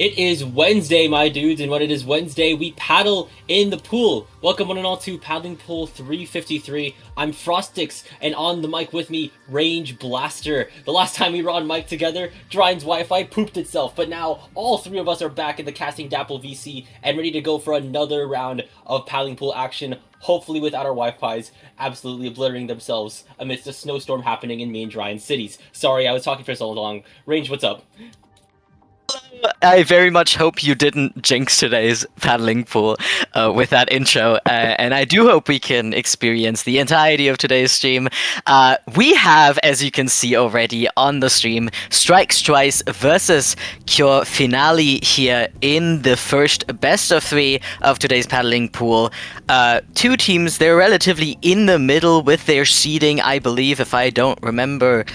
It is Wednesday, my dudes, and when it is Wednesday, we paddle in the pool. Welcome one and all to Paddling Pool 353. I'm Frostix, and on the mic with me, Range Blaster. The last time we were on mic together, Drine's Wi-Fi pooped itself, but now all three of us are back in the casting Dapple VC and ready to go for another round of Paddling Pool action, hopefully without our Wi-Fis absolutely obliterating themselves amidst a snowstorm happening in main Drine cities. Sorry, I was talking for so long. Range, what's up? I very much hope you didn't jinx today's paddling pool with that intro, and I do hope we can experience the entirety of today's stream. We have, as you can see already on the stream, Strikes Twice versus Cure Finale here in the first best of three of today's paddling pool. Two teams, they're relatively in the middle with their seeding, I believe, if I don't remember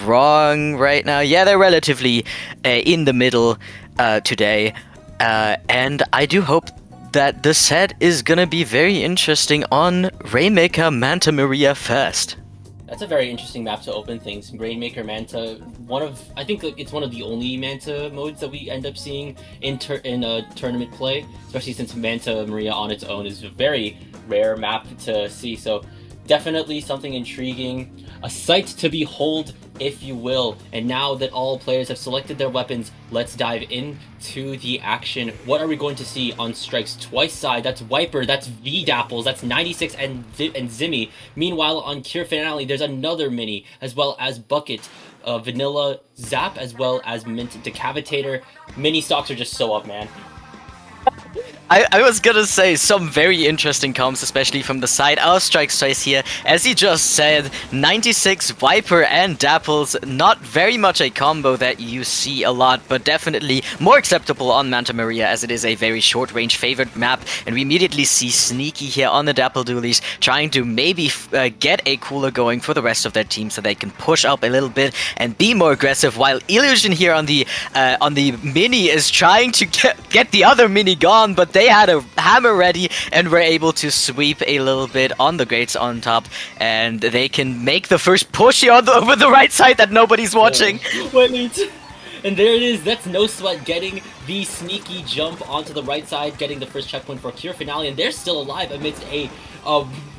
wrong right now. Yeah, they're relatively in the middle today, and I do hope that the set is gonna be very interesting on Rainmaker Manta Maria first. That's a very interesting map to open things. Rainmaker Manta, I think it's one of the only Manta modes that we end up seeing in tournament play, especially since Manta Maria on its own is a very rare map to see. So definitely something intriguing, a sight to behold, if you will. And now that all players have selected their weapons, let's dive into the action. What are we going to see on Strikes Twice side? That's Wiper, that's V-Dapples, that's 96 and Zimmy. Meanwhile, on Cure Finale, there's another mini, as well as Bucket, Vanilla Zap, as well as Mint Decapitator. Mini stocks are just so up, man. I was gonna say some very interesting comps, especially from the side of Strikes Twice here. As he just said, 96 Viper and Dapples, not very much a combo that you see a lot, but definitely more acceptable on Manta Maria as it is a very short-range favored map. And we immediately see Sneaky here on the Dapple Dualies trying to maybe get a cooler going for the rest of their team so they can push up a little bit and be more aggressive, while Illusion here on the mini is trying to get the other mini gone, but they had a hammer ready and were able to sweep a little bit on the grates on top, and they can make the first push here over the right side that nobody's watching. And there it is, that's No Sweat getting the sneaky jump onto the right side, getting the first checkpoint for Cure Finale, and they're still alive amidst a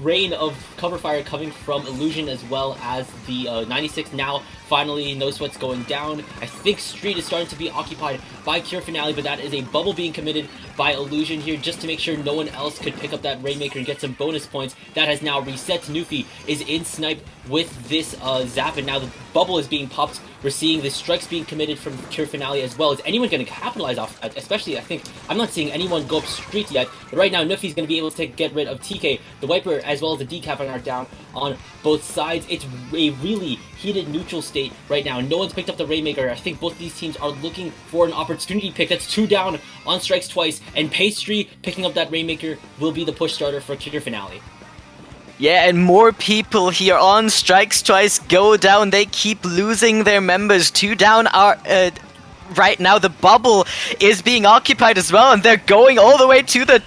rain of cover fire coming from Illusion as well as the 96. Now, finally, No Sweat's going down. I think Street is starting to be occupied by Cure Finale, but that is a bubble being committed by Illusion here just to make sure no one else could pick up that Rainmaker and get some bonus points. That has now reset. Nufi is in snipe with this Zap, and now the bubble is being popped. We're seeing the strikes being committed from Cure Finale as well. Is anyone going to capitalize off, especially, I think, I'm not seeing anyone go up Street yet, but right now Nufi's going to be able to get rid of TK. The Wiper as well as the Decap are down on both sides. It's a really heated neutral state right now. No one's picked up the Rainmaker. I think both these teams are looking for an opportunity pick. That's two down on Strikes Twice, and Pastry picking up that Rainmaker will be the push starter for Cure Finale. Yeah, and more people here on Strikes Twice go down. They keep losing their members. Two down are... right now the bubble is being occupied as well, and they're going all the way to the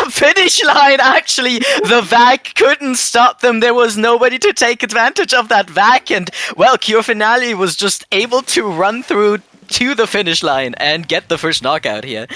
finish line. Actually, the vac couldn't stop them. There was nobody to take advantage of that vac, and well, Cure Finale was just able to run through to the finish line and get the first knockout here.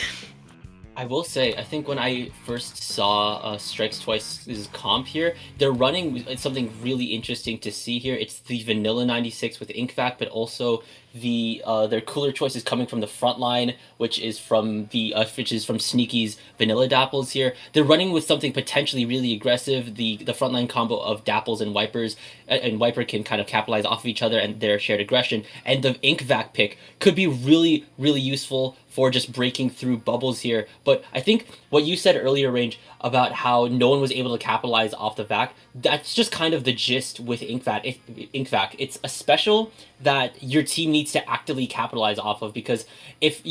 I will say, I think when I first saw Strikes Twice's comp here, they're running something really interesting to see here. It's the Vanilla 96 with Inkvac, but also their cooler choice is coming from the front line, which is from Sneaky's Vanilla Dapples here. They're running with something potentially really aggressive, the frontline combo of Dapples and Wipers, and Wiper can kind of capitalize off of each other and their shared aggression. And the Inkvac pick could be really, really useful for just breaking through bubbles here. But I think what you said earlier, Range, about how no one was able to capitalize off the vac, that's just kind of the gist with Inkvac. It's a special that your team needs to actively capitalize off of, because if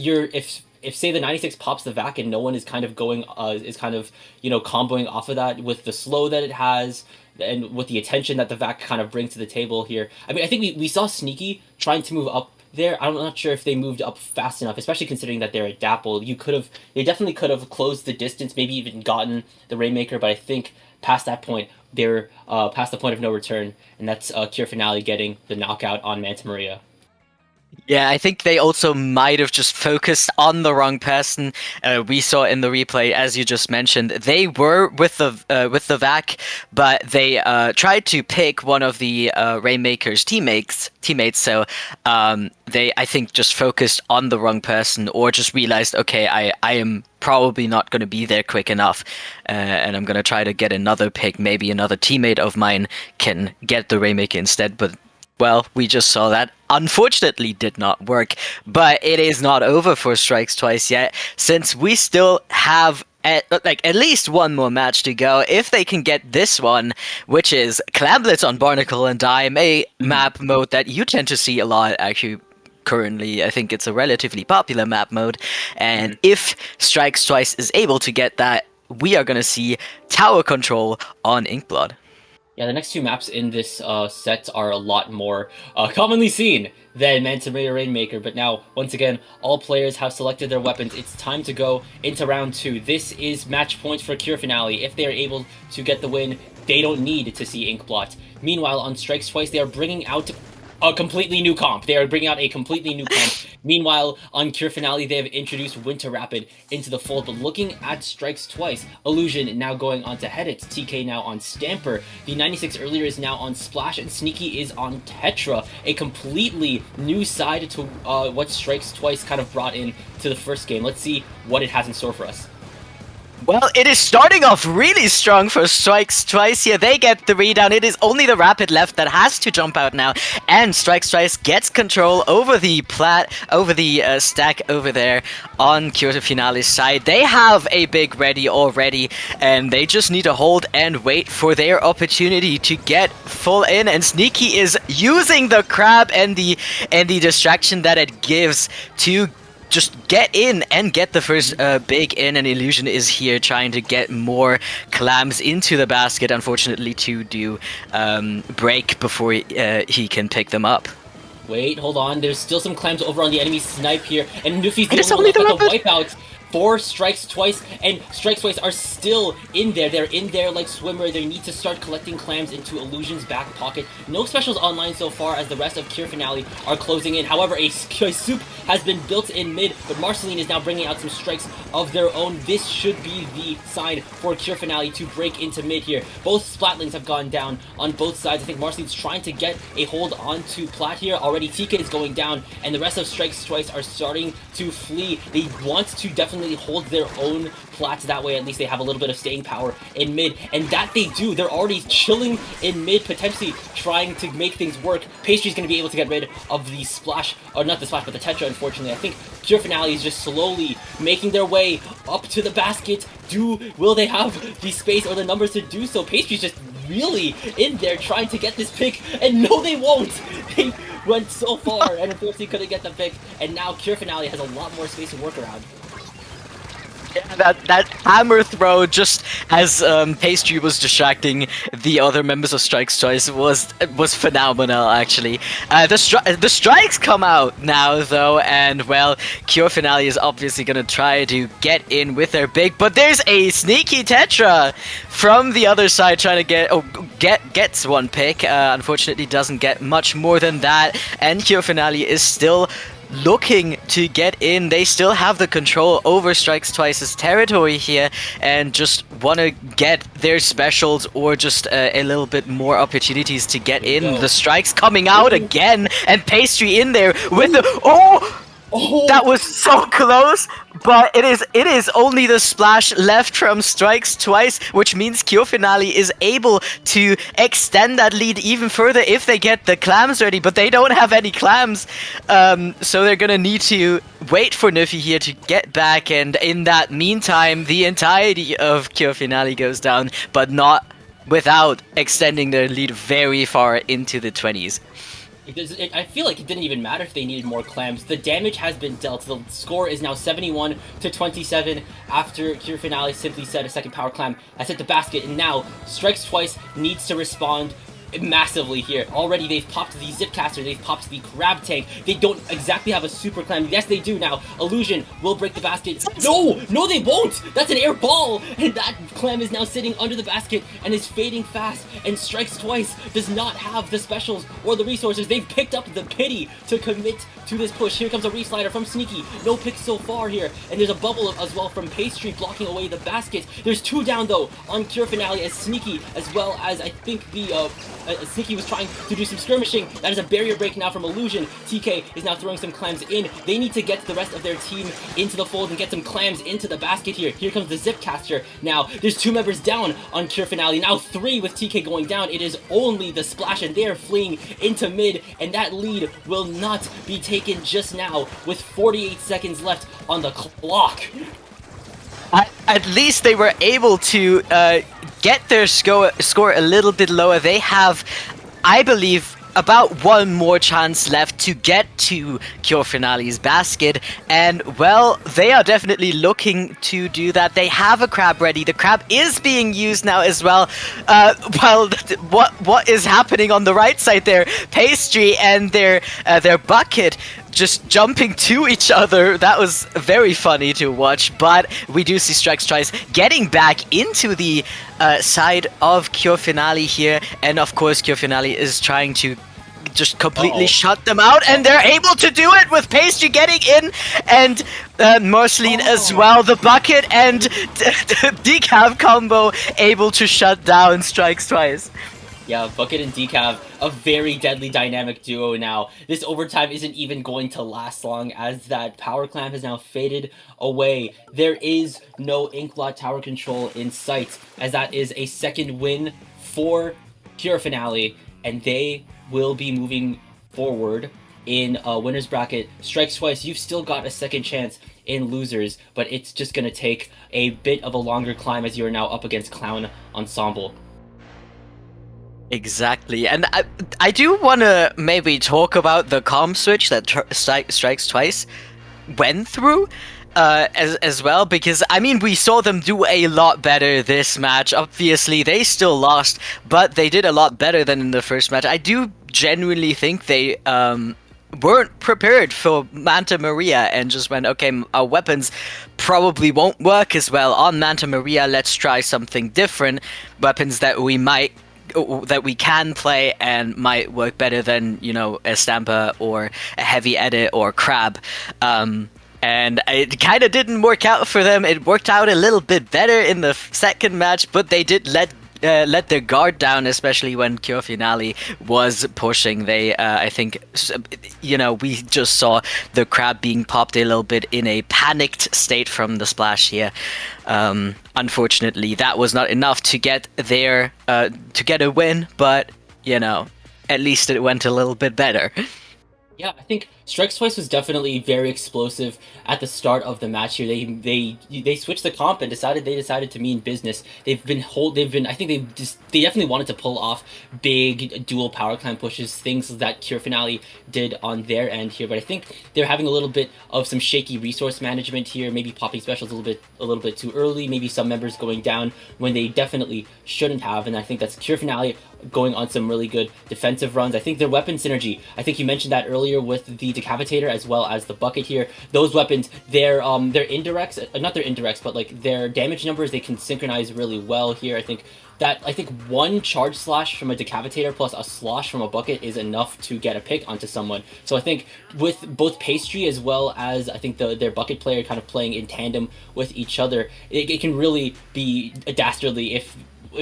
say the 96 pops the vac and no one is kind of going comboing off of that with the slow that it has and with the attention that the vac kind of brings to the table here. I mean, I think we saw Sneaky trying to move up there. I'm not sure if they moved up fast enough, especially considering that they're a Dapple. They definitely could have closed the distance, maybe even gotten the Rainmaker, but I think past that point, they're past the point of no return, and that's Cure Finale getting the knockout on Manta Maria. Yeah, I think they also might have just focused on the wrong person. We saw in the replay, as you just mentioned, they were with the vac, but they tried to pick one of the Rainmaker's teammates. So they, I think, just focused on the wrong person, or just realized, okay, I am probably not going to be there quick enough, and I'm going to try to get another pick. Maybe another teammate of mine can get the Rainmaker instead, but well, we just saw that. Unfortunately, did not work. But it is not over for Strikes Twice yet, since we still have at least one more match to go. If they can get this one, which is Clamblitz on Barnacle and Dime, a Mhm. map mode that you tend to see a lot actually. Currently, I think it's a relatively popular map mode, and Mhm. if Strikes Twice is able to get that, we are gonna see tower control on Inkblood. Yeah, the next two maps in this set are a lot more commonly seen than Manta Ray Rainmaker, but now, once again, all players have selected their weapons. It's time to go into round two. This is match point for Cure Finale. If they are able to get the win, they don't need to see Inkblot. Meanwhile, on Strikes Twice, they are bringing out a completely new comp. They are bringing out a completely new comp. Meanwhile, on Cure Finale, they have introduced Winter Rapid into the fold. But looking at Strikes Twice, Illusion now going on to Headit, TK now on Stamper, the 96 earlier is now on Splash, and Sneaky is on Tetra. A completely new side to what Strikes Twice kind of brought in to the first game. Let's see what it has in store for us. Well, it is starting off really strong for Strikes Twice here. They get the readout. It is only the Rapid left that has to jump out now. And Strikes Twice gets control over the stack over there on Kyoto Finale's side. They have a big ready already, and they just need to hold and wait for their opportunity to get full in. And Sneaky is using the crab and the distraction that it gives to just get in and get the first big in, and Illusion is here trying to get more clams into the basket, unfortunately to do break before he can pick them up. Wait, hold on. There's still some clams over on the enemy snipe here, and Nufi's It the is only one only left the with the Rapid! wipeouts. Four Strikes Twice, and Strikes Twice are still in there. They're in there like swimmer. They need to start collecting clams into Illusion's back pocket. No specials online so far as the rest of Cure Finale are closing in. However, a soup has been built in mid, but Marceline is now bringing out some strikes of their own. This should be the sign for Cure Finale to break into mid here. Both Splatlings have gone down on both sides. I think Marceline's trying to get a hold onto Plat here. Already TK is going down, and the rest of Strikes Twice are starting to flee. They want to definitely hold their own Plats, that way at least they have a little bit of staying power in mid, and that they do. They're already chilling in mid, potentially trying to make things work. Pastry's going to be able to get rid of the Splash, or not the Splash, but the Tetra, unfortunately. I think Cure Finale is just slowly making their way up to the basket. Will they have the space or the numbers to do so? Pastry's just really in there trying to get this pick, and no, they won't. They went so far and unfortunately couldn't get the pick, and now Cure Finale has a lot more space to work around. Yeah, that hammer throw, just as Pastry was distracting the other members of Strikes Choice, was phenomenal actually. The strikes come out now though, and well, Cure Finale is obviously gonna try to get in with their big, but there's a sneaky Tetra from the other side trying to gets one pick. Unfortunately, doesn't get much more than that, and Cure Finale is still looking to get in. They still have the control over Strikes Twice's territory here, and just want to get their specials or just a little bit more opportunities to get in. Go. The strikes coming out again, and Pastry in there with the Oh! that was so close, but it is only the splash left from Strikes Twice, which means Cure Finale is able to extend that lead even further if they get the clams ready, but they don't have any clams, so they're gonna need to wait for Nuffy here to get back, and in that meantime, the entirety of Cure Finale goes down, but not without extending their lead very far into the 20s. I feel like it didn't even matter if they needed more clams. The damage has been dealt. The score is now 71 to 27 after Cure Finale simply said a second power clam has hit the basket, and now Strikes Twice needs to respond massively here. Already they've popped the Zipcaster, they've popped the Crab Tank. They don't exactly have a Super Clam. Yes, they do now. Illusion will break the basket. No! No, they won't! That's an air ball! And that Clam is now sitting under the basket and is fading fast, and Strikes Twice does not have the specials or the resources. They've picked up the pity to commit to this push. Here comes a reslider from Sneaky. No picks so far here. And there's a bubble as well from Pastry blocking away the basket. There's 2 down though on Cure Finale as Sneaky, as well as I think the Sneaky was trying to do some skirmishing. That is a barrier break now from Illusion. TK is now throwing some clams in. They need to get the rest of their team into the fold and get some clams into the basket here. Here comes the Zipcaster. Now, there's 2 members down on Cure Finale. Now 3 with TK going down. It is only the Splash, and they are fleeing into mid, and that lead will not be taken just now with 48 seconds left on the clock. At least they were able to get their score a little bit lower. They have, I believe, about 1 more chance left to get to Cure Finale's basket, and well, they are definitely looking to do that. They have a crab ready. The crab is being used now as well. Well, what is happening on the right side there? Pastry and their bucket just jumping to each other. That was very funny to watch, but we do see Strikes Twice getting back into the side of Cure Finale here, and of course Cure Finale is trying to just completely shut them out, and they're able to do it with Pastry getting in, and Marceline as well. The bucket and Decaf combo able to shut down Strikes Twice. Yeah, Bucket and Decav, a very deadly dynamic duo now. This overtime isn't even going to last long, as that power clamp has now faded away. There is no Inkblot tower control in sight, as that is a second win for Pure Finale, and they will be moving forward in winner's bracket. Strikes Twice, you've still got a second chance in losers, but it's just going to take a bit of a longer climb as you are now up against Clown Ensemble. Exactly, and I do want to maybe talk about the comp switch that Strikes Twice went through as well, because I mean, we saw them do a lot better this match. Obviously they still lost, but they did a lot better than in the first match. I do genuinely think they weren't prepared for Manta Maria and just went, okay, our weapons probably won't work as well on Manta Maria, let's try something different. Weapons that we can play and might work better than, you know, a Stamper or a Heavy Edit or Crab. And it kind of didn't work out for them. It worked out a little bit better in the second match, but they did let their guard down, especially when Cure Finale was pushing. They, I think, you know, we just saw the crab being popped a little bit in a panicked state from the Splash here. Unfortunately, that was not enough to get their to get a win, but you know, at least it went a little bit better. Yeah, I think Strikes Twice was definitely very explosive at the start of the match here. They switched the comp and decided to mean business. I think they definitely wanted to pull off big dual power climb pushes, things that Cure Finale did on their end here. But I think they're having a little bit of some shaky resource management here, maybe popping specials a little bit too early, maybe some members going down when they definitely shouldn't have, and I think that's Cure Finale going on some really good defensive runs. I think their weapon synergy, I think you mentioned that earlier with the Decapitator as well as the Bucket here. Those weapons, their indirects, not their indirects, but like their damage numbers, they can synchronize really well here. I think one charge slash from a Decapitator plus a slosh from a Bucket is enough to get a pick onto someone. So I think with both Pastry as well as I think their Bucket player kind of playing in tandem with each other, it can really be dastardly if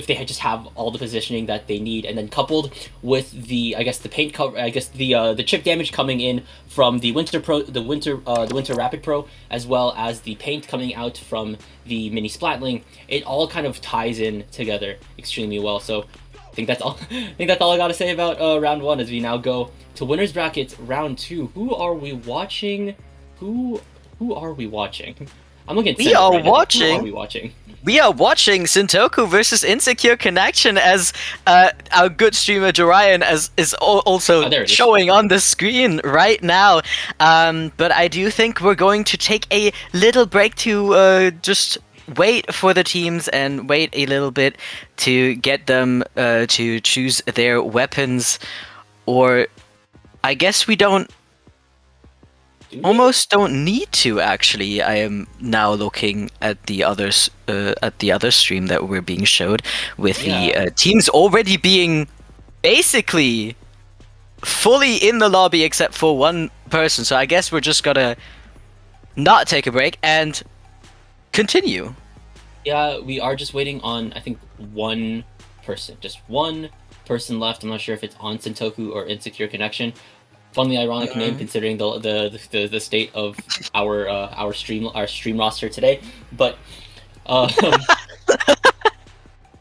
they just have all the positioning that they need, and then coupled with the paint cover, the chip damage coming in from the Winter Rapid Pro, as well as the paint coming out from the Mini Splatling, it all kind of ties in together extremely well. So I think that's all. I gotta say about round one as we now go to winners brackets round two. Who are we watching? Who are we watching? I'm looking at We are watching. Who are we watching? We are watching Sintoku versus Insecure Connection, as our good streamer Jorian is also showing on the screen right now. But I do think we're going to take a little break to just wait for the teams and wait a little bit to get them to choose their weapons, or I guess we don't Do we? almost don't need to actually. I am now looking at the others at the other stream that we're being showed with the Yeah. teams already being basically fully in the lobby except for one person. So I guess we're just gonna not take a break and continue. Yeah, we are just waiting on, I think, one person. Just one person left. I'm not sure if it's on Sentoku or Insecure Connection. Funnily ironic name considering the state of our stream roster today. But um,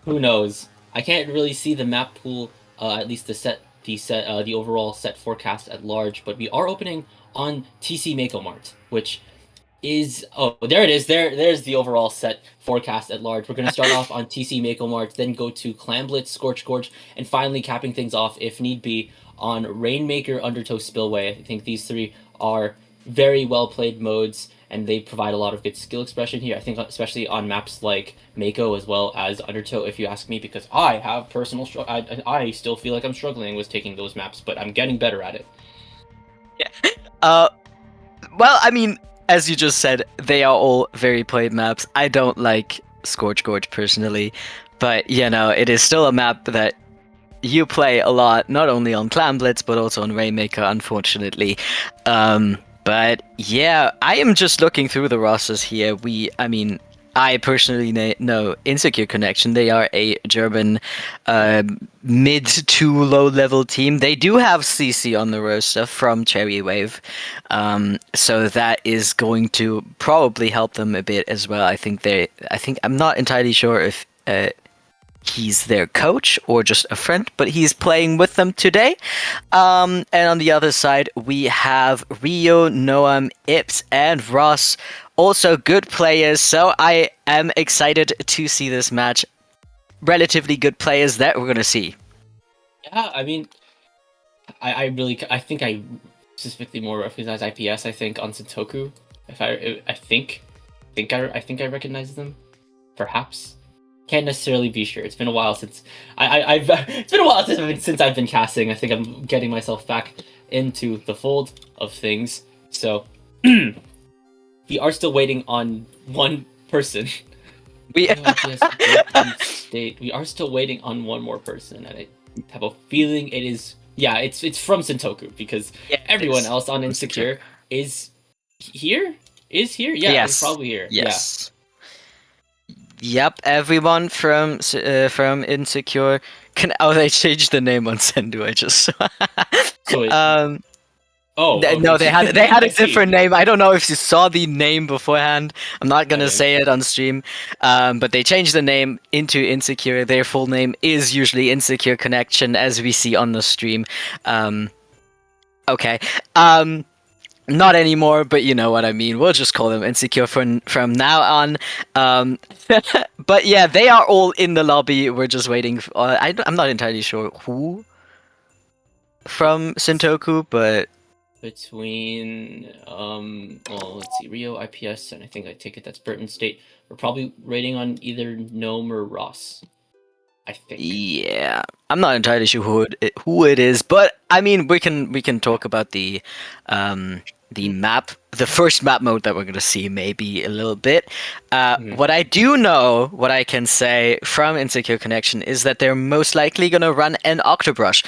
who knows? I can't really see the map pool, at least the overall set forecast at large. But we are opening on TC Mako Mart, which is there it is. There's the overall set forecast at large. We're gonna start off on TC Mako Mart, then go to Clam Blitz, Scorch Gorge, and finally capping things off, if need be, on Rainmaker, Undertow, Spillway. I think these three are very well played modes, and they provide a lot of good skill expression here. I think especially on maps like Mako as well as Undertow, if you ask me, because I have personal I still feel like I'm struggling with taking those maps, but I'm getting better at it. Yeah. Well, I mean, as you just said, they are all very played maps. I don't like Scorch Gorge personally, but you know, it is still a map that you play a lot, not only on Clam Blitz but also on Rainmaker, unfortunately. But yeah, I am just looking through the rosters here. I mean, I personally know Insecure Connection. They are a German mid to low level team. They do have CC on the roster from Cherry Wave, so that is going to probably help them a bit as well. I think I'm not entirely sure if he's their coach or just a friend, but he's playing with them today. And on the other side, we have Rio, Noam, Ips, and Ross. Also good players, so I am excited to see this match. Relatively good players that we're going to see. Yeah, I mean, I think I specifically more recognize IPS. I think on Sentoku, if I think I recognize them. Perhaps can't necessarily be sure. It's been a while since I've it's been a while since I've been casting. I think I'm getting myself back into the fold of things. So we are still waiting on one person. We State. We are still waiting on one more person, and I have a feeling it is. Yeah, it's from Sentoku because Yeah, everyone else on Insecure is here. Is here? Yeah, yes, it's probably here. Yes. Yep, everyone from Insecure can. Oh, they changed the name on Sendu. I just saw. So it, Okay. No, they had a different name. I don't know if you saw the name beforehand. I'm not gonna say it on stream. But they changed the name into Insecure. Their full name is usually Insecure Connection, as we see on the stream. Okay. Not anymore, but you know what I mean. We'll just call them Insecure from now on. But yeah, they are all in the lobby. We're just waiting. I'm not entirely sure who from Sentoku, but between well, let's see, Rio, IPS, and I think I take it that's Burton State. We're probably rating on either Gnome or Ross. I think. Yeah, I'm not entirely sure who it is, but I mean we can talk about the map, the first map mode that we're gonna see maybe a little bit. What I do know, what I can say from Insecure Connection is that they're most likely gonna run an Octobrush,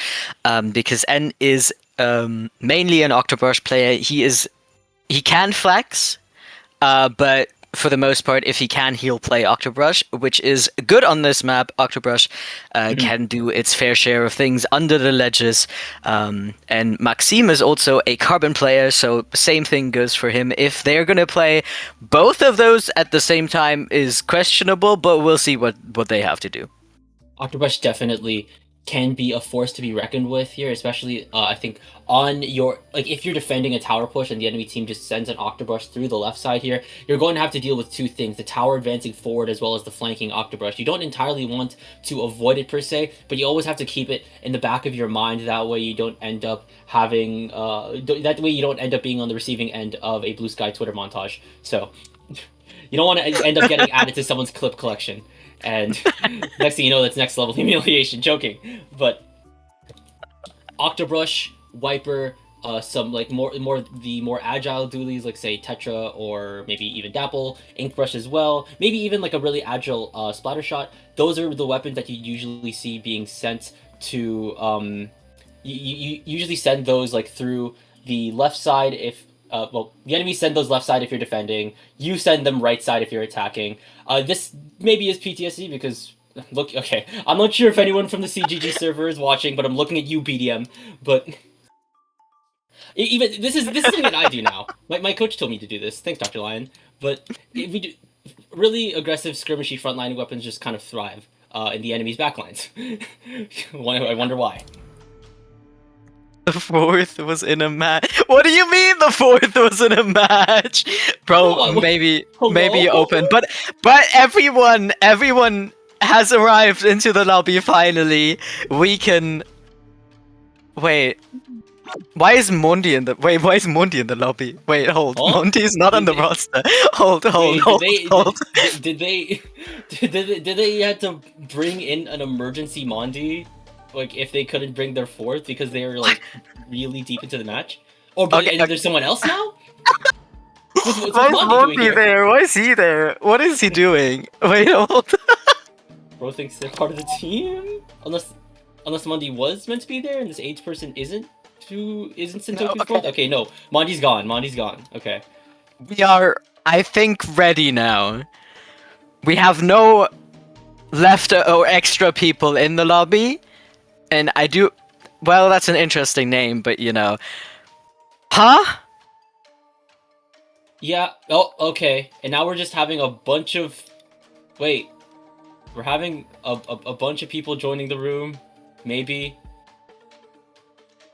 because N is mainly an Octobrush player. He can flex, but for the most part, if he can, he'll play Octobrush, which is good on this map. Octobrush can do its fair share of things under the ledges. And Maxime is also a Carbon player, so same thing goes for him. If they're going to play both of those at the same time is questionable, but we'll see what they have to do. Octobrush definitely can be a force to be reckoned with here, especially I think on your if you're defending a tower push and the enemy team just sends an Octobrush through the left side here, you're going to have to deal with two things: the tower advancing forward as well as the flanking Octobrush. You don't entirely want to avoid it per se, but you always have to keep it in the back of your mind. That way you don't end up being on the receiving end of a Blue Sky Twitter montage. So You don't want to end up getting added to someone's clip collection, and next thing you know, that's next level humiliation. Joking, but Octobrush, Wiper, some like more agile dualies like say Tetra or maybe even Dapple, Inkbrush as well. Maybe even like a really agile Splatter Shot. Those are the weapons that you usually see being sent to. You usually send those like through the left side if. Well, the enemy send those left side if you're defending. You send them right side if you're attacking. This maybe is PTSD because look, okay, I'm not sure if anyone from the CGG server is watching, but I'm looking at you, BDM. But even this is something that I do now. My coach told me to do this. Thanks, Dr. Lion. But if we do, really aggressive skirmishy frontline weapons just kind of thrive in the enemy's backlines. I wonder why. The fourth was in a match. What do you mean the fourth was in a match? Bro, Oh, maybe hello? open. But everyone has arrived into the lobby finally. We can wait. Why is Mondi in the lobby? Wait, hold. Huh? Mondi's not on the roster. Hold. Did they had to bring in an emergency Mondi? Like if they couldn't bring their fourth because they were like really deep into the match? Or Okay, there's someone else now? What's Why is Mondi doing Mondi here? there? Why is he there? What is he doing? Wait, hold. Bro thinks they're part of the team? Unless Mondi was meant to be there and this AIDS person isn't Sentoku's fourth? Okay, no. Mondi's gone. Okay. We are, I think, ready now. We have no left or extra people in the lobby. And I do... Well, that's an interesting name, but you know... Huh? Yeah, oh, okay. And now we're just having a bunch of... Wait. We're having a bunch of people joining the room? Maybe?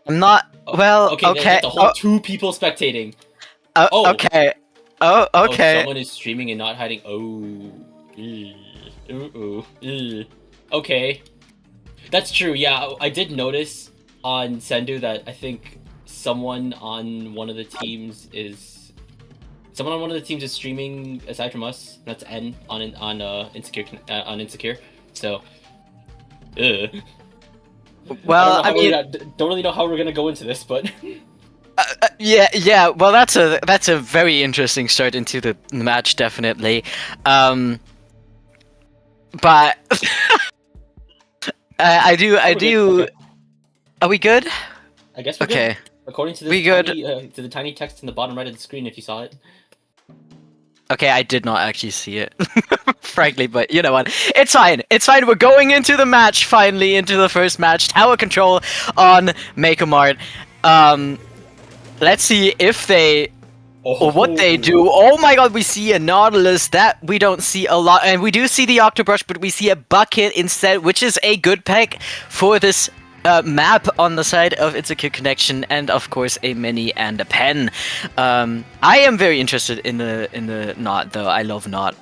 I'm not... Well, okay. That's a whole 2 people spectating. Okay. Oh, okay. Someone is streaming and not hiding. Okay. That's true, yeah. I did notice on Sendu that I think someone on one of the teams is streaming aside from us. That's N on Insecure. So, well, I mean, don't really know how we're gonna go into this, but yeah. Well, that's a very interesting start into the match, definitely. But I do. Okay. Are we good? I guess we're okay. Good. According to this we good. To the tiny text in the bottom right of the screen, if you saw it. Okay, I did not actually see it, frankly, but you know what? It's fine. We're going into the match, finally, into the first match. Tower control on Makomart. Let's see if they... Or what they do. Oh my god, we see a Nautilus. That we don't see a lot. And we do see the Octobrush, but we see a Bucket instead, which is a good pick for this map on the side of Insecure Connection, and of course a mini and a pen. I am very interested in the knot though. I love knot.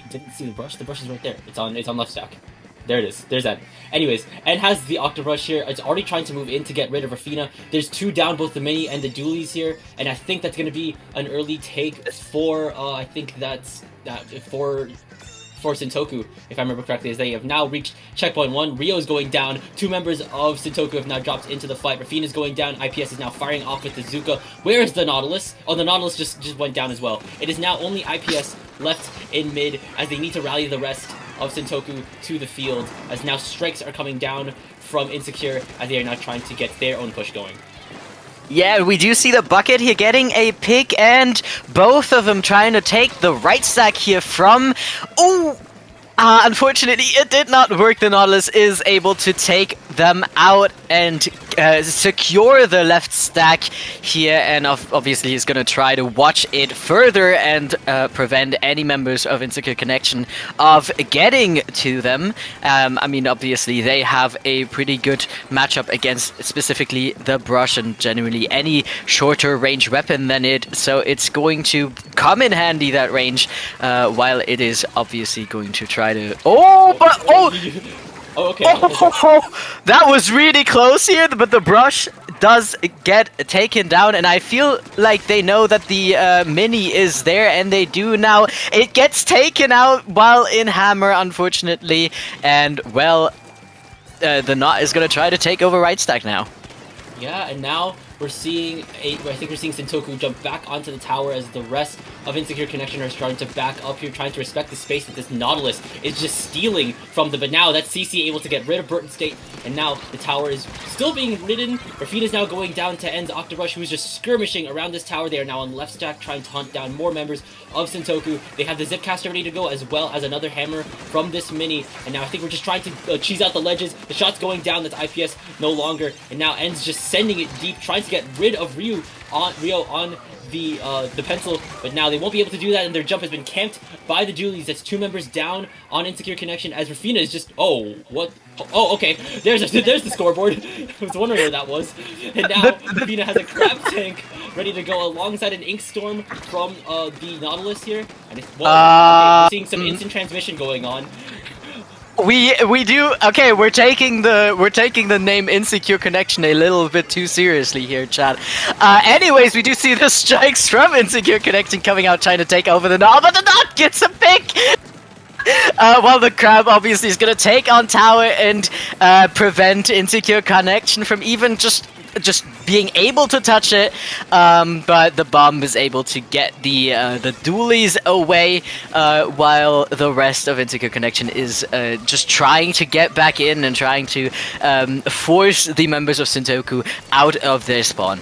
Didn't see the brush. The brush is right there. It's on left stack. There it is. There's that. Anyways, and has the Octobrush here. It's already trying to move in to get rid of Rafina. There's 2 down, both the mini and the dualies here, and I think that's gonna be an early take for I think that's for Sentoku, if I remember correctly, as they have now reached checkpoint 1. Rio is going down. 2 members of Sentoku have now dropped into the fight. Rafina is going down. IPS is now firing off with the Zuka. Where is the Nautilus? Oh, the Nautilus just went down as well. It is now only IPS left in mid as they need to rally the rest of Sentoku to the field, as now strikes are coming down from Insecure as they are now trying to get their own push going. Yeah, we do see the Bucket here getting a pick, and both of them trying to take the right stack here from... Oh! Unfortunately, it did not work. The Nautilus is able to take them out and secure the left stack here, and obviously he's going to try to watch it further and prevent any members of Insecure Connection of getting to them. I mean, obviously they have a pretty good matchup against specifically the Brush and generally any shorter range weapon than it, so it's going to come in handy, that range, while it is obviously going to try to... Oh, but... Oh! Oh, okay. Oh, that was really close here, but the Brush does get taken down, and I feel like they know that the mini is there, and they do now. It gets taken out while in hammer, unfortunately, and well, the Knot is going to try to take over right stack now. Yeah, and now we're seeing I think we're seeing Sentoku jump back onto the tower as the rest of Insecure Connection are starting to back up here, trying to respect the space that this Nautilus is just stealing from them. But now that's CC able to get rid of Burton State, and now the tower is still being ridden. Rafina's now going down to End's Octobrush, who's just skirmishing around this tower. They are now on left stack, trying to hunt down more members of Sentoku. They have the Zipcaster ready to go, as well as another hammer from this mini. And now I think we're just trying to cheese out the ledges. The shot's going down. That's IPS no longer. And now End's just sending it deep, trying to get rid of Rio on the pencil, but now they won't be able to do that, and their jump has been camped by the Doolies. That's 2 members down on Insecure Connection, as Rafina is just, oh, what? Oh, okay, there's the scoreboard. I was wondering where that was. And now Rafina has a crab tank ready to go alongside an Ink Storm from the Nautilus here. And okay, we're seeing some instant transmission going on. We do okay. We're taking the name Insecure Connection a little bit too seriously here, chat. Anyways, we do see the strikes from Insecure Connection coming out, trying to take over the Knot, but the Knot gets a pick. While the Crab obviously is gonna take on tower and prevent Insecure Connection from even just being able to touch it, but the bomb is able to get the Doolies away, while the rest of Insecure Connection is just trying to get back in and trying to force the members of Sentoku out of their spawn.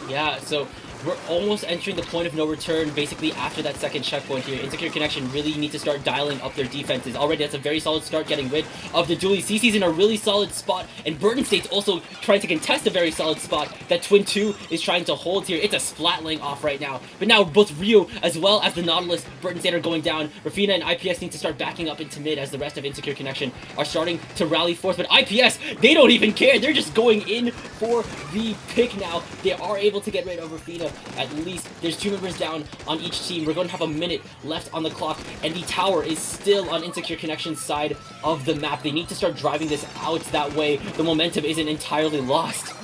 Yeah, so we're almost entering the point of no return, basically after that second checkpoint here. Insecure Connection really need to start dialing up their defenses. Already that's a very solid start, getting rid of the Dooley. CC's in a really solid spot, and Burton State's also trying to contest a very solid spot that Twin 2 is trying to hold here. It's a splatling off right now. But now both Rio as well as the Nautilus, Burton State are going down. Rafina and IPS need to start backing up into mid as the rest of Insecure Connection are starting to rally forth. But IPS, they don't even care. They're just going in for the pick now. They are able to get rid of Rafina. At least there's 2 members down on each team. We're going to have a minute left on the clock, and the tower is still on Insecure Connection's side of the map. They need to start driving this out, that way the momentum isn't entirely lost.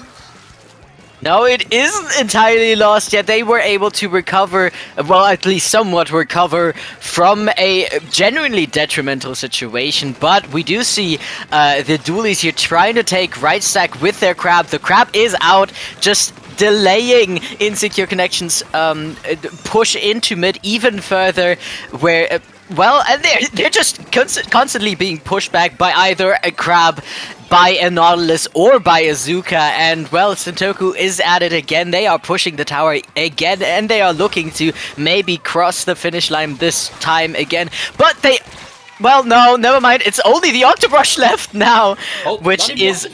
No, it isn't entirely lost yet. They were able to recover, well, at least somewhat recover from a genuinely detrimental situation. But we do see the Doolies here trying to take right stack with their Crab. The Crab is out, just delaying Insecure Connection's push into mid even further, where well, and they're just constantly being pushed back by either a Crab, by a Nautilus, or by a Zuka. And well, Sentoku is at it again. They are pushing the tower again, and they are looking to maybe cross the finish line this time again, but they, well, no, never mind. It's only the Octobrush left now, which is...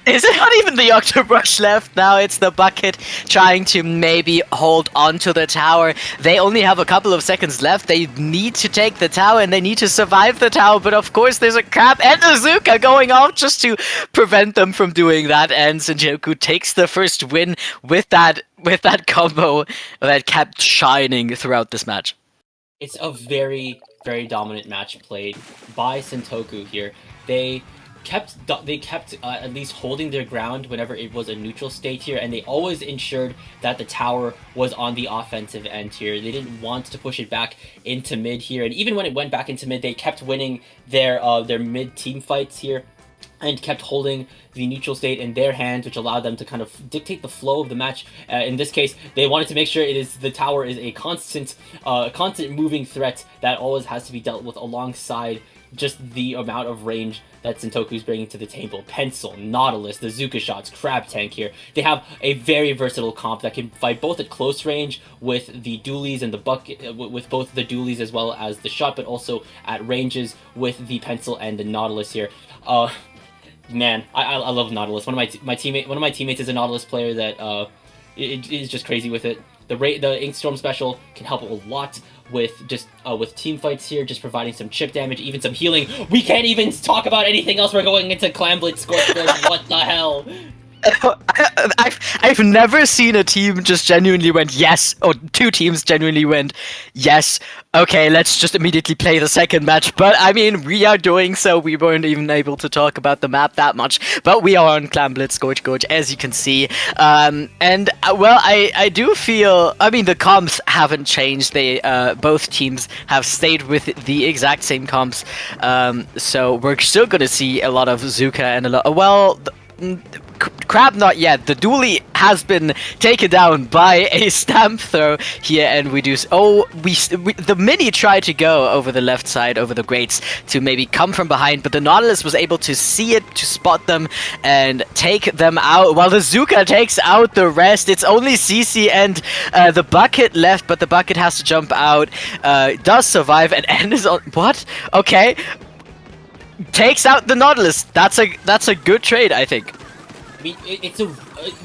Is it not even the Octobrush left now? It's the Bucket trying to maybe hold onto the tower. They only have a couple of seconds left. They need to take the tower, and they need to survive the tower. But of course, there's a Crab and a Zuka going off just to prevent them from doing that. And Sentoku takes the first win with that combo that kept shining throughout this match. It's a very, very dominant match played by Sentoku here. They kept at least holding their ground whenever it was a neutral state here, and they always ensured that the tower was on the offensive end here. They didn't want to push it back into mid here, and even when it went back into mid, they kept winning their mid team fights here and kept holding the neutral state in their hands, which allowed them to kind of dictate the flow of the match. In this case, they wanted to make sure the tower is a constant moving threat that always has to be dealt with alongside just the amount of range that Sentoku's bringing to the table. Pencil, Nautilus, the Zuka shots, Crab Tank here. They have a very versatile comp that can fight both at close range with the Doolies and the Bucket, with both the Doolies as well as the shot, but also at ranges with the Pencil and the Nautilus here. Man, I love Nautilus. One of my teammates is a Nautilus player that it is just crazy with it. The Inkstorm special can help a lot with team fights here, just providing some chip damage, even some healing. We can't even talk about anything else. We're going into Clamblade Scorch. What the hell? I've never seen a team just genuinely went yes, or two teams genuinely went yes. Okay, let's just immediately play the second match. But I mean, we are doing so. We weren't even able to talk about the map that much, but we are on Clan Blitz Gorge Gorge, as you can see. And well, I do feel. I mean, the comps haven't changed. They both teams have stayed with the exact same comps. So we're still gonna see a lot of Zuka and a lot. Well. Crab not yet. The dually has been taken down by a stamp throw here, and we do. The mini tried to go over the left side, over the grates, to maybe come from behind, but the Nautilus was able to see it, to spot them, and take them out. While the Zuka takes out the rest, it's only CC and the bucket left, but the bucket has to jump out. Does survive, and N is on. What? Okay. Takes out the Nautilus. That's a good trade, I think. I mean,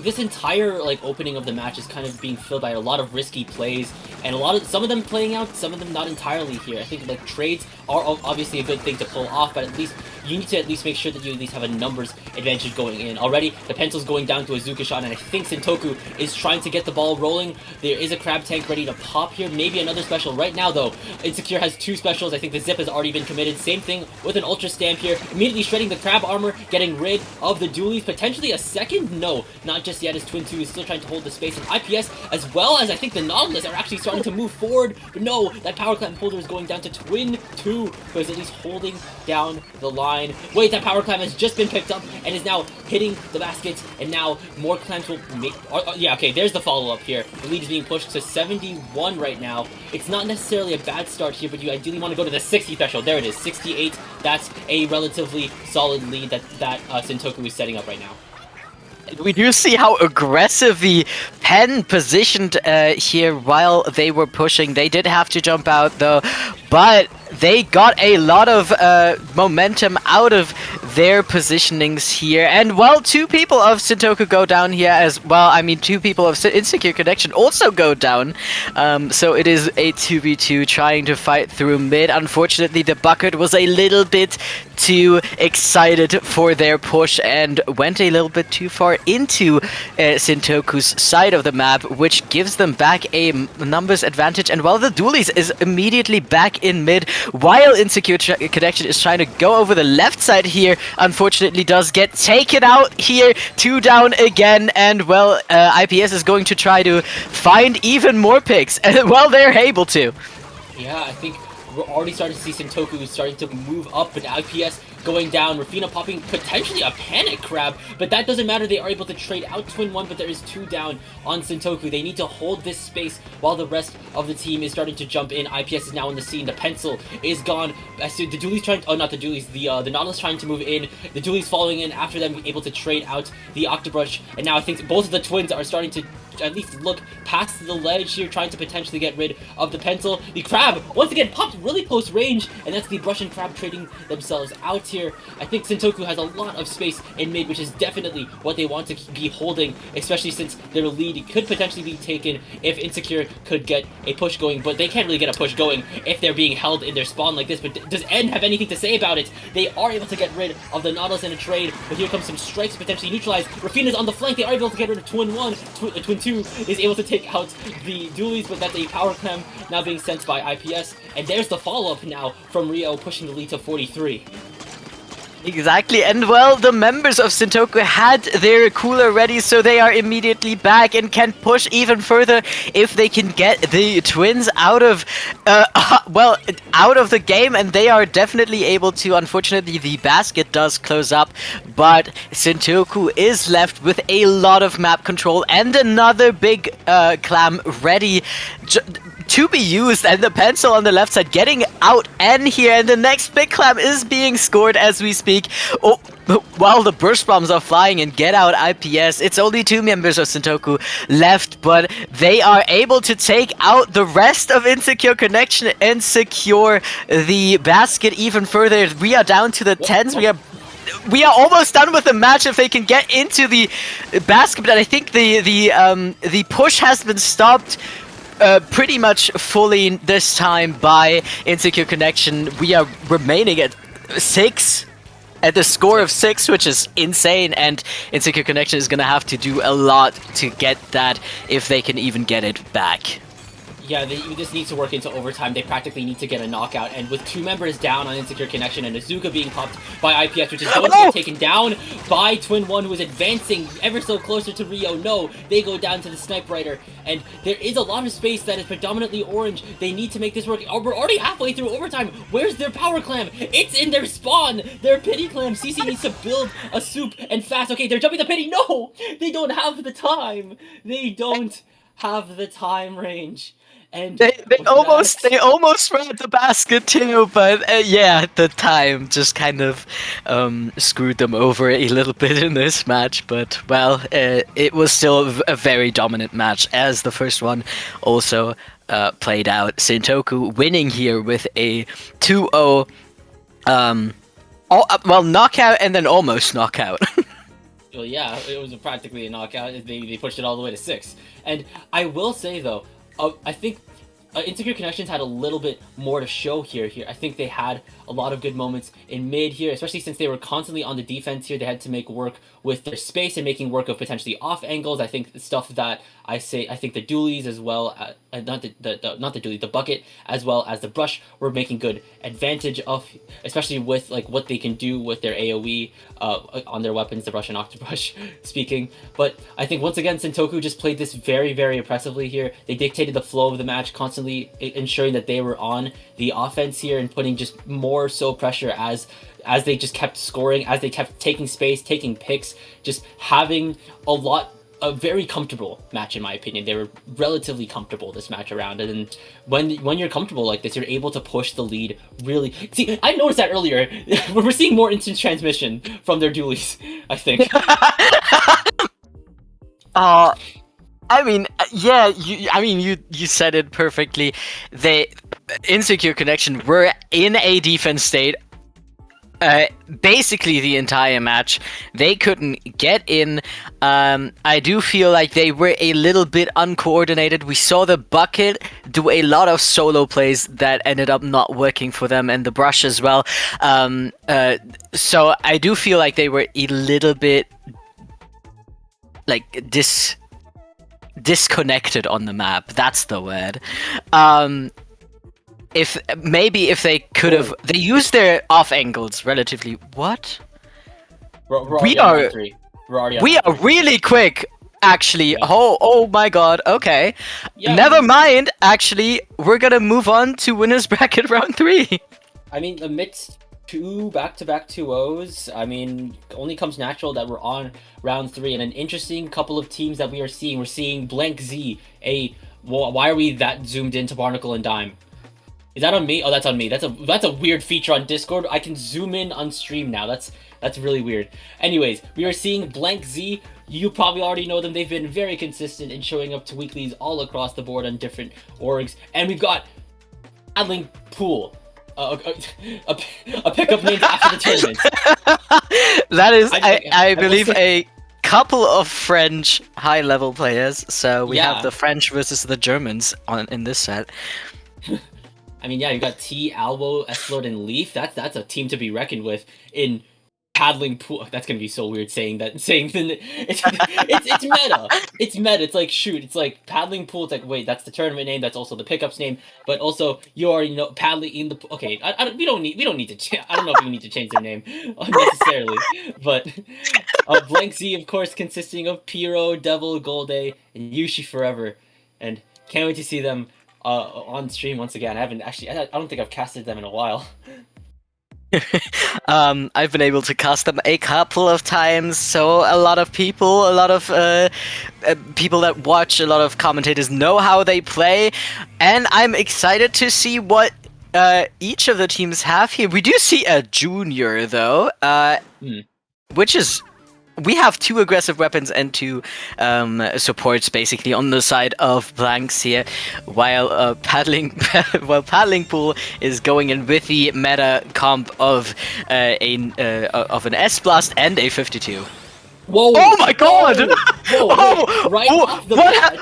this entire like opening of the match is kind of being filled by a lot of risky plays, and some of them playing out, some of them not entirely here. I think like trades are obviously a good thing to pull off, but at least you need to make sure that you at least have a numbers advantage going in. Already, the pencil's going down to a Zuka shot, and I think Sentoku is trying to get the ball rolling. There is a crab tank ready to pop here, maybe another special. Right now, though, Insecure has two specials. I think the zip has already been committed. Same thing with an ultra stamp here. Immediately shredding the crab armor, getting rid of the dualies. Potentially a second? No, not just yet, as Twin 2 is still trying to hold the space. And IPS, as well as I think the Nautilus, are actually starting to move forward. But no, that power clamp holder is going down to Twin 2, who is at least holding down the line. Wait, that power clamp has just been picked up and is now hitting the basket, and now more clamps will make... yeah, okay, there's the follow-up here. The lead is being pushed to 71 right now. It's not necessarily a bad start here, but you ideally want to go to the 60 threshold. There it is, 68. That's a relatively solid lead that Sentoku is setting up right now. We do see how aggressive the Pen positioned here while they were pushing. They did have to jump out though, but they got a lot of momentum out of their positionings here. And well, two people of Sentoku go down here as well. I mean, two people of Insecure Connection also go down. So it is a 2v2 trying to fight through mid. Unfortunately, the bucket was a little bit too excited for their push and went a little bit too far into Sentoku's side of the map, which gives them back a numbers advantage. And while the dualies is immediately back in mid, while Insecure Connection is trying to go over the left side here, unfortunately does get taken out here, 2 down again, and well, IPS is going to try to find even more picks, and well, they're able to. Yeah, I think we're already starting to see Sentoku starting to move up, but IPS going down. Rafina popping potentially a panic crab, but that doesn't matter. They are able to trade out Twin 1, but there is 2 down on Sentoku. They need to hold this space while the rest of the team is starting to jump in. IPS is now in the scene. The pencil is gone. The dualies trying to, oh, not the dualies, the Nautilus trying to move in. The dualies following in after them, able to trade out the Octobrush, and now I think both of the twins are starting to at least look past the ledge here, trying to potentially get rid of the pencil. The crab, once again, popped really close range, and that's the brush and crab trading themselves out here. I think Sentoku has a lot of space in mid, which is definitely what they want to be holding, especially since their lead could potentially be taken if Insecure could get a push going, but they can't really get a push going if they're being held in their spawn like this. But does N have anything to say about it? They are able to get rid of the Nautilus in a trade, but here comes some strikes potentially neutralized. Rafina's on the flank. They are able to get rid of Twin 1. Twin 2 is able to take out the dualies, but that's a power clam now being sent by IPS. And there's the follow-up now from Rio, pushing the lead to 43. Exactly, and well, the members of Sentoku had their cooler ready, so they are immediately back and can push even further if they can get the twins out of, out of the game, and they are definitely able to. Unfortunately, the basket does close up, but Sentoku is left with a lot of map control and another big clam ready to be used, and the pencil on the left side getting out N here, and the next big clam is being scored as we speak. Oh, while the burst bombs are flying and get out IPS, it's only 2 members of Sentoku left, but they are able to take out the rest of Insecure Connection and secure the basket even further. We are down to the 10s. We are almost done with the match if they can get into the basket, but I think the push has been stopped pretty much fully this time by Insecure Connection. We are remaining at 6. at the score of 6, which is insane, and Insecure Connection is gonna have to do a lot to get that if they can even get it back. Yeah, this needs to work into overtime. They practically need to get a knockout, and with 2 members down on Insecure Connection and Azuka being popped by IPX, which is going to get taken down by Twin One, who is advancing ever so closer to Rio. No, they go down to the Snipe Rider, and there is a lot of space that is predominantly orange. They need to make this work. Oh, we're already halfway through overtime. Where's their power clam? It's in their spawn. Their pity clam. CC needs to build a soup and fast. Okay, they're jumping the pity. No, they don't have the time. They don't have the time range. And they almost ran the basket too, but yeah, the time just kind of screwed them over a little bit in this match. But well, it was still a very dominant match, as the first one also played out. Sentoku winning here with a 2-0, knockout and then almost knockout. Well, yeah, it was practically a knockout. They pushed it all the way to 6. And I will say though, I think Insecure Connections had a little bit more to show here. I think they had a lot of good moments in mid here, especially since they were constantly on the defense here. They had to make work with their space and making work of potentially off angles. I think the stuff that I think the dualies as well, not the dually, the bucket as well as the brush were making good advantage of, especially with like what they can do with their AoE on their weapons, the brush and octobrush speaking. But I think once again Sentoku just played this very, very impressively here. They dictated the flow of the match, constantly ensuring that they were on the offense here and putting just more so pressure as they just kept scoring, as they kept taking space, taking picks, just having a very comfortable match in my opinion. They were relatively comfortable this match around, and when you're comfortable like this, you're able to push the lead really. See, I noticed that earlier. We're seeing more instant transmission from their dualies, I think. I mean, yeah, you said it perfectly. They Insecure Connection were in a defense state basically the entire match. They couldn't get in. I do feel like they were a little bit uncoordinated. We saw the bucket do a lot of solo plays that ended up not working for them, and the brush as well. So I do feel like they were a little bit like disconnected on the map. That's the word. If they could have, they used their off angles relatively. What? We are really quick, actually. Yeah. Oh my god. Okay. Yeah, never mind. Actually, we're gonna move on to winners bracket round 3. I mean, amidst 2 back-to-back 2-0s, I mean, only comes natural that we're on round 3, and an interesting couple of teams that we are seeing. We're seeing Blank Z. Why are we that zoomed into Barnacle and Dime? Is that on me? Oh, that's on me. That's a weird feature on Discord. I can zoom in on stream now. That's really weird. Anyways, we are seeing Blank Z. You probably already know them. They've been very consistent in showing up to weeklies all across the board on different orgs. And we've got Paddling Pool. A pickup named after the tournament. That is, I believe, a couple of French high-level players. So we have the French versus the Germans in this set. I mean, yeah, you got T, Albo, S-Lord, and Leaf. That's a team to be reckoned with in Paddling Pool. That's gonna be so weird saying that. It's meta. It's meta. It's like, shoot, it's like Paddling Pool. It's like, wait, that's the tournament name. That's also the pickup's name. But also, you already know Paddling in the pool. Okay, we don't need to. I don't know if we need to change their name unnecessarily. But Blank Z, of course, consisting of Pyro, Devil, Golde, and Yushi Forever, and can't wait to see them on stream once again. I don't think I've casted them in a while. I've been able to cast them a couple of times, so a lot of people that watch, a lot of commentators know how they play, and I'm excited to see what each of the teams have here. We do see a junior though, which is, we have 2 aggressive weapons and 2 supports basically on the side of Blanks here, while Paddling Pool is going in with the meta comp of an S Blast and a 52. Whoa! Oh my god! Whoa! Right off the bat.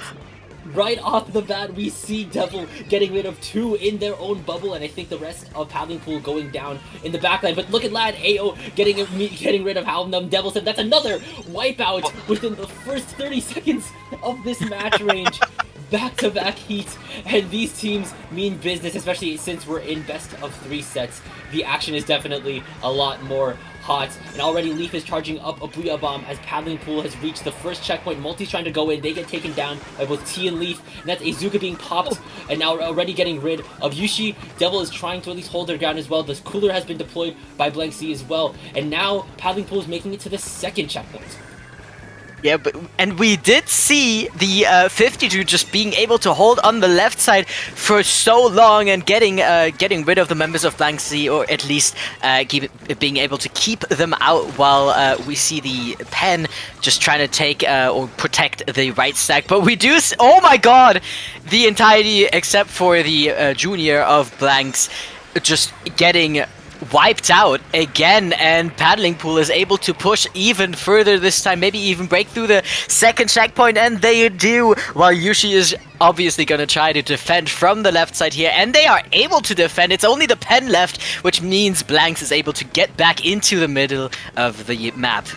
right off the bat, we see Devil getting rid of 2 in their own bubble, and I think the rest of Paddling Pool going down in the backline. But look at Lad, AO getting rid of Halnum. Devil said that's another wipeout within the first 30 seconds of this match range. Back-to-back heats, and these teams mean business, especially since we're in best of 3 sets. The action is definitely a lot more hot, and already Leaf is charging up a Booyah Bomb as Paddling Pool has reached the first checkpoint. Multi's trying to go in, they get taken down by both T and Leaf, and that's Azuka being popped, and now already getting rid of Yushi. Devil is trying to at least hold their ground as well. The cooler has been deployed by Blank Z as well, and now Paddling Pool is making it to the second checkpoint. Yeah, and we did see the 52 just being able to hold on the left side for so long and getting rid of the members of Blank Z, or at least being able to keep them out, while we see the Pen just trying to take or protect the right stack. But we do oh my god, the entirety except for the junior of Blanks just getting wiped out again, and Paddling Pool is able to push even further this time, maybe even break through the second checkpoint, and they do, while Yushi is obviously going to try to defend from the left side here, and they are able to defend. It's only the Pen left, which means Blanks is able to get back into the middle of the map.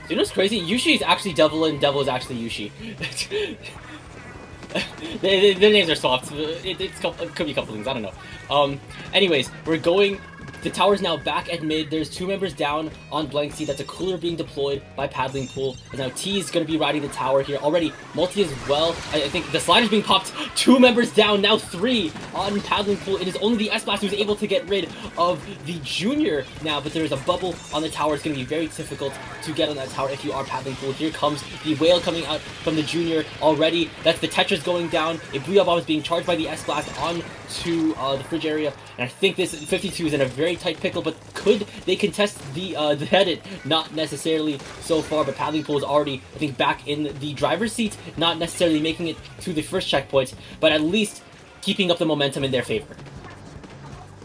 You know what's crazy? Yushi is actually Devil, and Devil is actually Yushi. Their names are swapped. It could be a couple things, I don't know. Anyways, we're going... The tower's now back at mid. There's 2 members down on Blank Z. That's a cooler being deployed by Paddling Pool. And now T is going to be riding the tower here. Already, Multi as well. I think the slider's being popped. 2 members down, now 3 on Paddling Pool. It is only the S-Blast who's able to get rid of the Junior now. But there's a bubble on the tower. It's going to be very difficult to get on that tower if you are Paddling Pool. Here comes the Whale coming out from the Junior already. That's the Tetris going down. A Booyah Bomb is being charged by the S-Blast onto the fridge area. And I think this 52 is in a very tight pickle, but could they contest the headed? Not necessarily so far, but Paddling Pool is already, I think, back in the driver's seat, not necessarily making it to the first checkpoint, but at least keeping up the momentum in their favor.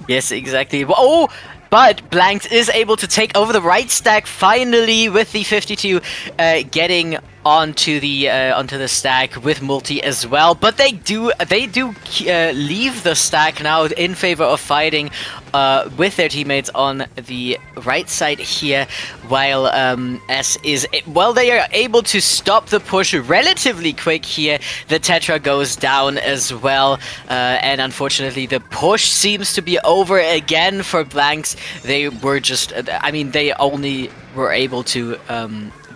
Yes, exactly. Oh, but Blanks is able to take over the right stack finally, with the 52 getting onto the stack with Multi as well. But they do leave the stack now in favor of fighting with their teammates on the right side here, while they are able to stop the push relatively quick here. The Tetra goes down as well, and unfortunately the push seems to be over again for Blanks. They were just, they only were able to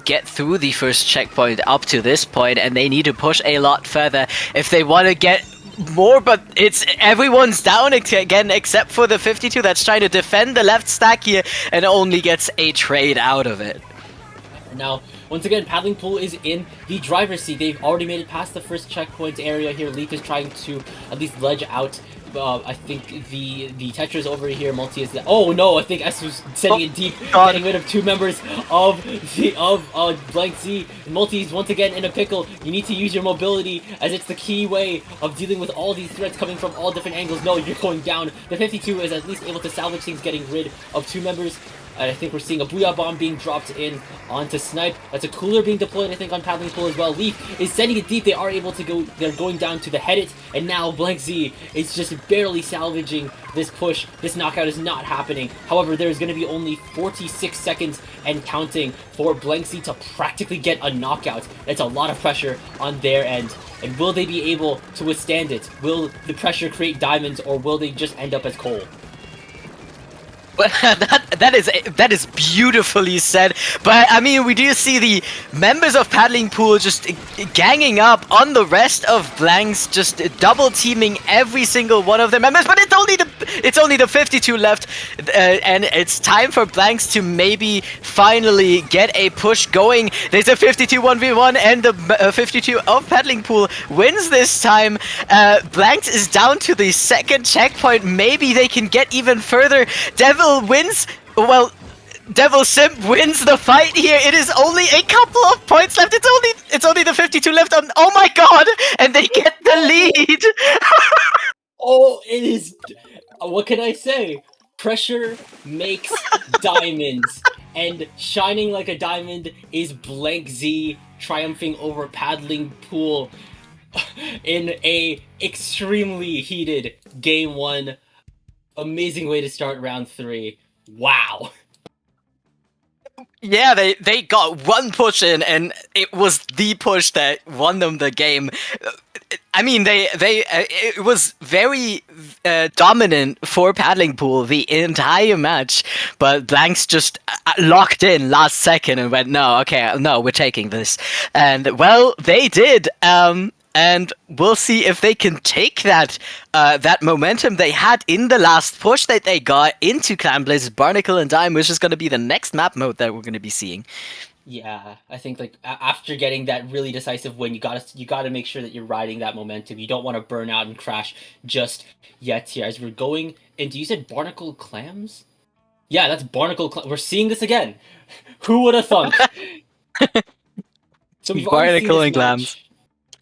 get through the first checkpoint up to this point, and they need to push a lot further if they want to get more, but everyone's down again except for the 52 that's trying to defend the left stack here and only gets a trade out of it. Now, once again, Paddling Pool is in the driver's seat. They've already made it past the first checkpoint area here. Leaf is trying to at least ledge out. I think the Tetra is over here. Multi is oh no! I think S was sending it deep, getting rid of 2 members of Blank Z. Multi is once again in a pickle. You need to use your mobility, as it's the key way of dealing with all these threats coming from all different angles. No, you're going down. The 52 is at least able to salvage things, getting rid of 2 members. And I think we're seeing a Booyah Bomb being dropped in onto Snipe. That's a cooler being deployed, I think, on Paddling Pool as well. Leaf is sending it deep. They are able to go. They're going down to the Headit. And now Blank Z is just barely salvaging this push. This knockout is not happening. However, there's going to be only 46 seconds and counting for Blank Z to practically get a knockout. That's a lot of pressure on their end. And will they be able to withstand it? Will the pressure create diamonds, or will they just end up as coal? But that is beautifully said. But I mean, we do see the members of Paddling Pool just ganging up on the rest of Blanks, just double teaming every single one of their members. But it's only the 52 left, and it's time for Blanks to maybe finally get a push going. There's a 52 1v1, and the 52 of Paddling Pool wins this time. Blanks is down to the second checkpoint. Maybe they can get even further. Devil wins. Well, Devil Simp wins the fight here. It is only a couple of points left. It's only the 52 left on. Oh my god! And they get the lead. Oh, it is. What can I say? Pressure makes diamonds, and shining like a diamond is Blank Z triumphing over Paddling Pool. in a extremely heated game one. Amazing way to start round three. Wow. Yeah, they got one push in, and it was the push that won them the game. I mean, it was very dominant for Paddling Pool the entire match, but Blanks just locked in last second and went, no, okay, no, we're taking this, and well, they did. And we'll see if they can take that momentum they had in the last push that they got into Clan Blaze, Barnacle and Dime, which is going to be the next map mode that we're going to be seeing. Yeah, I think like after getting that really decisive win, you gotta make sure that you're riding that momentum. You don't want to burn out and crash just yet here. As we're going into, you said Barnacle Clams? Yeah, that's Barnacle. We're seeing this again. Who would have thunk? So we've already seen Barnacle this and Clams. match.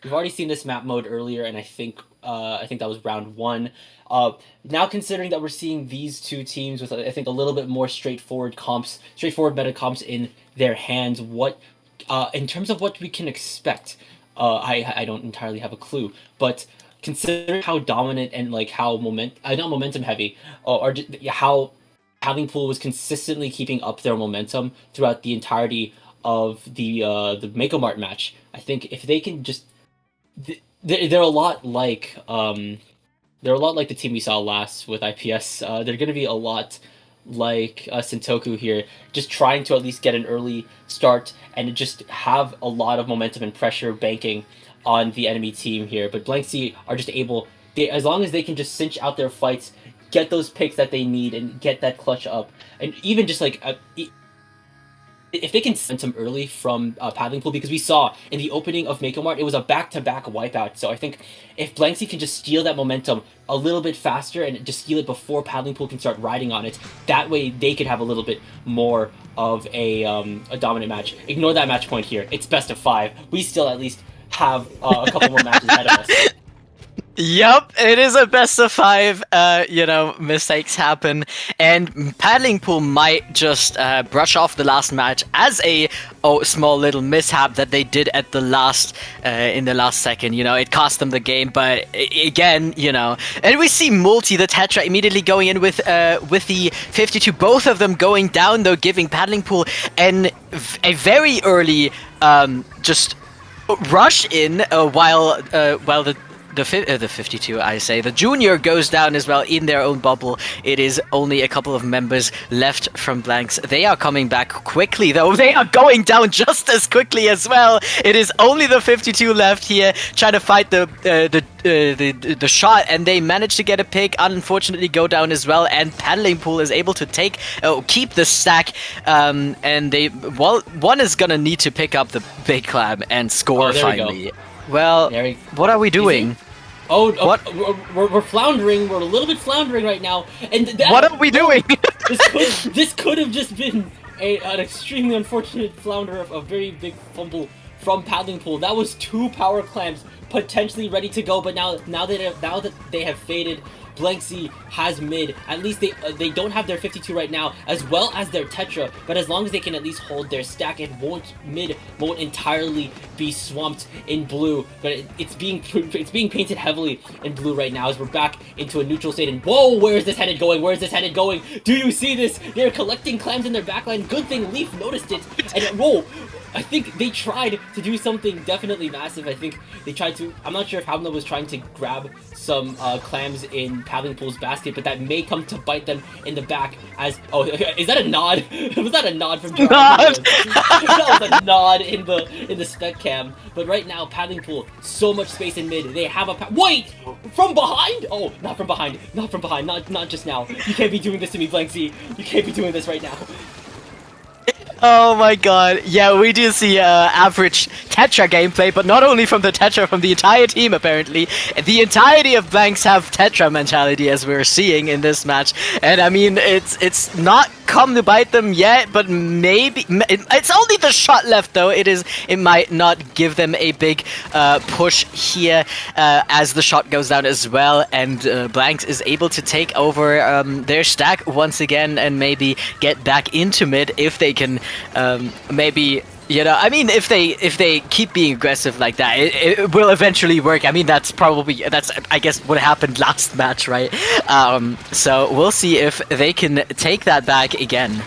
We've already seen this map mode earlier, and I think that was round one. Now considering that we're seeing these two teams with I think a little bit more straightforward meta comps in their hands, what in terms of what we can expect, I don't entirely have a clue, but considering how dominant and like how not momentum heavy, or how Paddling Pool was consistently keeping up their momentum throughout the entirety of the Mako Mart match. I think if they can just they're a lot like they're a lot like the team we saw last with IPS. They're going to be a lot like Sentoku here, just trying to at least get an early start and just have a lot of momentum and pressure banking on the enemy team here. But Blank Sea are just able, as long as they can just cinch out their fights, get those picks that they need, and get that clutch up, and even just like if they can send some early from Paddling Pool, because we saw in the opening of Mako Mart, it was a back-to-back wipeout. So I think if Blanksy can just steal that momentum a little bit faster and just steal it before Paddling Pool can start riding on it, that way they could have a little bit more of a dominant match. Ignore that match point here. It's best of 5. We still at least have a couple more matches ahead of us. Yup, it is a best of 5. Mistakes happen, and Paddling Pool might just brush off the last match as a small little mishap that they did at the last in the last second. It cost them the game, but again, and we see Multi the Tetra immediately going in with the 52. Both of them going down though, giving Paddling Pool a very early just rush in while the 52, I say. The junior goes down as well in their own bubble. It is only a couple of members left from Blanks. They are coming back quickly, though. They are going down just as quickly as well. It is only the 52 left here, trying to fight the shot, and they manage to get a pick. Unfortunately, go down as well, and Paddling Pool is able to keep the stack. And one is gonna need to pick up the big clam and score finally. Well, what are we doing? What? We're floundering. We're a little bit floundering right now. And what are we doing? this could have just been an extremely unfortunate flounder of a very big fumble from Paddling Pool. That was 2 power clams potentially ready to go, but now that they have faded, Blanksy has mid. At least they don't have their 52 right now, as well as their Tetra, but as long as they can at least hold their stack, mid won't entirely be swamped in blue, but it's being painted heavily in blue right now as we're back into a neutral state. And whoa, where is this headed going? Where is this headed going? Do you see this? They're collecting clams in their backline. Good thing Leaf noticed it. And whoa, I think they tried to do something definitely massive. I think they tried to, I'm not sure if Hamna was trying to grab some clams in Paddling Pool's basket, but that may come to bite them in the back as, is that a nod? Was that a nod from John? That was a nod in the spec cam. But right now, Paddling Pool, so much space in mid. They have wait! From behind? Oh, not from behind. Not from behind. Not just now. You can't be doing this to me, Blank Z. You can't be doing this right now. Oh my god. Yeah, we do see average Tetra gameplay, but not only from the Tetra, from the entire team apparently. The entirety of Blanks have Tetra mentality, as we're seeing in this match. And I mean, it's not come to bite them yet, but maybe it's only the shot left though. It might not give them a big push here as the shot goes down as well, and Blanks is able to take over their stack once again and maybe get back into mid if they can maybe You know, I mean, if they keep being aggressive like that, it will eventually work. I mean, that's I guess what happened last match, right? So we'll see if they can take that back again.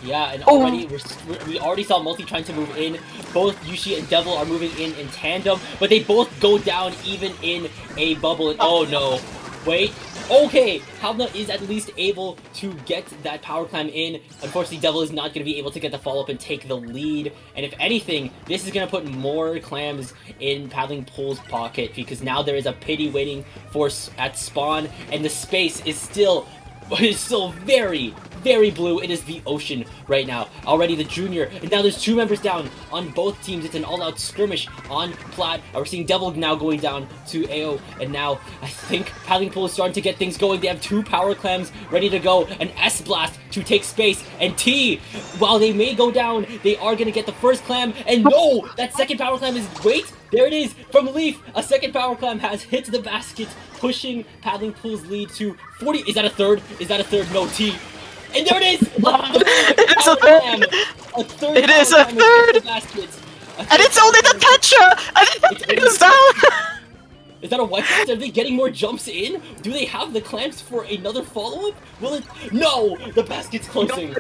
Yeah, and Oh, already we already saw Multi trying to move in. Both Yushi and Devil are moving in tandem, but they both go down even in a bubble. And oh no, wait. Okay, Havna is at least able to get that power climb in. Unfortunately, Devil is not going to be able to get the follow-up and take the lead. And if anything, this is going to put more clams in Paddling Pool's pocket, because now there is a pity waiting for at spawn, and the space is still very, very blue. It is the ocean right now. Already the junior, and now there's 2 members down on both teams. It's an all-out skirmish on Plaid. We're seeing Devil now going down to AO, and now I think Paddling Pool is starting to get things going. They have 2 power clams ready to go, an S-Blast to take space, and T, while they may go down, they are going to get the first clam, and no! That second power clam is, wait! There it is, from Leaf! A second power clam has hit the basket, pushing Paddling Pool's lead to 40. Is that a third? Is that a third? No, T. And there it is! it's a third! A third It is power a clam has hit the third! basket. And it's only the Petra! And it is down! Is that a wipeout? Are they getting more jumps in? Do they have the clamps for another follow-up? Will it? No! The basket's closing.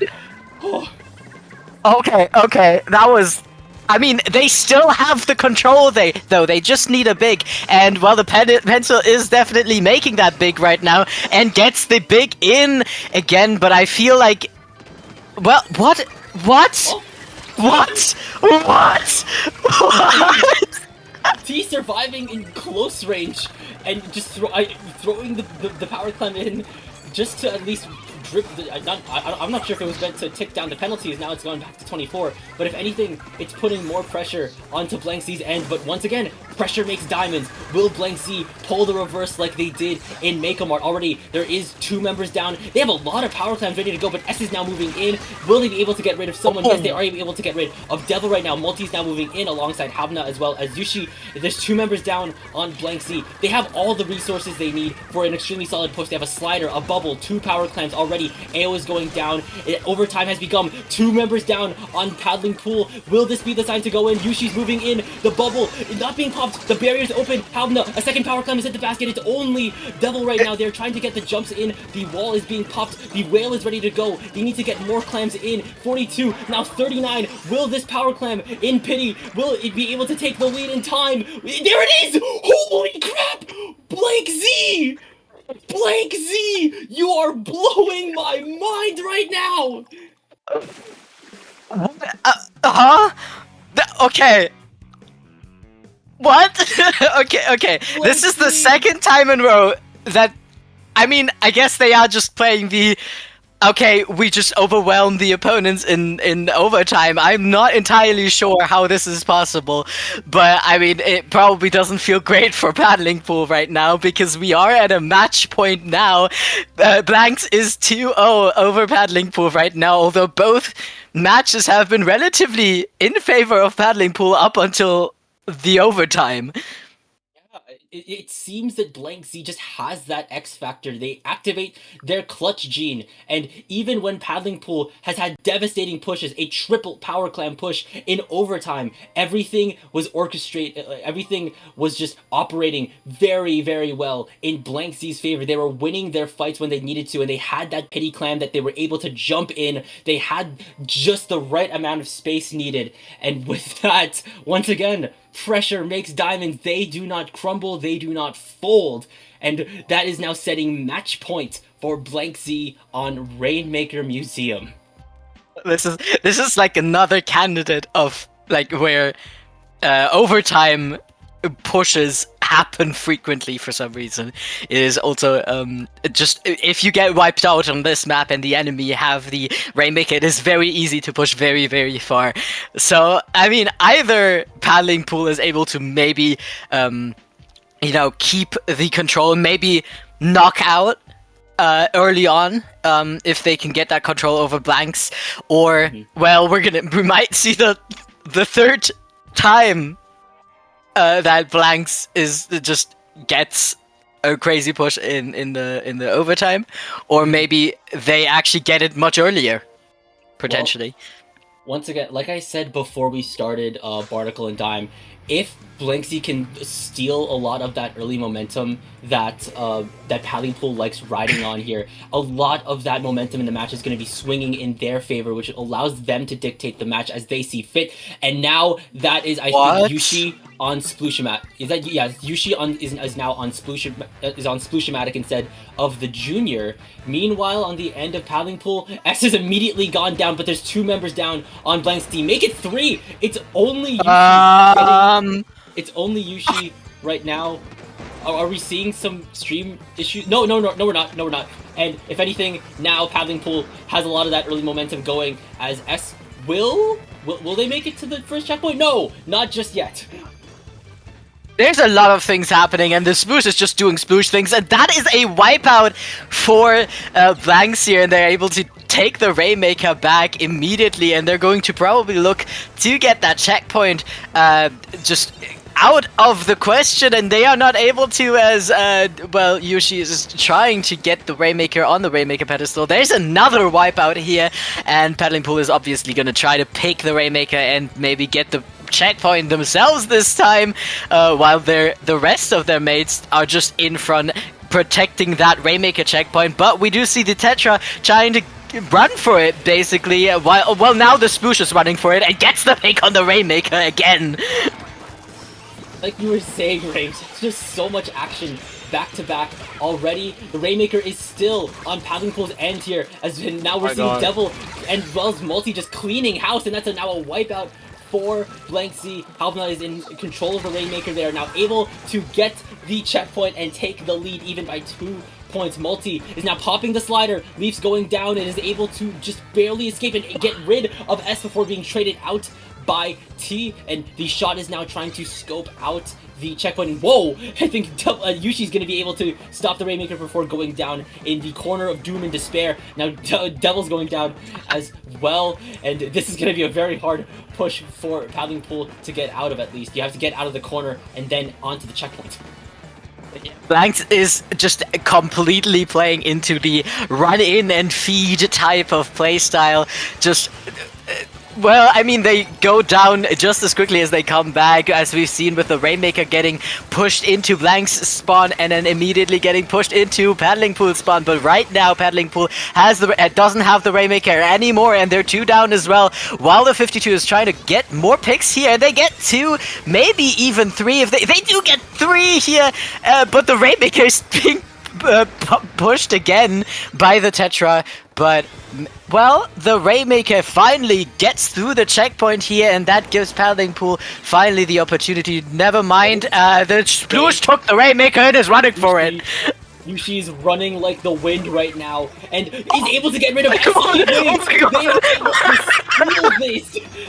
Oh. Okay, that was... I mean, they still have the control, though. They just need a big. And, well, the pencil is definitely making that big right now and gets the big in again, but I feel like... Well, what? What? Oh. What? What? What? T surviving in close range and just throwing the power climb in just to at least drip. I'm not sure if it was meant to tick down the penalties. Now it's going back to 24. But if anything, it's putting more pressure onto Blank Z's end. But once again, pressure makes diamonds. Will Blank Z pull the reverse like they did in Makeomart? Already, there is 2 members down. They have a lot of power climbs ready to go, but S is now moving in. Will they be able to get rid of someone? Yes, they are able to get rid of Devil right now. Multi's now moving in alongside Havna as well as Yushi. There's 2 members down on Blank Z. They have all the resources they need for an extremely solid push. They have a slider, a bubble, 2 power clams already. AO is going down. Overtime has become 2 members down on Paddling Pool. Will this be the sign to go in? Yushi's moving in. The bubble not being popped. The barrier's open. Havna, a second power clam is at the basket. It's only Devil right now. They're trying to get the jumps in. The wall is being popped. The whale is ready to go. They need to get more clams in. 42, now 39. Will this power clam in pity? Will it be able to take the lead in time? There it is! Holy crap! Blank Z! Blank Z! You are blowing my mind right now! Huh? Okay. What? okay. This is the second time in a row that... I mean, I guess they are just playing the... Okay, we just overwhelmed the opponents in overtime. I'm not entirely sure how this is possible, but I mean, it probably doesn't feel great for Paddling Pool right now because we are at a match point now. Blanks is 2-0 over Paddling Pool right now, although both matches have been relatively in favor of Paddling Pool up until the overtime. It seems that Blank Z just has that X factor. They activate their clutch gene, and even when Paddling Pool has had devastating pushes, a triple power clam push in overtime, everything was orchestrated, everything was just operating very, very well in Blank Z's favor. They were winning their fights when they needed to, and they had that pity clam that they were able to jump in. They had just the right amount of space needed, and with that, once again, pressure makes diamonds. They do not crumble, they do not fold. And that is now setting match point for Blank Z on Rainmaker Museum. This is like another candidate of like where overtime pushes happen frequently for some reason. It is also just if you get wiped out on this map and the enemy have the Rainmaker, it is very easy to push very, very far. So I mean, either Paddling Pool is able to maybe you know, keep the control, maybe knock out early on, if they can get that control over Blanks, or well, we might see the third time that Blanks is just gets a crazy push in the overtime, or maybe they actually get it much earlier, potentially. Once again, like I said before we started Barnacle and Dime, if Blanksy can steal a lot of that early momentum that Paddling Pool likes riding on here, a lot of that momentum in the match is going to be swinging in their favor, which allows them to dictate the match as they see fit. And now that is, I think, What? Yushi on Splooshomat. Is that, yeah? Yushi is now on Splooshomatic instead of the Junior. Meanwhile, on the end of Paddling Pool, X has immediately gone down, but there's 2 members down on Blank's team. Make it 3. It's only Yushi it's only Yushi right now. Are we seeing some stream issues? No, we're not. No, we're not. And if anything, now Paddling Pool has a lot of that early momentum going. As S will they make it to the first checkpoint? No, not just yet. There's a lot of things happening, and the Sploosh is just doing Sploosh things, and that is a wipeout for Blanks here, and they're able to take the Rainmaker back immediately, and they're going to probably look to get that checkpoint just out of the question, and they are not able to, as well, Yushi is trying to get the Rainmaker on the Rainmaker pedestal. There's another wipeout here, and Paddling Pool is obviously going to try to pick the Rainmaker and maybe get the checkpoint themselves this time, while the rest of their mates are just in front protecting that Rainmaker checkpoint. But we do see the Tetra trying to run for it, basically, while well, now the Sploosh is running for it and gets the pick on the Rainmaker again. Like you were saying, Rames, it's just so much action back to back already. The Rainmaker is still on Paddling Pool's end here, as now we're seeing Devil and Wells Multi just cleaning house, and that's now a wipeout for Blanksy. Halvnut is in control of the Rainmaker. They are now able to get the checkpoint and take the lead even by 2 points. Multi is now popping the slider. Leaf's going down and is able to just barely escape and get rid of S before being traded out by T, and the shot is now trying to scope out the checkpoint. And whoa! I think Yushi's going to be able to stop the Rainmaker before going down in the corner of doom and despair. Now Devil's going down as well, and this is going to be a very hard push for Paddling Pool to get out of. At least you have to get out of the corner and then onto the checkpoint. Blanks is just completely playing into the run-in and feed type of playstyle. Just well, I mean, they go down just as quickly as they come back, as we've seen with the Rainmaker getting pushed into Blank's spawn and then immediately getting pushed into Paddling Pool's spawn. But right now, Paddling Pool has doesn't have the Rainmaker anymore, and they're 2 down as well, while the 52 is trying to get more picks here. They get 2, maybe even 3. If they do get 3 here, but the Rainmaker is being pushed again by the Tetra, but well, the Rainmaker finally gets through the checkpoint here, and that gives Paddling Pool finally the opportunity. Never mind, the Sploosh took the Rainmaker and is running for it. Yushi's running like the wind right now, and he's able to get rid of it.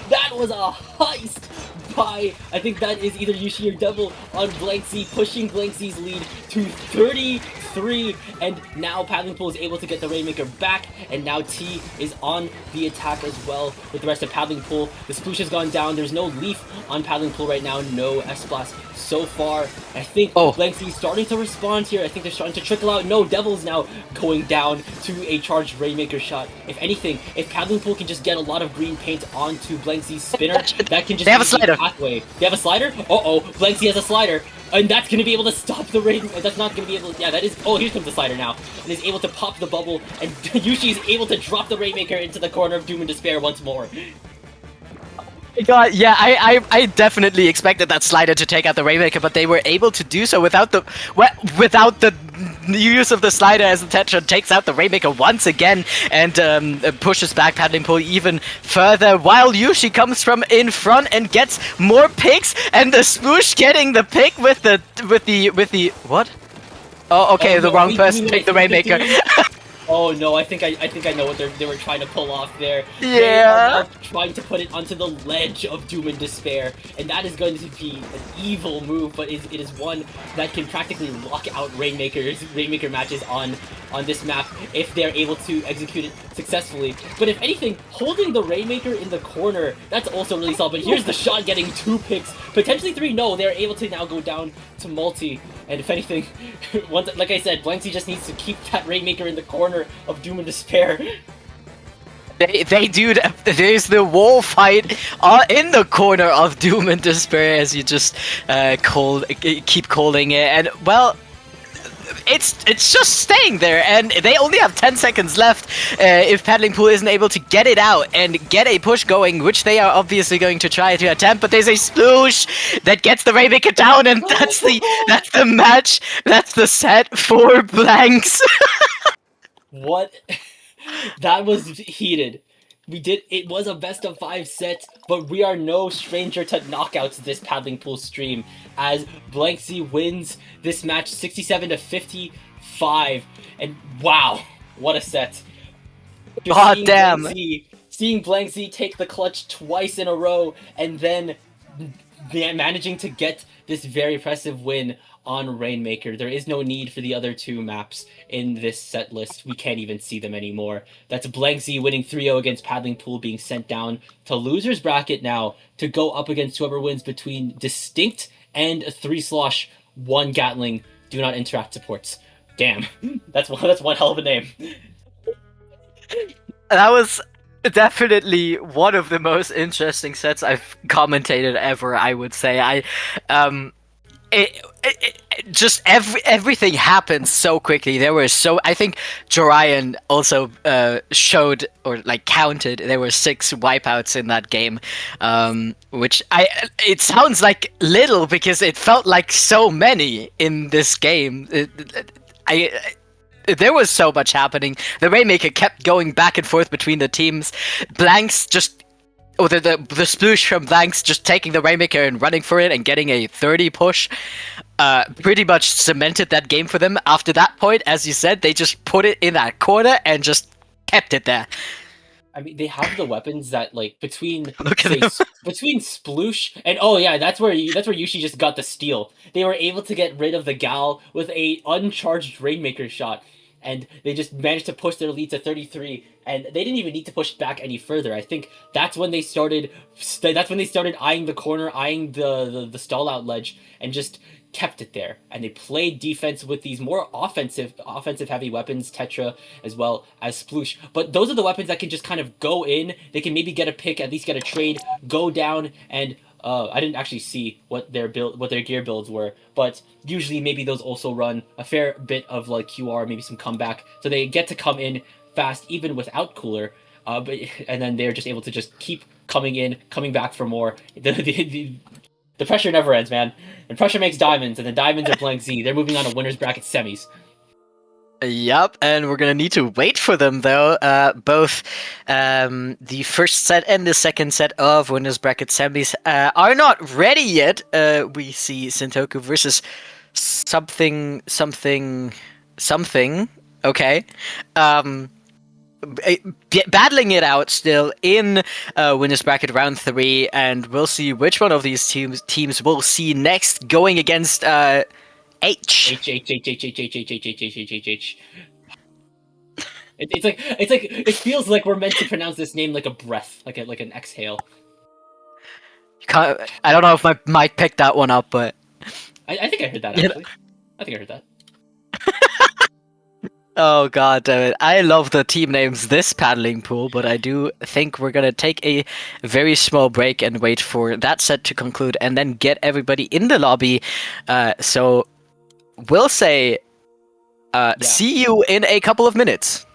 That was a heist by, I think that is either Yushi or Devil on Blanksy, pushing Blanksy's lead to 33, and now Paddling Pool is able to get the Rainmaker back, and now T is on the attack as well with the rest of Paddling Pool. The Sploosh has gone down. There's no Leaf on Paddling Pool right now, no S-Blast so far. I think Blanksy's starting to respond here. I think they're starting to trickle out. No, Devil's now going down to a charged Rainmaker shot. If anything, if Paddling Pool can just get a lot of green paint onto Blanksy's spinner, that can just they have a slider. Pathway. They have a slider? Uh-oh, Blanksy has a slider. And that's going to be able to stop the rain. That's not going to be able to... Yeah, that is... Oh, here comes the slider now. And is able to pop the bubble. And Yushi is able to drop the Rainmaker into the corner of Doom and Despair once more. God, yeah, I definitely expected that slider to take out the Rainmaker, but they were able to do so without the use of the slider, as the Tetra takes out the Rainmaker once again and pushes back Paddling Pool even further, while Yushi comes from in front and gets more picks, and the Sploosh getting the pick with the what? Oh, okay, the wrong person picked the Rainmaker. Oh no, I think I know what they were trying to pull off there. Yeah. They are now trying to put it onto the ledge of Doom and Despair, and that is going to be an evil move, but it is one that can practically lock out Rainmaker matches on this map if they're able to execute it successfully. But if anything, holding the Rainmaker in the corner, that's also really solid. But here's the shot getting 2 picks, potentially 3. No, they're able to now go down to multi. And if anything, once, like I said, Blanksy just needs to keep that Rainmaker in the corner of Doom and Despair. They do. There's the wall fight in the corner of Doom and Despair, as you just keep calling it, and well, it's just staying there, and they only have 10 seconds left. If Paddling Pool isn't able to get it out and get a push going, which they are obviously going to try to attempt, but there's a sploosh that gets the Rainmaker down, and that's the match. That's the set for blanks. What? That was heated. It was a best of 5 set, but we are no stranger to knockouts this Paddling Pool stream, as Blank Z wins this match 67 to 55. And wow, what a set. Just God seeing damn. Seeing Blank Z take the clutch twice in a row, and then managing to get this very impressive win on Rainmaker. There is no need for the other two maps in this set list. We can't even see them anymore. That's Blank Z winning 3-0 against Paddling Pool, being sent down to loser's bracket now to go up against whoever wins between Distinct and 3 Slosh, 1 Gatling, do not interact supports. Damn, that's one hell of a name. That was definitely one of the most interesting sets I've commentated ever, I would say. Just everything happened so quickly. There were I think Jorian also showed or like counted. There were 6 wipeouts in that game, which it sounds like little because it felt like so many in this game. There was so much happening. The Rainmaker kept going back and forth between the teams. Blanks just or the sploosh from Blanks just taking the Rainmaker and running for it and getting a 30 push pretty much cemented that game for them. After that point, as you said, they just put it in that corner and just kept it there. I mean, they have the weapons that between between Sploosh and oh yeah, that's where Yushi just got the steal. They were able to get rid of the Gal with a uncharged Rainmaker shot, and they just managed to push their lead to 33. And they didn't even need to push back any further. I think that's when they started. That's when they started eyeing the corner, eyeing the stall out ledge, and just kept it there. And they played defense with these more offensive heavy weapons, Tetra as well as Sploosh. But those are the weapons that can just kind of go in. They can maybe get a pick, at least get a trade, go down, and I didn't actually see what their gear builds were, but usually maybe those also run a fair bit of like QR, maybe some comeback, so they get to come in fast even without cooler. And then they're just able to just keep coming in, coming back for more. The pressure never ends, man. And pressure makes diamonds, and the diamonds are Blank Z. They're moving on to winners bracket semis. Yep, and we're gonna need to wait for them though. Both the first set and the second set of winners bracket semis are not ready yet. We see Sentoku versus something. Okay. Battling it out still in winners bracket round 3, and we'll see which one of these teams we'll see next going against H. It feels like we're meant to pronounce this name like a breath, like an exhale. I don't know if my mic picked that one up, but I think I heard that actually. I think I heard that. Oh god damn it. I love the team names this paddling pool, but I do think we're gonna take a very small break and wait for that set to conclude and then get everybody in the lobby. So we'll say see you in a couple of minutes.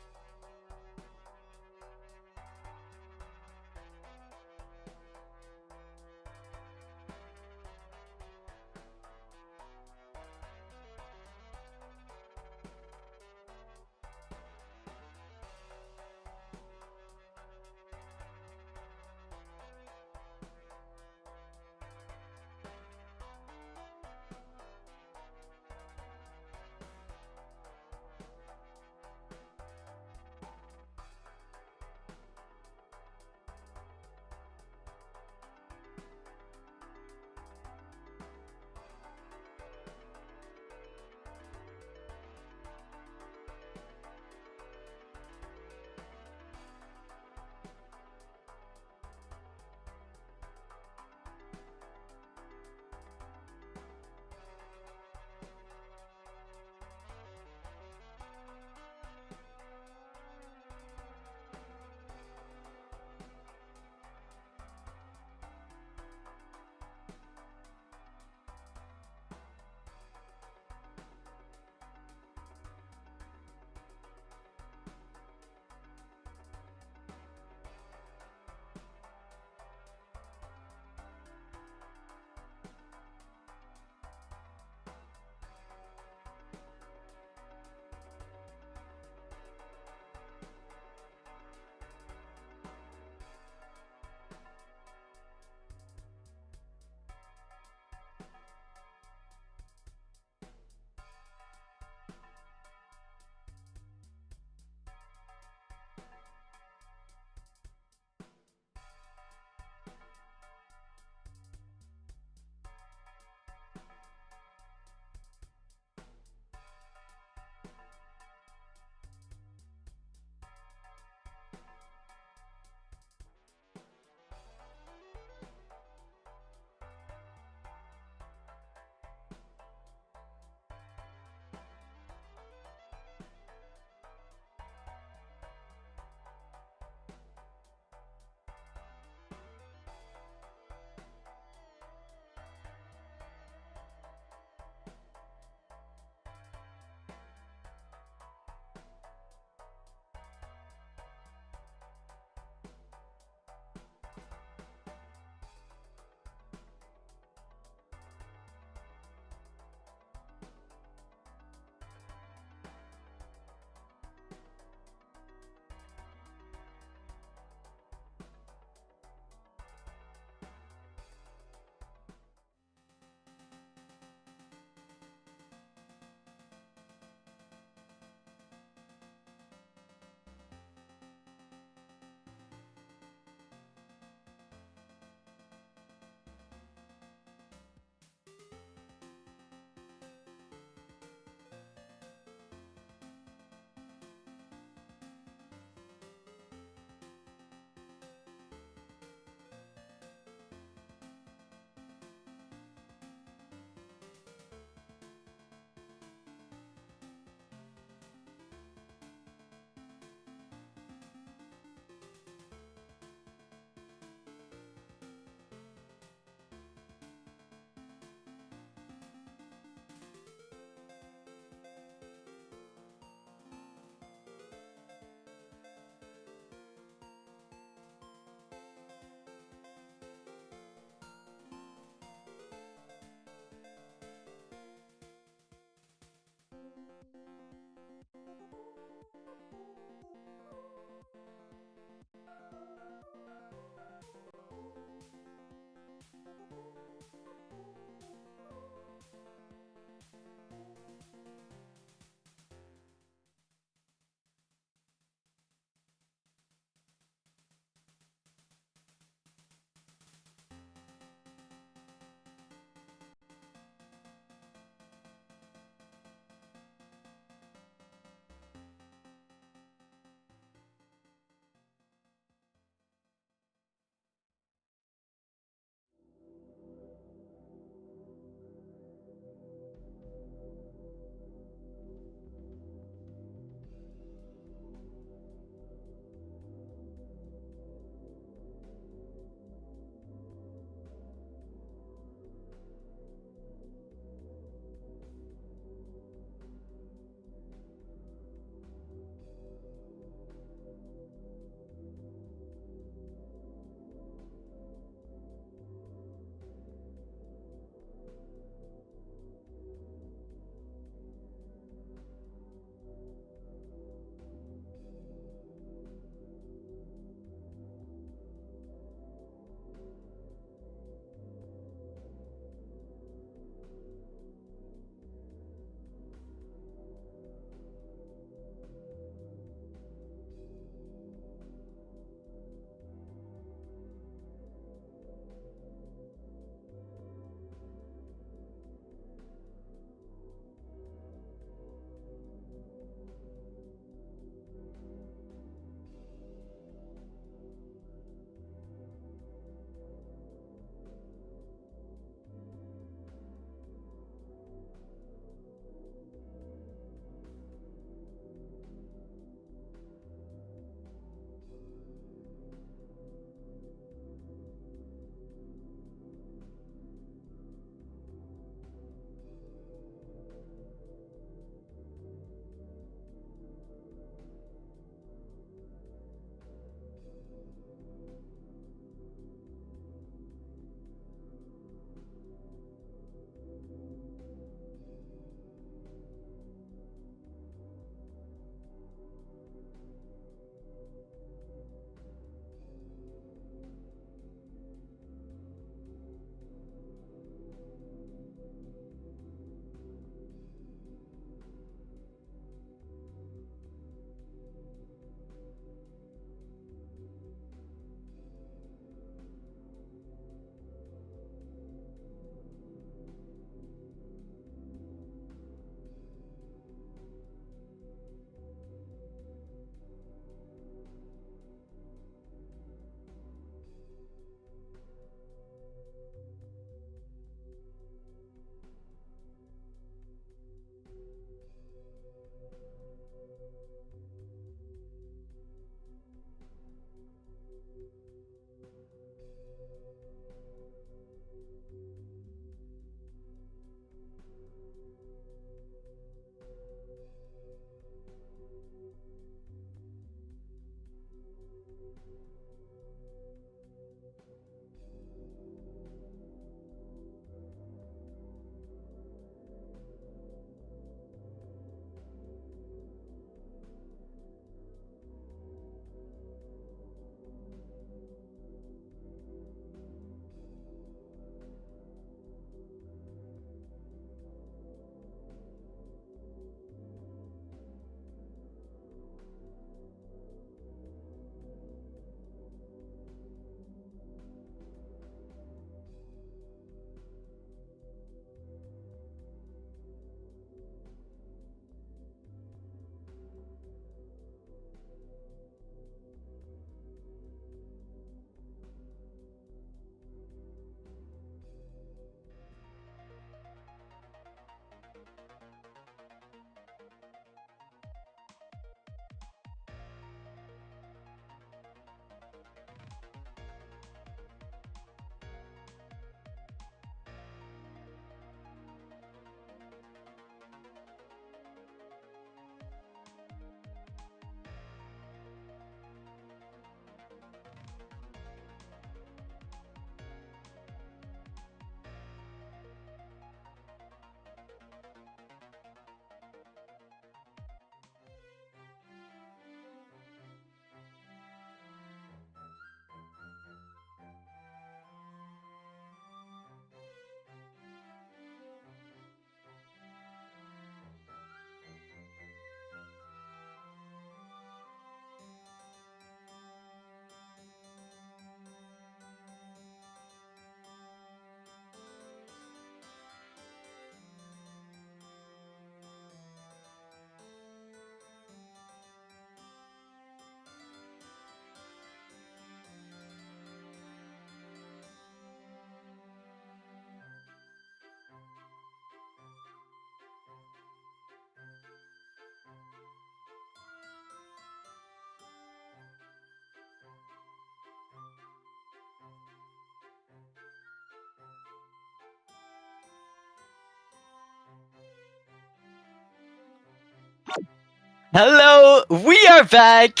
Hello, we are back.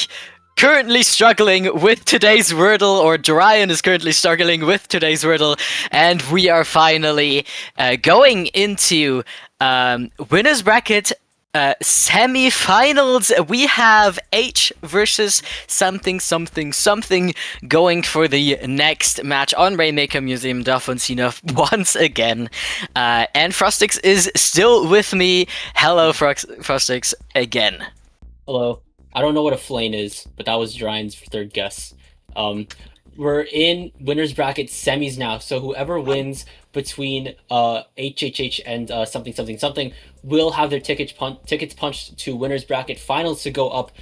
Currently struggling with today's Wordle, or Dorian is currently struggling with today's Wordle, and we are finally going into winners bracket semi-finals. We have H versus something something something going for the next match on Rainmaker Museum D'Alfonsina once again. And Frostix is still with me. Hello, Frostix again. Hello. I don't know what a flame is, but that was Ryan's third guess. Um, we're in winners bracket semis now, so whoever wins between HHH and something something something will have their tickets punched to winners bracket finals to go up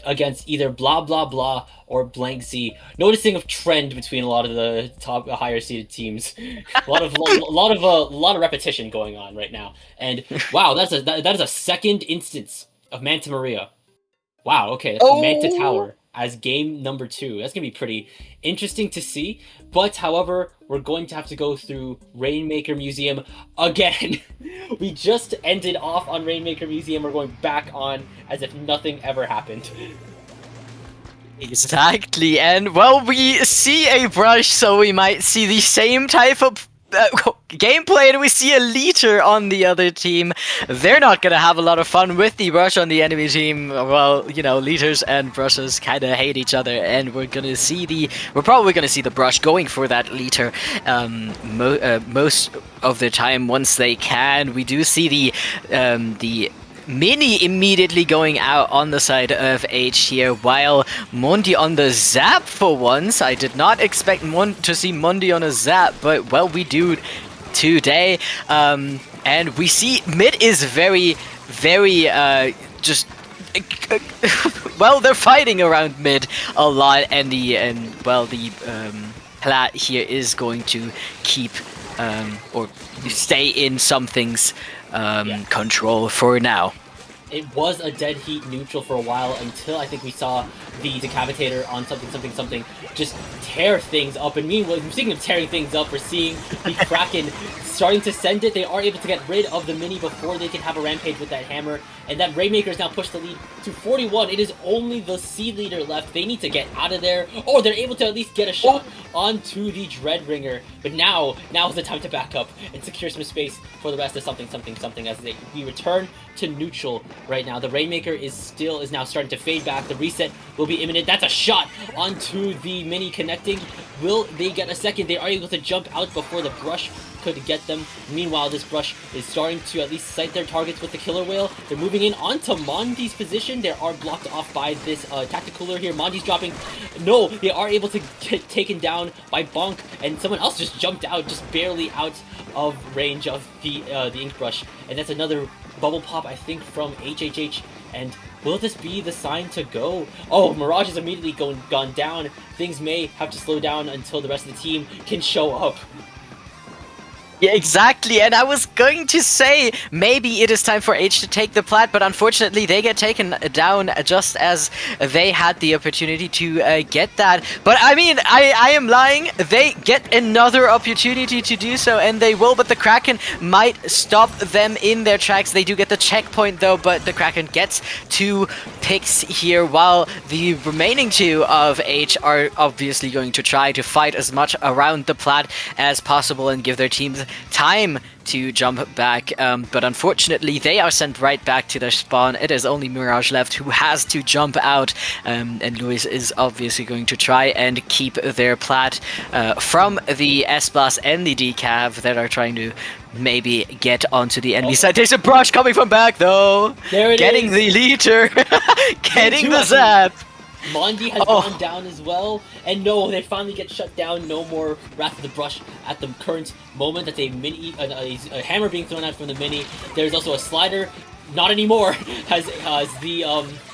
against either blah blah blah or blank Z. Noticing a trend between a lot of the top higher seeded teams, a lot of repetition going on right now. And wow, that is a second instance of Manta Maria. Wow, okay, that's Manta Oh, Tower as game number 2. That's gonna be pretty interesting to see. But however, we're going to have to go through Rainmaker Museum again. We just ended off on Rainmaker Museum. We're going back on as if nothing ever happened. exactly. And well, we see a brush, so we might see the same type of gameplay, and we see a liter on the other team. They're not gonna have a lot of fun with the brush on the enemy team. Well, you know, liters and brushes kind of hate each other, and we're probably gonna see the brush going for that liter most of the time once they can. We do see the Mini immediately going out on the side of H here, while Mondi on the zap for once. I did not expect to see Mondi on a zap, but well, we do today. And we see mid is very, very just. Well, they're fighting around mid a lot, and the plat here is going to keep or stay in something's control for now. It was a dead heat neutral for a while until I think we saw the Decapitator on something, just tear things up. And meanwhile, speaking of tearing things up, we're seeing the Kraken starting to send it. They are able to get rid of the Mini before they can have a rampage with that hammer. And that Rainmaker has now pushed the lead to 41. It is only the Seed Leader left. They need to get out of there. Oh, they're able to at least get a shot onto the Dreadbringer. But now is the time to back up and secure some space for the rest of something as we return to neutral right now. The Rainmaker is now starting to fade back. The reset will be imminent. That's a shot onto the Mini connecting. Will they get a second? They are able to jump out before the brush could get them. Meanwhile, this brush is starting to at least sight their targets with the Killer Whale. They're moving in onto Mondi's position. They are blocked off by this Tacticooler here. Mondi's dropping. No, they are able to get taken down by Bonk, and someone else just jumped out, just barely out of range of the Ink Brush. And that's another bubble pop, I think, from HHH. And will this be the sign to go? Oh, Mirage is immediately gone down. Things may have to slow down until the rest of the team can show up. Yeah, exactly, and I was going to say maybe it is time for H to take the plat, but unfortunately they get taken down just as they had the opportunity to get that. But I mean, I am lying. They get another opportunity to do so, and they will, but the Kraken might stop them in their tracks. They do get the checkpoint though, but the Kraken gets 2 picks here, while the remaining 2 of H are obviously going to try to fight as much around the plat as possible and give their teams time to jump back, but unfortunately they are sent right back to their spawn. It is only Mirage left who has to jump out, and Luis is obviously going to try and keep their plat from the S-Blast and the Decav that are trying to maybe get onto the enemy side. There's a brush coming from back though! There it Getting is. the leader! Getting the zap! Mondi has gone down as well, and no, they finally get shut down. No more Wrath of the Brush at the current moment. That's a a hammer being thrown out from the Mini. There's also a slider. Not anymore, as the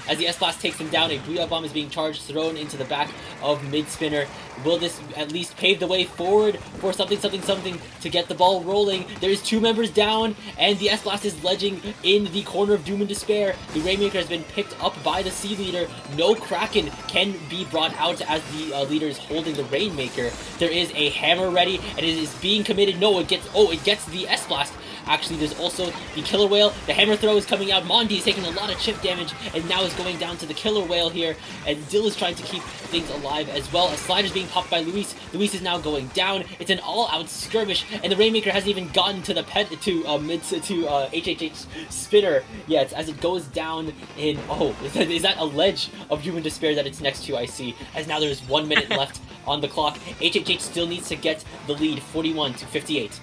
S-Blast takes him down. A Booyah Bomb is being charged, thrown into the back of Mid-Spinner. Will this at least pave the way forward for something to get the ball rolling? There's 2 members down, and the S-Blast is ledging in the corner of Doom and Despair. The Rainmaker has been picked up by the Sea Leader. No Kraken can be brought out as the leader is holding the Rainmaker. There is a hammer ready, and it is being committed. No, it gets the S-Blast. Actually, there's also the Killer Whale. The hammer throw is coming out. Mondi is taking a lot of chip damage, and now is going down to the Killer Whale here. And Dill is trying to keep things alive as well. A slider is being popped by Luis. Luis is now going down. It's an all-out skirmish, and the Rainmaker hasn't even gotten to the HHH Spinner yet, as it goes down in. Oh, is that a ledge of Human Despair that it's next to? I see. As now there's 1 minute left on the clock. HHH still needs to get the lead, 41-58.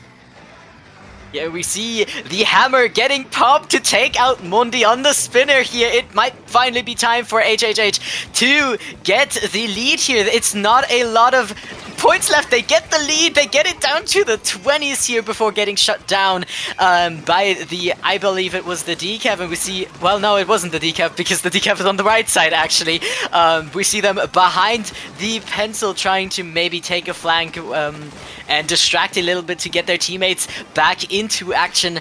Yeah, we see the hammer getting popped to take out Mundi on the spinner here. It might finally be time for HHH to get the lead here. It's not a lot of points left. They get the lead. They get it down to the 20s here before getting shut down by the, I believe it was the Decav. And we see, well, no, it wasn't the Decav because the Decav is on the right side, actually. We see them behind the pencil trying to maybe take a flank and distract a little bit to get their teammates back into action.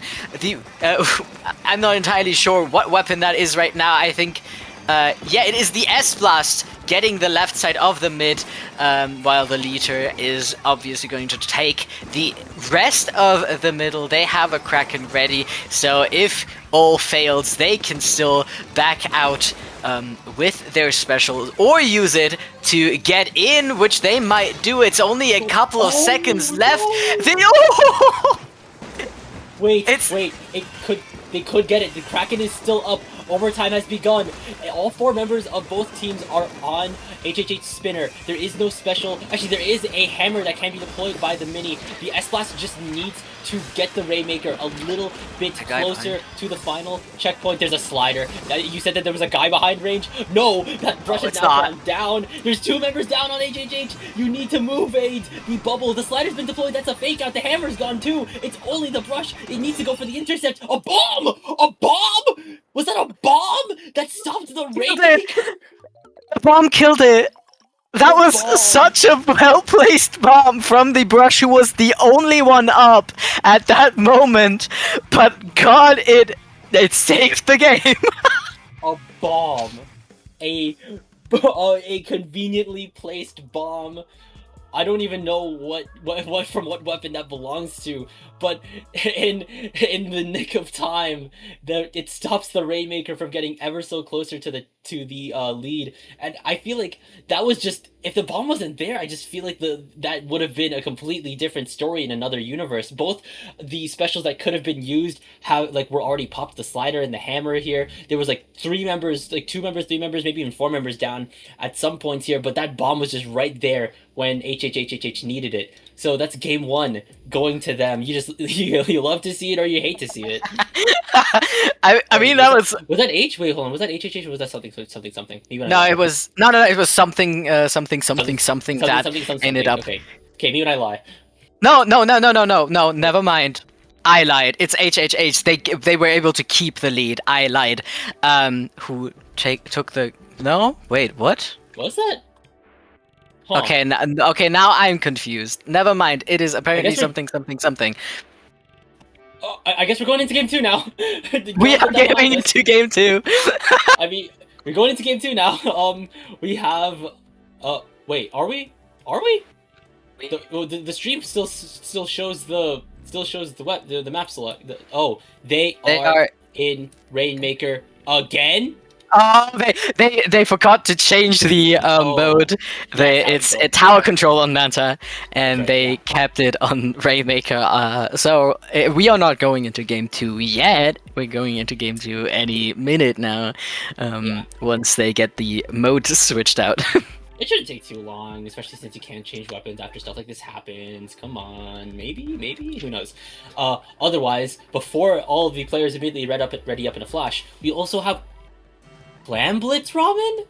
I'm not entirely sure what weapon that is right now. I think, yeah, it is the S-Blast getting the left side of the mid, while the leader is obviously going to take the rest of the middle. They have a Kraken ready, so if all fails, they can still back out with their special or use it to get in, which they might do. It's only a couple of seconds left. Wait, they could get it. The Kraken is still up. Overtime has begun. All 4 members of both teams are on HHH Spinner. There is no special. Actually, there is a hammer that can be deployed by the Mini. The S-Blast just needs to get the Rainmaker a little bit closer to the final checkpoint. There's a slider. You said that there was a guy behind range? No, that brush is now gone down. There's 2 members down on HHH. You need to move, Aid. The bubble. The slider's been deployed. That's a fake out. The hammer's gone too. It's only the brush. It needs to go for the intercept. A bomb! A bomb? Was that a bomb that stopped the Rainmaker? The bomb killed it. That was such a well-placed bomb from the brush, who was the only one up at that moment. But God, it saved the game. A bomb. A a conveniently placed bomb. I don't even know what from what weapon that belongs to, but in the nick of time, it stops the Rainmaker from getting ever so closer to the lead, and I feel like that was just if the bomb wasn't there, I just feel like that would have been a completely different story in another universe. Both the specials that could have been used have like were already popped, the slider and the hammer here. There was like three members, like two members, three members, maybe even four members down at some points here, but that bomb was just right there when HHHHH needed it. So that's game one going to them. You just you love to see it or you hate to see it. I Wait, mean that was was that H? Wait, hold on. Was that HHH or was that something? Me when I no, lie. it was no, it was something Something something something that something something ended something. up. Okay. Okay, me when I lie. No, never mind. I lied. It's HHH. They were able to keep the lead. I lied. Who took the no? Wait, what? What was that? Huh. Okay, okay, now I'm confused. Never mind. It is apparently something. Oh, I guess we're going into game two now. We are going into game two. I mean, we're going into game two now. We have. Wait, are we? Are we? The stream still shows the map select. Oh, they are in Rainmaker again. Oh, they forgot to change the mode. It's a tower control on Manta, and right, they kept it on Rainmaker. So we are not going into game two yet. We're going into game two any minute now. Once they get the mode switched out. It shouldn't take too long, especially since you can't change weapons after stuff like this happens. Come on, maybe, who knows? Otherwise, before all of the players immediately ready up in a flash, we also have Clam Blitz Ramen?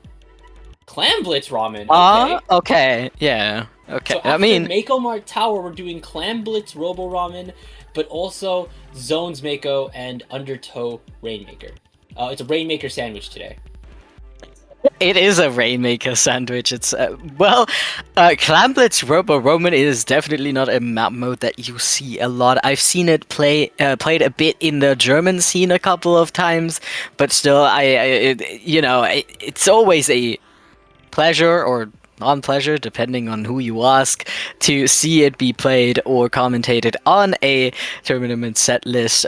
Clam Blitz Ramen, okay. Okay, yeah, okay. So after Mako Mart Tower, we're doing Clam Blitz Robo Ramen, but also Zones Mako and Undertow Rainmaker. It's a Rainmaker sandwich today. It is a Rainmaker sandwich. It's Clam Blitz Robo Roman is definitely not a map mode that you see a lot. I've seen it played a bit in the German scene a couple of times, but still, it's always a pleasure or non-pleasure, depending on who you ask, to see it be played or commentated on a tournament set list.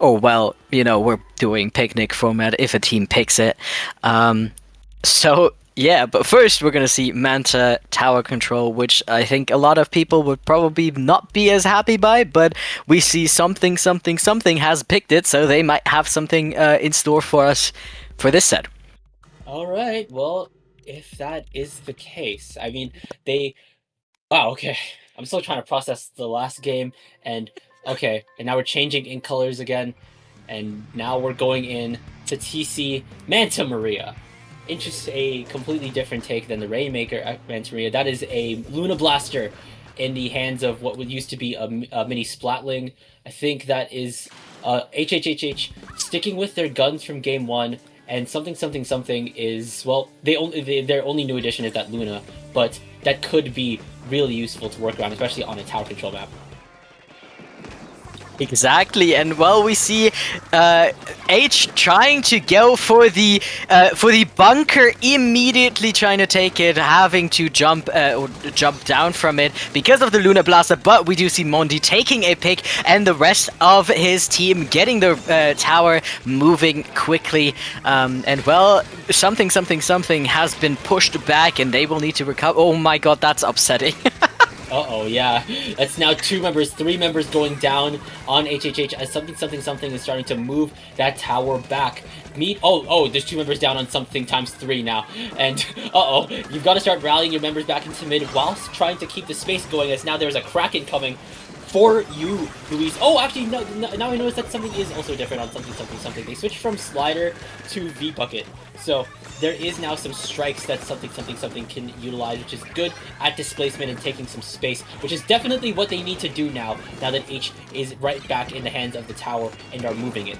We're doing picnic format if a team picks it. So, yeah, but first we're gonna see Manta Tower Control, which I think a lot of people would probably not be as happy by, but we see something has picked it, so they might have something in store for us for this set. Alright, well, if that is the case, I mean, wow, okay. I'm still trying to process the last game, and okay, and now we're changing in colors again, and now we're going in to TC Manta Maria. A completely different take than the Rainmaker Manta Maria. That is a Luna Blaster in the hands of what would used to be a mini Splatling. I think that is HHHH sticking with their guns from game one, and something is, well, their only new addition is that Luna, but that could be really useful to work around, especially on a tower control map. Exactly, and well, we see H trying to go for the bunker, immediately trying to take it, having to jump down from it because of the Luna Blaster. But we do see Mondi taking a pick, and the rest of his team getting the tower moving quickly. And well, something has been pushed back, and they will need to recover. Oh my God, that's upsetting. Uh-oh, yeah. That's now three members going down on HHH as something is starting to move that tower back. There's two members down on something times three now. And, you've got to start rallying your members back into mid whilst trying to keep the space going, as now there's a Kraken coming for you, Luis. Oh, actually, no, now I notice that something is also different on something. They switched from slider to V-Bucket. So there is now some strikes that something can utilize, which is good at displacement and taking some space, which is definitely what they need to do now that H is right back in the hands of the tower and are moving it.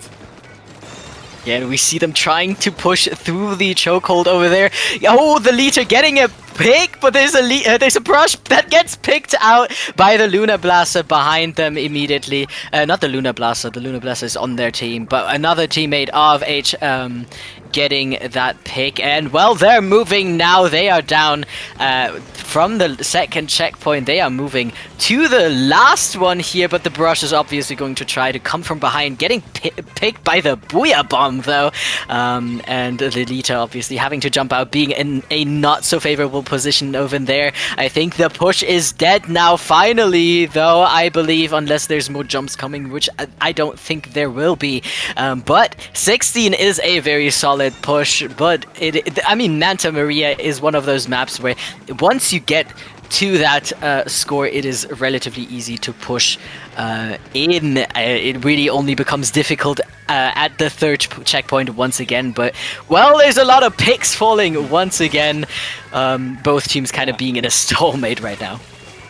Yeah, and we see them trying to push through the chokehold over there. Oh, the leader getting a pick, but there's a brush that gets picked out by the Luna Blaster behind them immediately. Not the Luna Blaster is on their team, but another teammate of H getting that pick. And well, they're moving now. They are down from the second checkpoint. They are moving to the last one here, but the Brush is obviously going to try to come from behind, getting picked by the Booyah Bomb though. And Lolita obviously having to jump out, being in a not so favorable position over there. I think the push is dead now, finally, though, I believe, unless there's more jumps coming, which I don't think there will be. But 16 is a very solid push, but I mean, Manta Maria is one of those maps where once you get to that score, it is relatively easy to push in. It really only becomes difficult at the third checkpoint once again. But, well, there's a lot of picks falling once again. Both teams kind of being in a stalemate right now.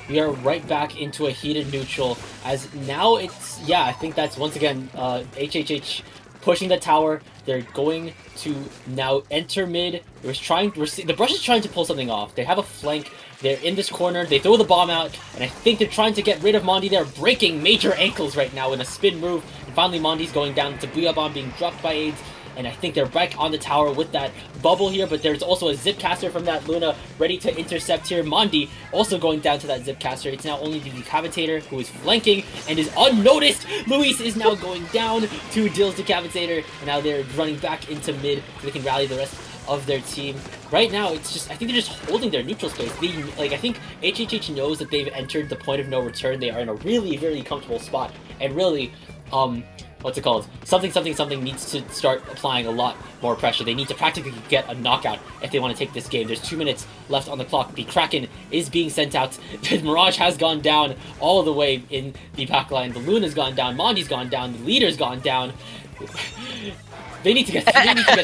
We are right back into a heated neutral, as now it's, yeah, I think that's once again HHH pushing the tower. They're going to now enter mid. The Brush is trying to pull something off. They have a flank. They're in this corner. They throw the bomb out, and I think they're trying to get rid of Mondi. They're breaking major ankles right now in a spin move. And finally, Mondi's going down. It's a Booyah Bomb being dropped by AIDS. And I think they're back on the tower with that bubble here, but there's also a zip caster from that Luna ready to intercept here. Mondi also going down to that zip caster. It's now only the Decapitator who is flanking and is unnoticed. Luis is now going down to Dill's Decapitator, and now they're running back into mid so they can rally the rest of their team. Right now, it's just, I think they're just holding their neutral space. I think HHH knows that they've entered the point of no return. They are in a really, really comfortable spot, and really, what's it called? Something needs to start applying a lot more pressure. They need to practically get a knockout if they want to take this game. There's 2 minutes left on the clock. The Kraken is being sent out. The Mirage has gone down all the way in the backline. The Luna's gone down. Mondi's gone down. The leader's gone down. They need to get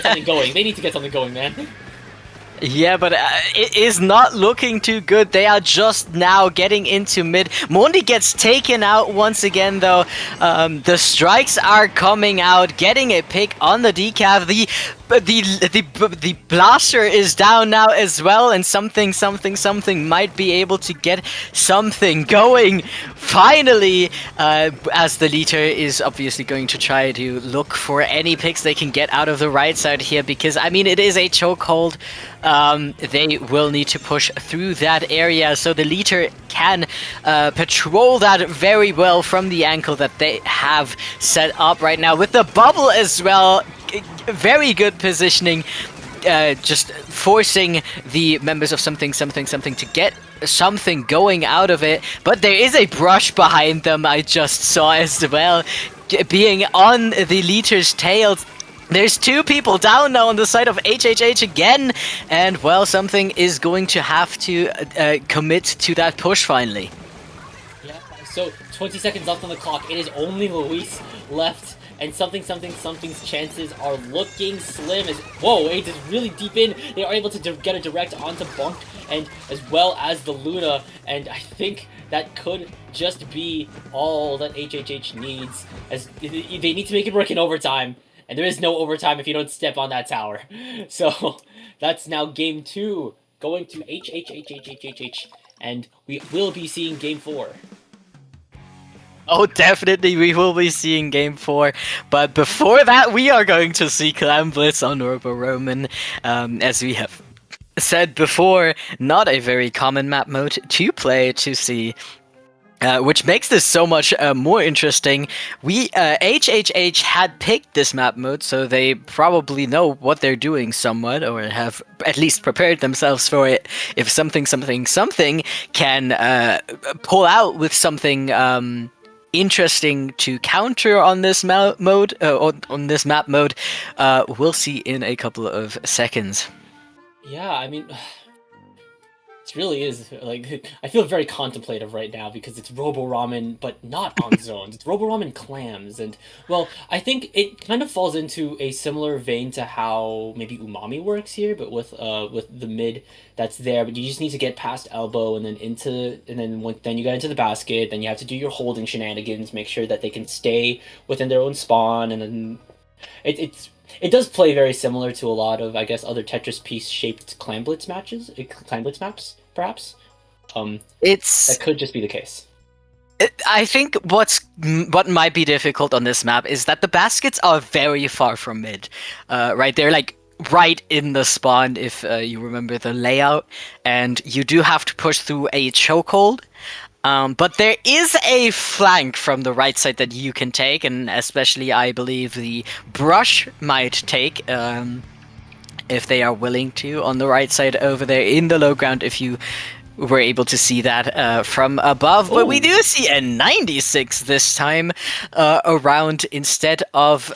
something going. They need to get something going, man. Yeah, but it is not looking too good. They are just now getting into mid. Mondi gets taken out once again, though. The strikes are coming out, getting a pick on the decav. The blaster is down now as well, and something might be able to get something going. Finally, as the leader is obviously going to try to look for any picks they can get out of the right side here, because, I mean, it is a chokehold. They will need to push through that area, so the leader can patrol that very well from the angle that they have set up right now. With the bubble as well, very good positioning, just forcing the members of something to get something going out of it. But there is a Brush behind them, I just saw as well, being on the leader's tail. There's 2 people down now on the side of HHH again, and, well, something is going to have to commit to that push finally. Yeah, so 20 seconds left on the clock. It is only Luis left, and something's chances are looking slim. Whoa, AIDS is really deep in. They are able to get a direct onto Bonk, and as well as the Luna, and I think that could just be all that HHH needs, as they need to make it work in overtime. And there is no overtime if you don't step on that tower. So that's now game 2 going to HHH. And we will be seeing game 4. Oh, definitely we will be seeing game 4. But before that, we are going to see Clan Blitz on Robo Roman. As we have said before, not a very common map mode to play, to see. Which makes this so much more interesting. HHH had picked this map mode, so they probably know what they're doing somewhat, or have at least prepared themselves for it. If something can pull out with something interesting to counter on this mode, we'll see in a couple of seconds. Yeah, I mean, it really is, like, I feel very contemplative right now because it's Robo Ramen, but not on zones. It's Robo Ramen clams, and, well, I think it kind of falls into a similar vein to how maybe Umami works here, but with the mid that's there, but you just need to get past elbow and then then you get into the basket, then you have to do your holding shenanigans, make sure that they can stay within their own spawn, and then it does play very similar to a lot of, I guess, other Tetris piece-shaped Clan Blitz maps, perhaps. That could just be the case. I think what might be difficult on this map is that the baskets are very far from mid. Right, they're like right in the spawn if you remember the layout, and you do have to push through a chokehold. But there is a flank from the right side that you can take, and especially I believe the brush might take. If they are willing to, on the right side over there in the low ground, if you were able to see that from above. But we Oh, do see a 96 this time around instead of...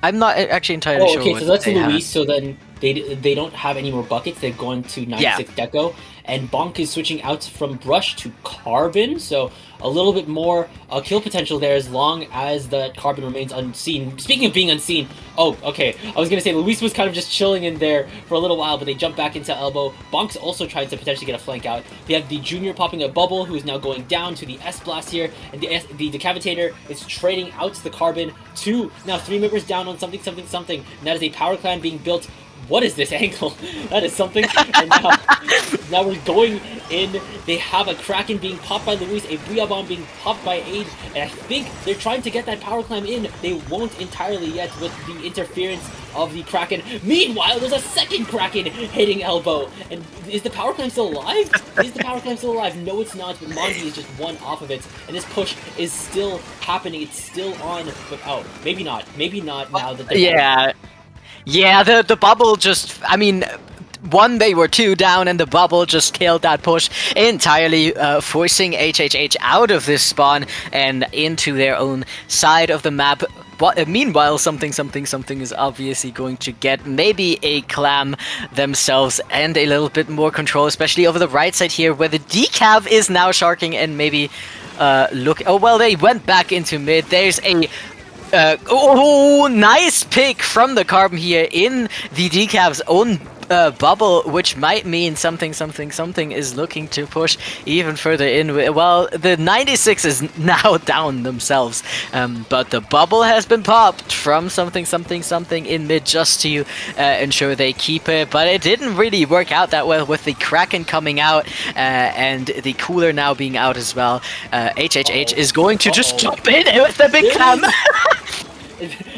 I'm not actually entirely oh, sure okay. So what that's they have. Luis. So then they don't have any more buckets. They've gone to Yeah. 96 Deco, and Bonk is switching out from Brush to Carbon. So a little bit more kill potential there, as long as the Carbon remains unseen. Speaking of being unseen, oh, okay. I was gonna say Luis was kind of just chilling in there for a little while, but they jump back into Elbow. Bonk's also trying to potentially get a flank out. They have the Junior popping a bubble, who is now going down to the S blast here, and the Decapitator is trading out the Carbon. Now 3 members down on something, something, something. And that is a power clan being built. What is this angle? That is something. And now we're going in. They have a Kraken being popped by Luis, a Booyah Bomb being popped by Aid, and I think they're trying to get that power climb in. They won't entirely yet with the interference of the Kraken. Meanwhile, there's a second Kraken hitting Elbow. And is the power climb still alive? Is the power climb still alive? No, it's not, but Mondi is just one off of it. And this push is still happening. It's still on, but oh, maybe not. Maybe not now that they're... Yeah. Yeah, the bubble just... I mean... One, they were 2 down, and the bubble just killed that push entirely, forcing HHH out of this spawn and into their own side of the map. But meanwhile, something is obviously going to get maybe a clam themselves and a little bit more control, especially over the right side here, where the decav is now sharking and maybe look... Oh, well, they went back into mid. There's a... nice pick from the Carbon here in the decav's own bubble, which might mean something is looking to push even further in. Well, the 96 is now down themselves, but the bubble has been popped from something in mid just to ensure they keep it, but it didn't really work out that well with the Kraken coming out and the cooler now being out as well. HHH is going to just jump in with the big clam.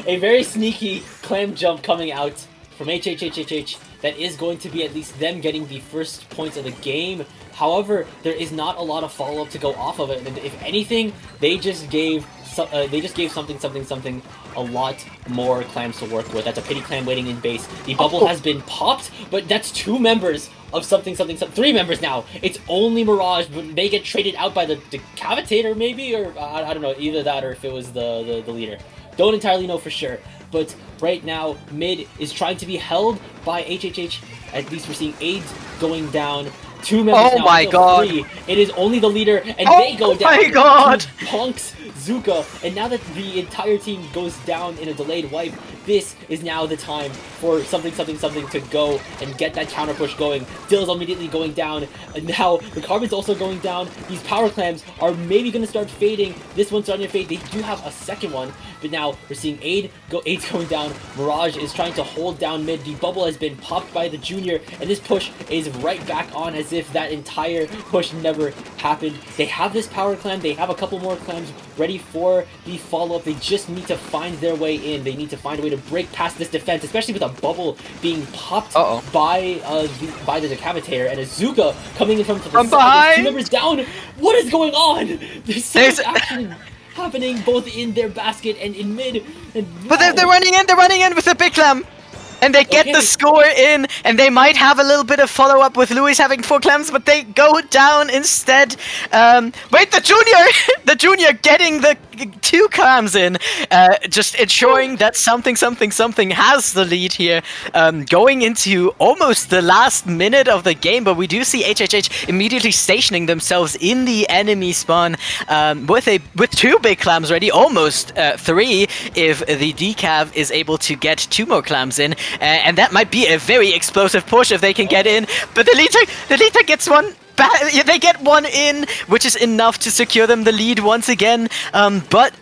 A very sneaky clam jump coming out from HHHHH that is going to be at least them getting the first points of the game. However, there is not a lot of follow-up to go off of it, and if anything, they just gave something a lot more clams to work with. That's a pity clam waiting in base. The bubble has been popped, but that's 2 members of something, 3 members now. It's only Mirage, but they get traded out by the Decapitator maybe, or I don't know, either that or if it was the leader. Don't entirely know for sure, but right now, mid is trying to be held by HHH. At least we're seeing AIDS going down. 2 members now. Oh my god. 3. It is only the leader, and they go down. Oh my god. Punks Zuka, and now that the entire team goes down in a delayed wipe, this is now the time for something to go and get that counter push going. Dill's immediately going down, and now the Carbon's also going down. These power clams are maybe going to start fading. This one's starting to fade. They do have a second one, but now we're seeing Aid's going down. Mirage is trying to hold down mid. The bubble has been popped by the Junior, and this push is right back on as if that entire push never happened. They have this power clam. They have a couple more clams ready for the follow-up. They just need to find their way in. They need to find a way to break past this defense, especially with a bubble being popped by the Decapitator and a Zuka coming in from the side. Behind. 2 members down. What is going on? There's so much action happening both in their basket and in mid. And but they're running in with the big clam. And they get the score in, and they might have a little bit of follow-up with Luis having 4 clams, but they go down instead. Wait, the Junior getting the 2 clams in, just ensuring that something has the lead here, going into almost the last minute of the game, but we do see HHH immediately stationing themselves in the enemy spawn, with 2 big clams ready, almost 3 if the decav is able to get 2 more clams in. And that might be a very explosive push if they can get in. But the leader gets one. They get one in, which is enough to secure them the lead once again. But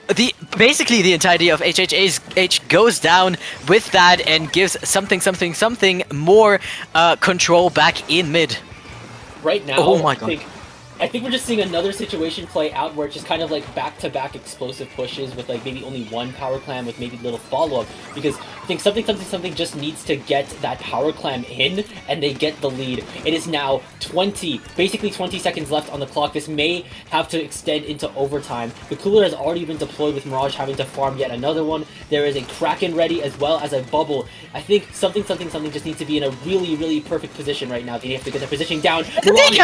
basically the entirety of HHH goes down with that and gives something more control back in mid. Right now, oh my god. I think we're just seeing another situation play out where it's just kind of like back-to-back explosive pushes with like maybe only 1 power clam with maybe little follow-up, because think something just needs to get that power clam in, and they get the lead. It is now basically 20 seconds left on the clock. This may have to extend into overtime. The cooler has already been deployed with Mirage having to farm yet another one. There is a Kraken ready as well as a bubble. I think something just needs to be in a really perfect position right now. They have to get their positioning down. Mirage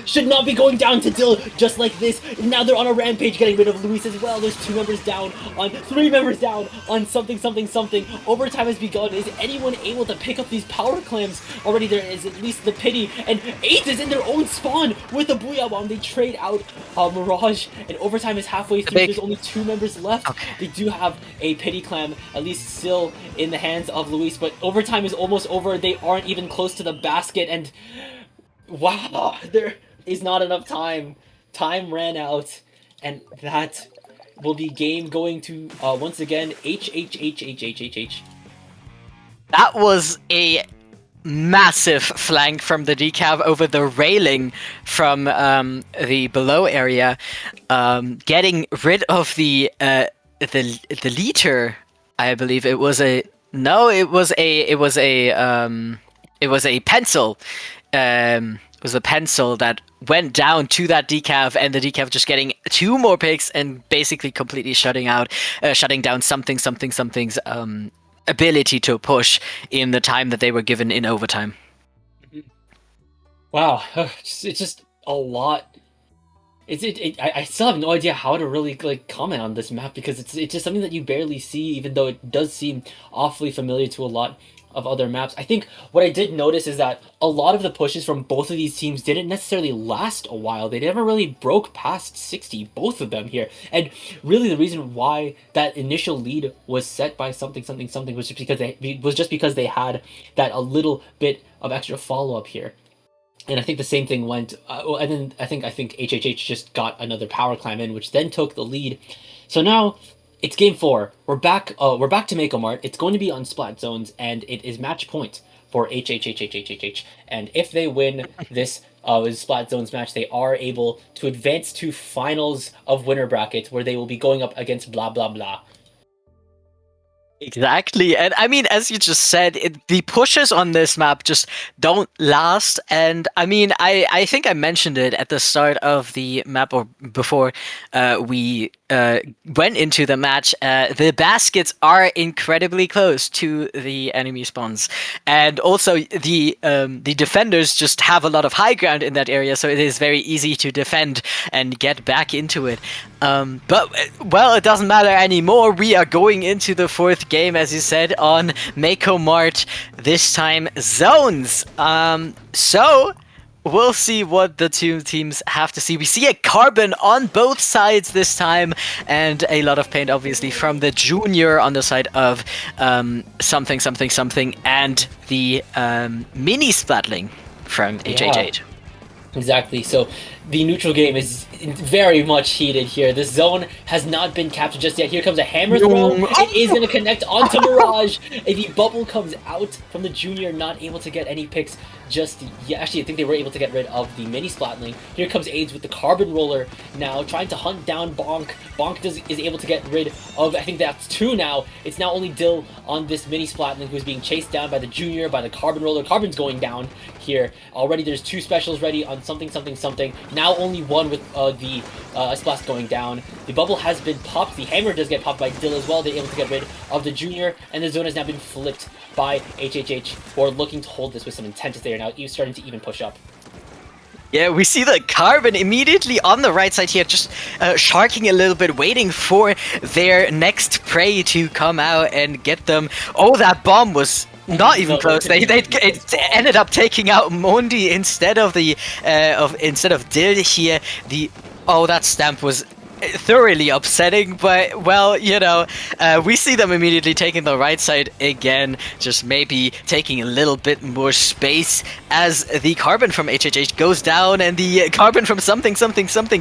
should not be going down to Dill just like this. Now they're on a rampage getting rid of Luis as well. There's 3 members down on something. Overtime has begun. Is anyone able to pick up these power clams? Already there is at least the pity, and 8 is in their own spawn with the Booyah Bomb. They trade out Mirage, and overtime is halfway through. There's only 2 members left. Okay. They do have a pity clam, at least still in the hands of Luis, but overtime is almost over. They aren't even close to the basket, and wow, there is not enough time. Time ran out, and that will be game going to, once again, H. That was a massive flank from the decav over the railing from the below area, getting rid of the leader. I believe it was a pencil. It was a pencil that went down to that decav, and the decav just getting 2 more picks and basically completely shutting down something's ability to push in the time that they were given in overtime. Wow, it's just a lot. I still have no idea how to really comment on this map, because it's just something that you barely see, even though it does seem awfully familiar to a lot of other maps. I think what I did notice is that a lot of the pushes from both of these teams didn't necessarily last a while. They never really broke past 60, both of them here. And really the reason why that initial lead was set by something was just because they had that a little bit of extra follow-up here. And I think the same thing went, and then I think HHH just got another power climb in, which then took the lead. So now it's game 4. We're back to Mako Mart. It's going to be on Splat Zones, and it is match point for HHH. And if they win this Splat Zones match, they are able to advance to finals of winner bracket, where they will be going up against blah blah blah. Exactly, and I mean, as you just said, the pushes on this map just don't last, and I mean, I think I mentioned it at the start of the map, or before we went into the match. The baskets are incredibly close to the enemy spawns, and also the defenders just have a lot of high ground in that area, so it is very easy to defend and get back into it. But, well, it doesn't matter anymore. We are going into the 4th game, as you said, on Mako Mart, this time zones. So we'll see what the 2 teams have to see. We see a carbon on both sides this time, and a lot of paint, obviously, from the junior on the side of something, and the mini splatling from HHH. Yeah. Exactly. So the neutral game is very much heated here. This zone has not been captured just yet. Here comes a hammer throw. It is going to connect onto Mirage. The bubble comes out from the junior, not able to get any picks just yet. Actually, I think they were able to get rid of the mini splatling. Here comes AIDS with the carbon roller now, trying to hunt down Bonk. Bonk is able to get rid of, I think that's 2 now. It's now only Dill on this mini splatling, who's being chased down by the junior, by the carbon roller. Carbon's going down here. Already there's 2 specials ready on something. Now only 1 with the Splash going down. The bubble has been popped. The hammer does get popped by Dill as well. They're able to get rid of the junior, and the zone has now been flipped by HHH, who are looking to hold this with some intent as they are now starting to even push up. Yeah, we see the carbon immediately on the right side here, just sharking a little bit, waiting for their next prey to come out and get them. Oh, that bomb was not even close. It ended up taking out Mondi instead of Dill here. That stamp was thoroughly upsetting, but, well, you know, we see them immediately taking the right side again, just maybe taking a little bit more space as the carbon from HHH goes down, and the carbon from something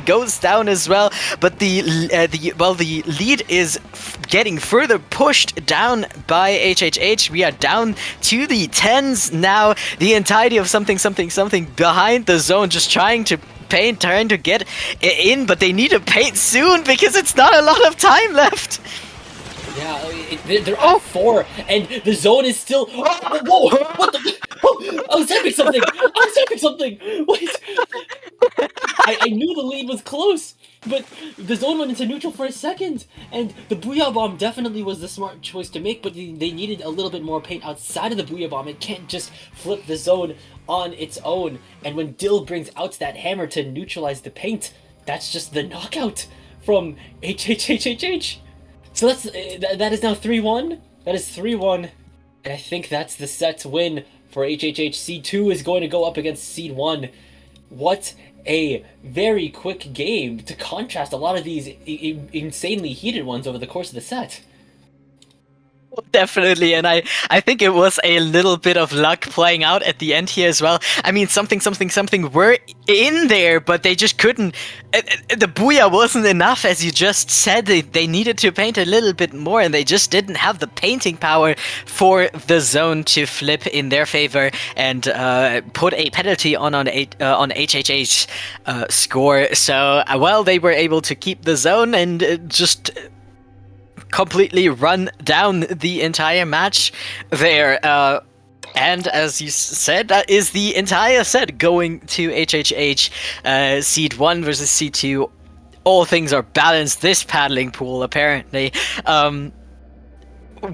goes down as well. But the lead is getting further pushed down by HHH. We are down to the 10s now. The entirety of something behind the zone, just trying to paint, trying to get in, but they need to paint soon because it's not a lot of time left. Yeah, They're at Oh! 4, and the zone is still. Whoa! Whoa, what the? Oh, I was typing something. I was typing something. Wait, I knew the lead was close, but the zone went into neutral for a second, and the Booyah Bomb definitely was the smart choice to make, but they needed a little bit more paint outside of the Booyah Bomb. It can't just flip the zone on its own, and when Dill brings out that hammer to neutralize the paint, that's just the knockout from HHHHH. So that is now 3-1. That is 3-1. And I think that's the set win for HHH. Seed 2 is going to go up against Seed 1. What a very quick game to contrast a lot of these insanely heated ones over the course of the set. Definitely, and I think it was a little bit of luck playing out at the end here as well. I mean, something were in there, but they just couldn't. The booyah wasn't enough, as you just said. They needed to paint a little bit more, and they just didn't have the painting power for the zone to flip in their favor and put a penalty on HHH's score. So, well, they were able to keep the zone and just completely run down the entire match there. And as you said, that is the entire set going to HHH. Seed 1 versus Seed 2. All things are balanced. This paddling pool, apparently.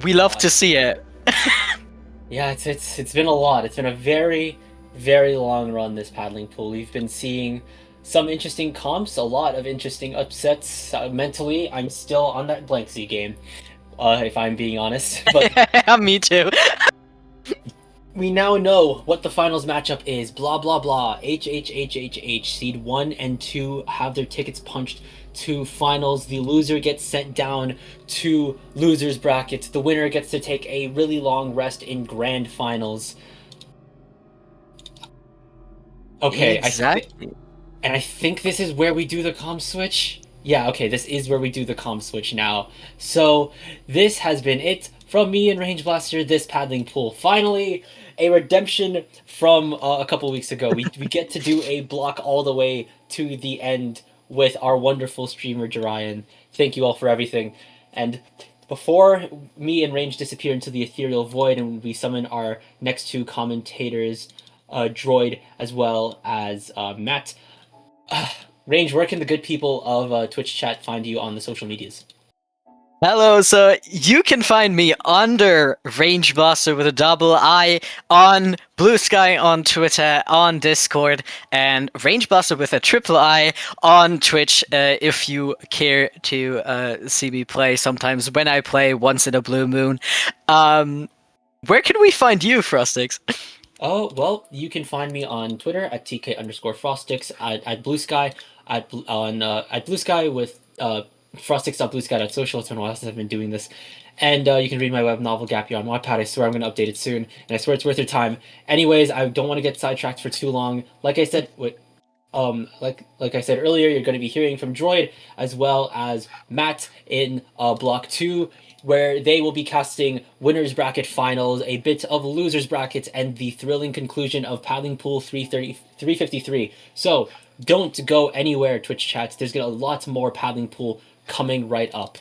We love to see it. Yeah, it's been a lot. It's been a very, very long run, this paddling pool. We've been seeing some interesting comps, a lot of interesting upsets. Mentally, I'm still on that blank sea game, if I'm being honest. But Me too. we now know what the finals matchup is. Blah blah blah. HHHHH. Seed 1 and 2 have their tickets punched to finals. The loser gets sent down to losers bracket. The winner gets to take a really long rest in grand finals. Okay, Exactly. and I think this is where we do the comm switch. Yeah, okay, this is where we do the comm switch now. So this has been it from me and Range Blaster, this paddling pool. Finally, a redemption from a couple weeks ago. We get to do a block all the way to the end with our wonderful streamer Jarian. Thank you all for everything. And before me and Range disappear into the ethereal void and we summon our next two commentators, Droid as well as Matt, Range, where can the good people of Twitch chat find you on the social medias? Hello, so you can find me under Range Blaster with a double I on Blue Sky on Twitter, on Discord, and Range Blaster with a triple I on Twitch if you care to see me play sometimes when I play once in a blue moon. Where can we find you, Frostix? Oh, well, you can find me on Twitter at TK_Frostix, at Blue Sky, at Blue Sky with Frostix.bluesky.social. It's been a while since I've been doing this. And you can read my web novel, Gap Year, on Wattpad. I swear I'm going to update it soon, and I swear it's worth your time. Anyways, I don't want to get sidetracked for too long. Like I said, like I said earlier, you're going to be hearing from Droid as well as Matt in Block 2, where they will be casting winners bracket finals, a bit of losers brackets, and the thrilling conclusion of Paddling Pool 353. So don't go anywhere, Twitch chats. There's gonna a lot more Paddling Pool coming right up.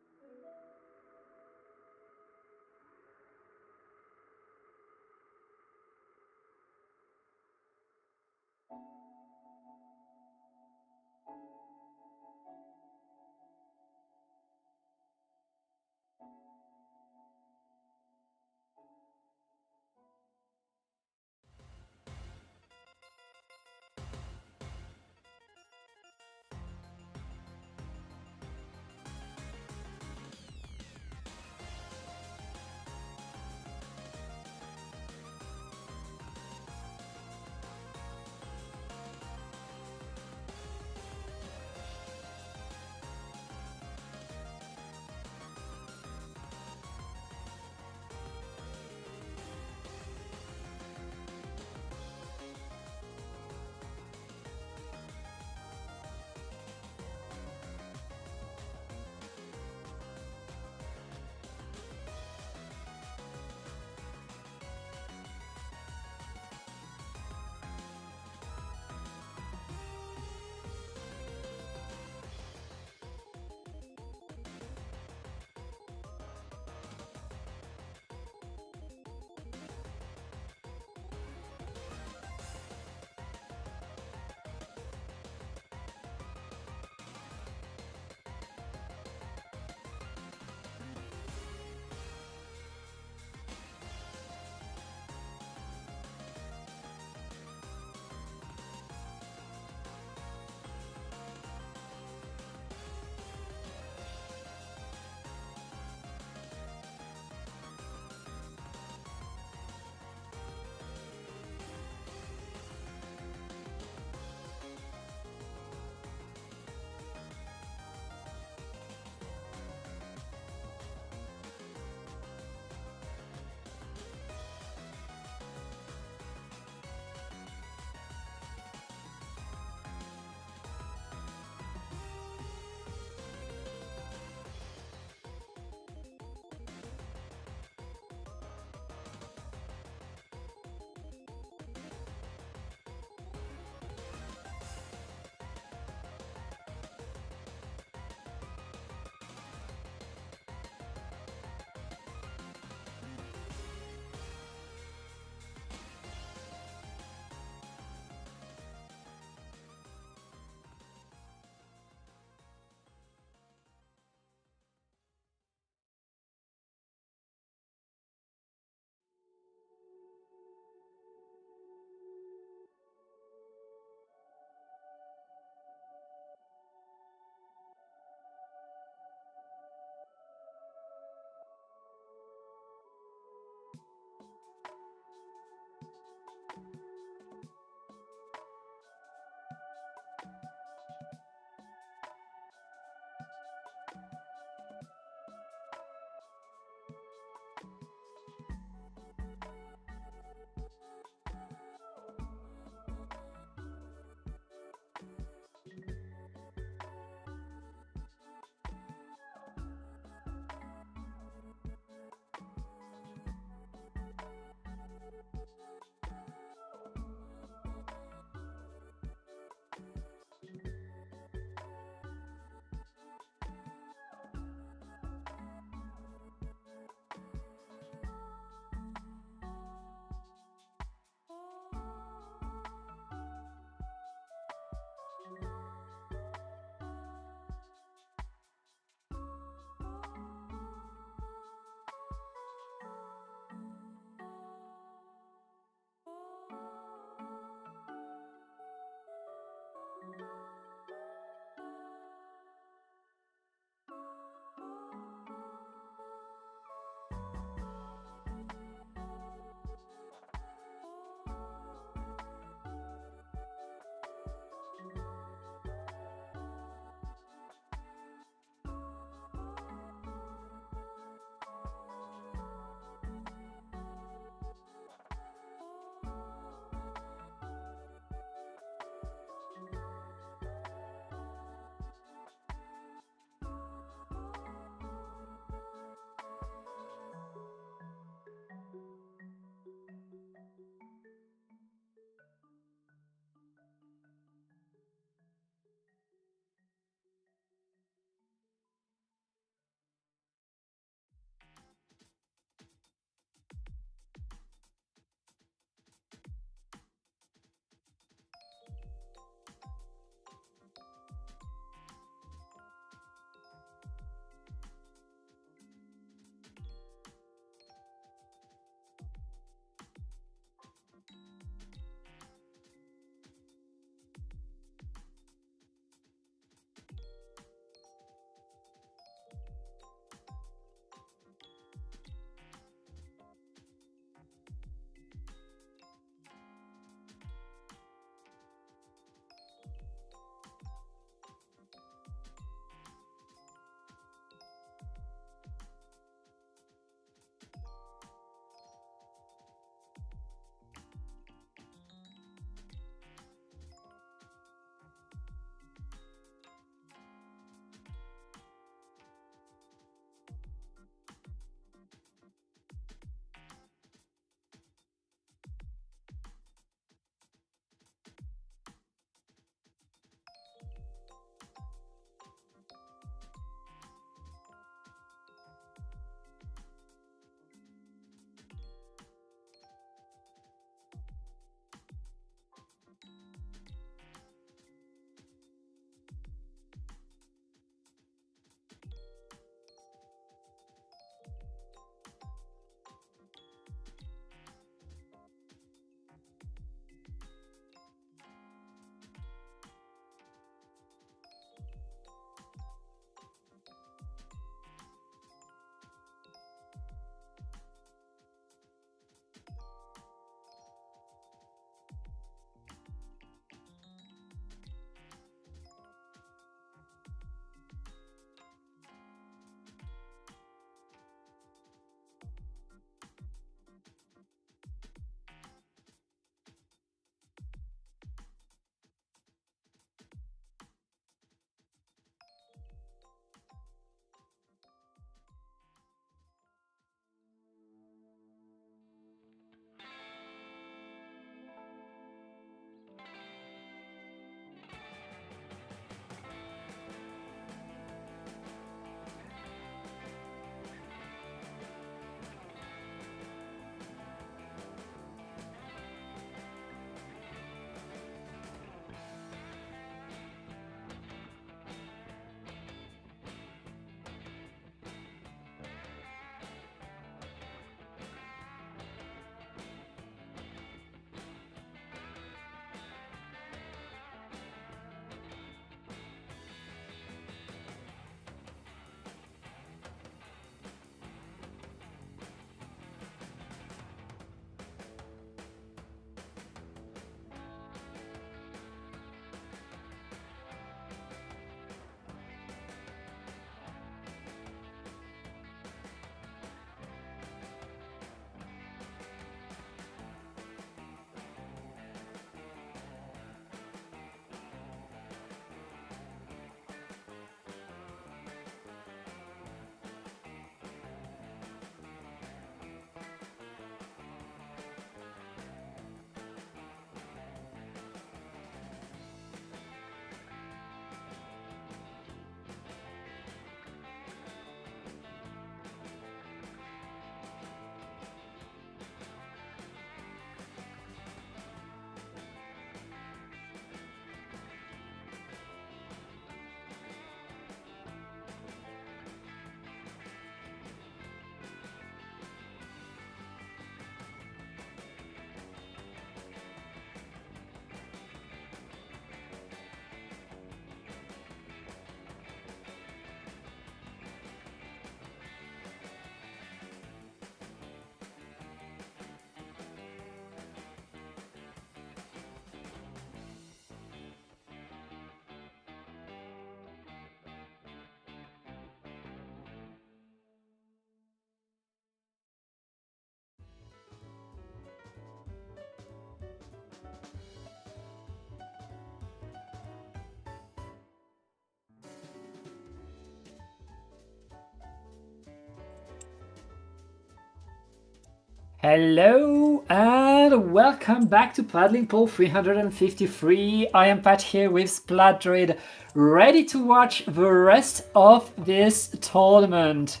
Hello and welcome back to Paddling Pool 353. I am Pat here with Splat Droid, ready to watch the rest of this tournament.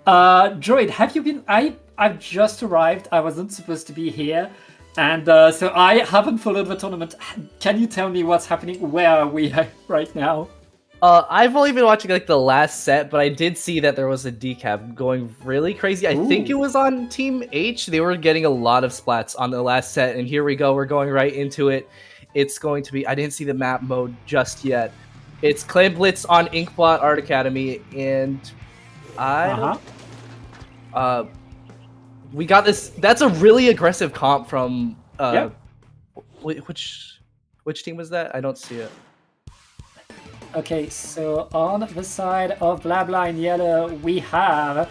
Droid, have you been? I've just arrived. I wasn't supposed to be here, and so I haven't followed the tournament. Can you tell me what's happening? Where are we right now? I've only been watching like the last set, but I did see that there was a decap going really crazy. I think it was on Team H. They were getting a lot of splats on the last set, and here we go. We're going right into it. It's going to be. I didn't see the map mode just yet. It's Clan Blitz on Inkblot Art Academy, and we got this. That's a really aggressive comp from which team was that? I don't see it. Okay, so on the side of Blabla in yellow, we have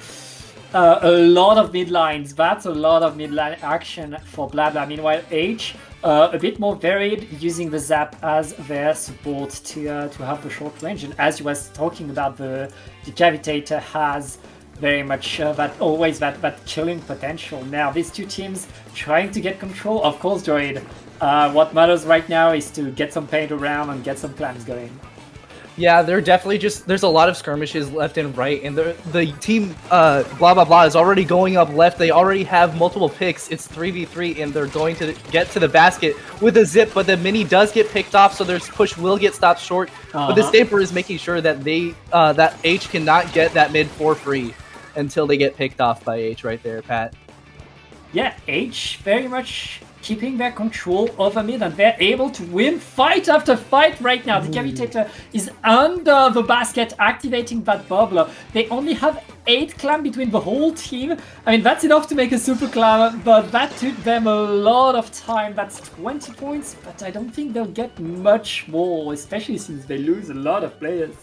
a lot of mid lines. That's a lot of mid line action for Blabla. Meanwhile, H, a bit more varied, using the Zap as their support to have the short range. And as you was talking about, the Decavitator has very much that killing potential. Now, these two teams trying to get control. Of course, Droid, what matters right now is to get some paint around and get some plans going. Yeah, they're definitely there's a lot of skirmishes left and right, and the team blah blah blah is already going up left. They already have multiple picks. It's 3v3, and they're going to get to the basket with a zip, but the mini does get picked off, so their push will get stopped short. But the Stamper is making sure that that H cannot get that mid for free until they get picked off by H right there, Pat. Yeah, H very much keeping their control over mid, and they're able to win fight after fight right now. The Decavitator is under the basket, activating that bubbler. They only have 8 clam between the whole team. I mean, that's enough to make a super clam, but that took them a lot of time. That's 20 points, but I don't think they'll get much more, especially since they lose a lot of players.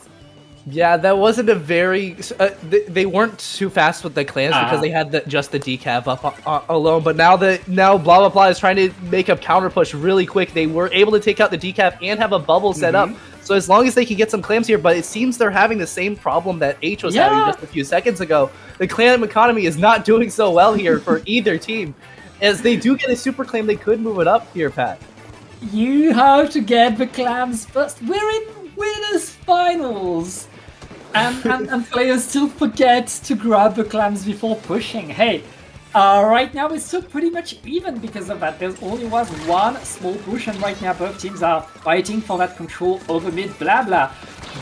Yeah, that wasn't a very. They weren't too fast with the clans because they had just the decav up alone. But now blah blah blah is trying to make a counter push really quick. They were able to take out the decav and have a bubble set up. So as long as they can get some clams here, but it seems they're having the same problem that H was having just a few seconds ago. The clan economy is not doing so well here for either team. As they do get a super claim, they could move it up here, Pat. You have to get the clams first. We're in winners finals. And players still forget to grab the clams before pushing. Hey, right now it's still pretty much even because of that. There's only was one small push, and right now both teams are fighting for that control over mid. Blabla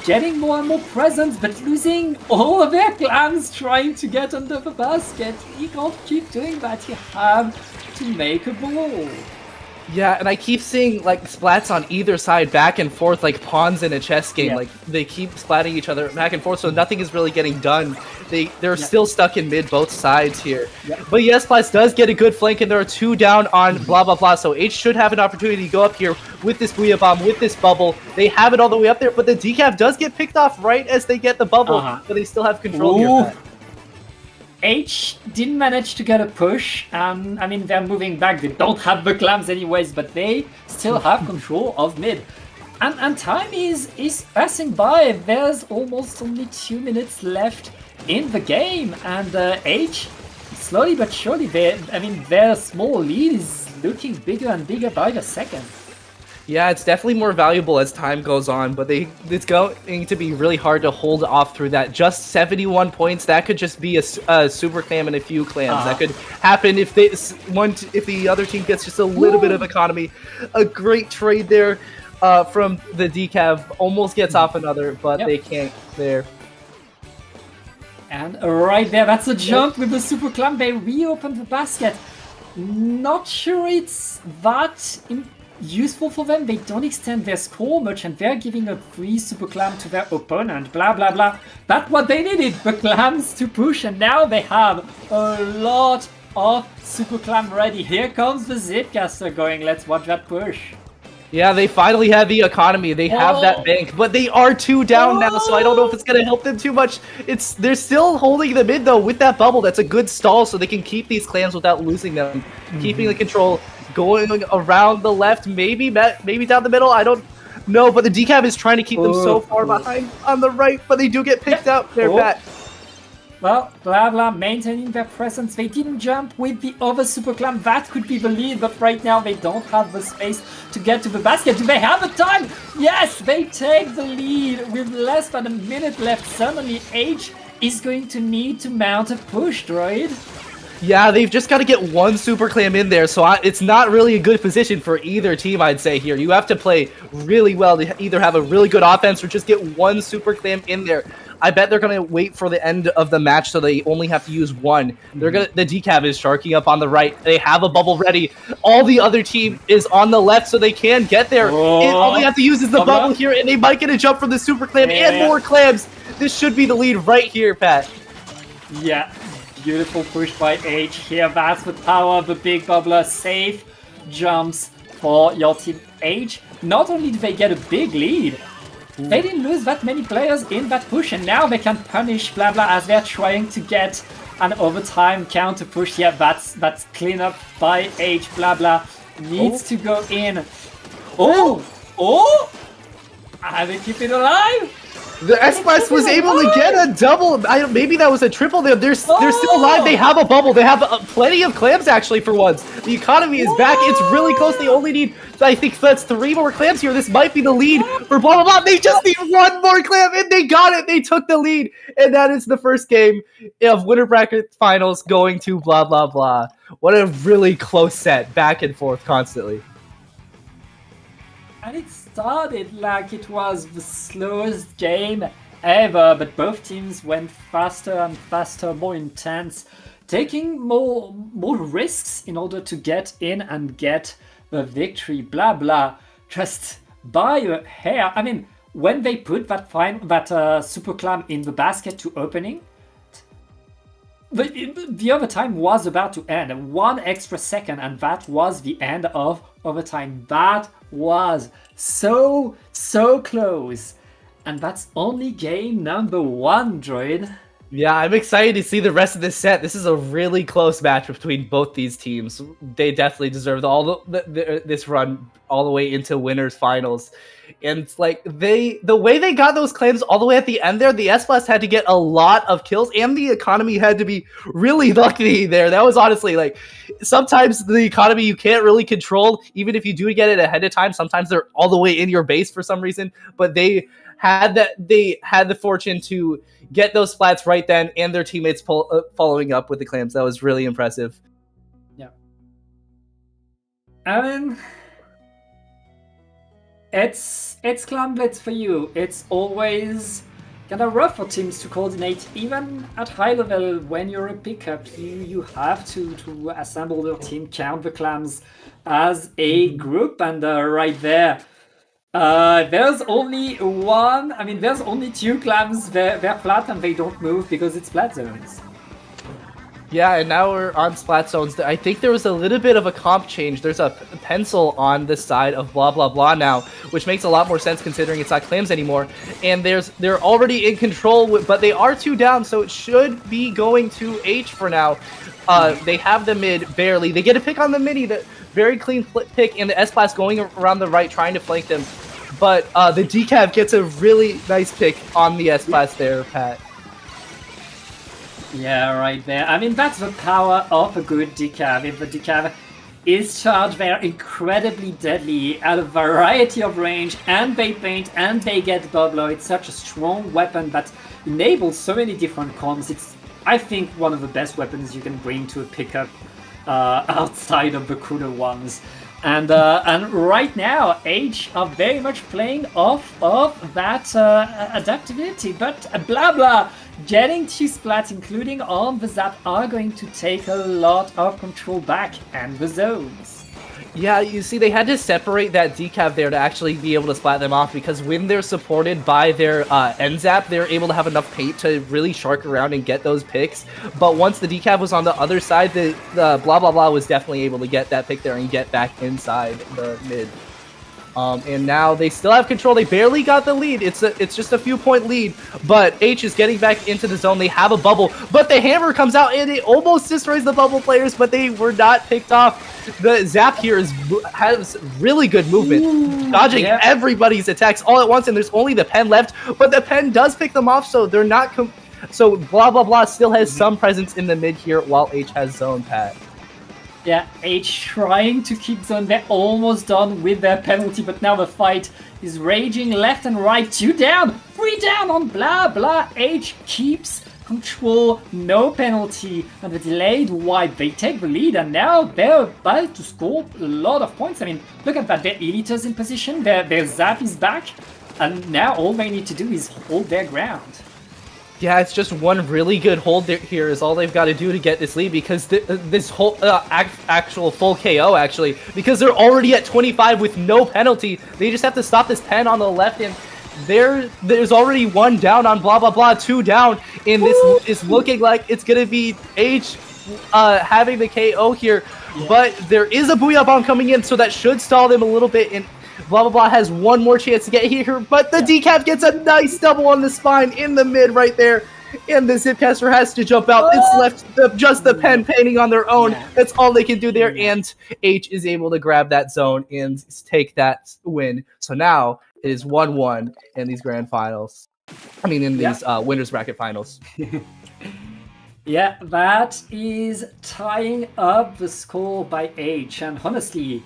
getting more and more presence, but losing all of their clams trying to get under the basket. You can't keep doing that. You have to make a ball. Yeah, and I keep seeing like splats on either side back and forth like pawns in a chess game. Like they keep splatting each other back and forth, so nothing is really getting done. They're still stuck in mid both sides here. But yes, Splats does get a good flank, and there are 2 down on blah blah blah. So H should have an opportunity to go up here with this Booyah Bomb, with this bubble. They have it all the way up there, but the decav does get picked off right as they get the bubble, but they still have control here. H didn't manage to get a push. I mean, they're moving back. They don't have the clams anyways, but they still have control of mid. And time is passing by. There's almost only 2 minutes left in the game. And H, slowly but surely, their small lead is looking bigger and bigger by the second. Yeah, it's definitely more valuable as time goes on, but it's going to be really hard to hold off through that. Just 71 points, that could just be a super clam and a few clams. That could happen if the other team gets just a little bit of economy. A great trade there from the decav, almost gets off another, but they can't there. And right there, that's a jump with the super clam. They reopened the basket. Not sure it's that useful for them. They don't extend their score much, and they're giving a free super clam to their opponent. Blah blah blah. That's what they needed, the clams to push, and now they have a lot of super clam ready. Here comes the Zipcaster going. Let's watch that push. Yeah, they finally have the economy. They have that bank, but they are 2 down now, so I don't know if it's gonna help them too much. They're still holding the mid though with that bubble. That's a good stall, so they can keep these clams without losing them, keeping the control. Going around the left, maybe down the middle, I don't know, but the decav is trying to keep them so far behind on the right, but they do get picked out there, Pat. Well, blah blah maintaining their presence. They didn't jump with the other Super Clam. That could be the lead, but right now they don't have the space to get to the basket. Do they have the time? Yes, they take the lead with less than a minute left. Suddenly, H is going to need to mount a push, Droid. Yeah, they've just got to get one Super Clam in there, so it's not really a good position for either team, I'd say, here. You have to play really well to either have a really good offense or just get one Super Clam in there. I bet they're going to wait for the end of the match so they only have to use one. The decav is sharking up on the right. They have a bubble ready. All the other team is on the left so they can get there. All they have to use is the bubble here, and they might get a jump from the Super Clam and more clams. This should be the lead right here, Pat. Yeah. Beautiful push by H here. That's the power of the big bubbler. Safe jumps for your team H. Not only do they get a big lead, they didn't lose that many players in that push, and now they can punish blah blah as they're trying to get an overtime counter push. Yeah, that's clean up by H. Blah blah needs to go in. Oh! And they keep it alive. The S-Blast was able to get a double. Maybe that was a triple. They're still alive. They have a bubble. They have plenty of clams, actually, for once. The economy is back. It's really close. They only need, I think that's 3 more clams here. This might be the lead for blah, blah, blah. They just need 1 more clam, and they got it. They took the lead, and that is the first game of Winter Bracket Finals going to blah, blah, blah. What a really close set, back and forth constantly. And it started like it was the slowest game ever, but both teams went faster and faster, more intense, taking more risks in order to get in and get the victory. Blah blah, just by a hair. I mean, when they put that Super Clam in the basket to opening, the overtime was about to end. 1 extra second, and that was the end of overtime. That was so close. And that's only game number 1, Droid. Yeah, I'm excited to see the rest of this set. This is a really close match between both these teams. They definitely deserve this run all the way into winners finals. And it's like the way they got those claims all the way at the end there, the S-Blast had to get a lot of kills, and the economy had to be really lucky there. That was honestly like, sometimes the economy you can't really control, even if you do get it ahead of time. Sometimes they're all the way in your base for some reason, but they had the fortune to get those splats right then, and their teammates following up with the claims. That was really impressive. Yeah. I mean, it's Clan Blitz for you. It's always kind of rough for teams to coordinate, even at high level. When you're a pickup, you have to assemble your team, count the clams as a group, and right there. There's only 2 clams. They're flat and they don't move because it's flat zones. Yeah, and now we're on splat zones. I think there was a little bit of a comp change. There's a pencil on the side of blah blah blah now, which makes a lot more sense considering it's not clams anymore. And they're already in control, but they are 2 down, so it should be going to H for now. They have the mid barely. They get a pick on the mini, the very clean pick, and the S-Blast going around the right trying to flank them. But the decav gets a really nice pick on the S-Blast there, Pat. Yeah, right there. I mean, that's the power of a good decav. If the decav is charged, they are incredibly deadly at a variety of range, and they paint, and they get bubbler. It's such a strong weapon that enables so many different comms. It's, I think, one of the best weapons you can bring to a pickup outside of the cooler ones. And right now, H are very much playing off of that adaptability, but blah blah, getting 2 splats, including on the zap, are going to take a lot of control back and the zones. Yeah, you see, they had to separate that decav there to actually be able to splat them off, because when they're supported by their end zap, they're able to have enough paint to really shark around and get those picks. But once the decav was on the other side, the blah blah blah was definitely able to get that pick there and get back inside the mid. And now they still have control. They barely got the lead. It's just a few point lead, but H is getting back into the zone. They have a bubble, but the hammer comes out and it almost destroys the bubble players, but they were not picked off. The zap here has really good movement, dodging everybody's attacks all at once, and there's only the pen left, but the pen does pick them off, so they're not So blah blah blah still has some presence in the mid here, while H has zone, Pat. Yeah, H trying to keep zone. They're almost done with their penalty, but now the fight is raging left and right. 2 down, 3 down on blah blah. H keeps control, no penalty, and the delayed wipe. They take the lead, and now they're about to score a lot of points. I mean, look at that. Their eliters in position. Their zap is back, and now all they need to do is hold their ground. Yeah, it's just one really good hold here is all they've got to do to get this lead, because this whole actual full KO, actually, because they're already at 25 with no penalty. They just have to stop this pen on the left, and there's already 1 down on blah blah blah, 2 down, and this is looking like it's gonna be H having the KO here. Yeah. But there is a Booyah Bomb coming in, so that should stall them a little bit, and blah blah blah has one more chance to get here, but the decaf gets a nice double on the spine in the mid right there, and the Zipcaster has to jump out. It's left just the pen painting on their own. That's all they can do there, and H is able to grab that zone and take that win. So now it is 1-1 in these grand finals. I mean, in these winners bracket finals. Yeah, that is tying up the score by H, and honestly,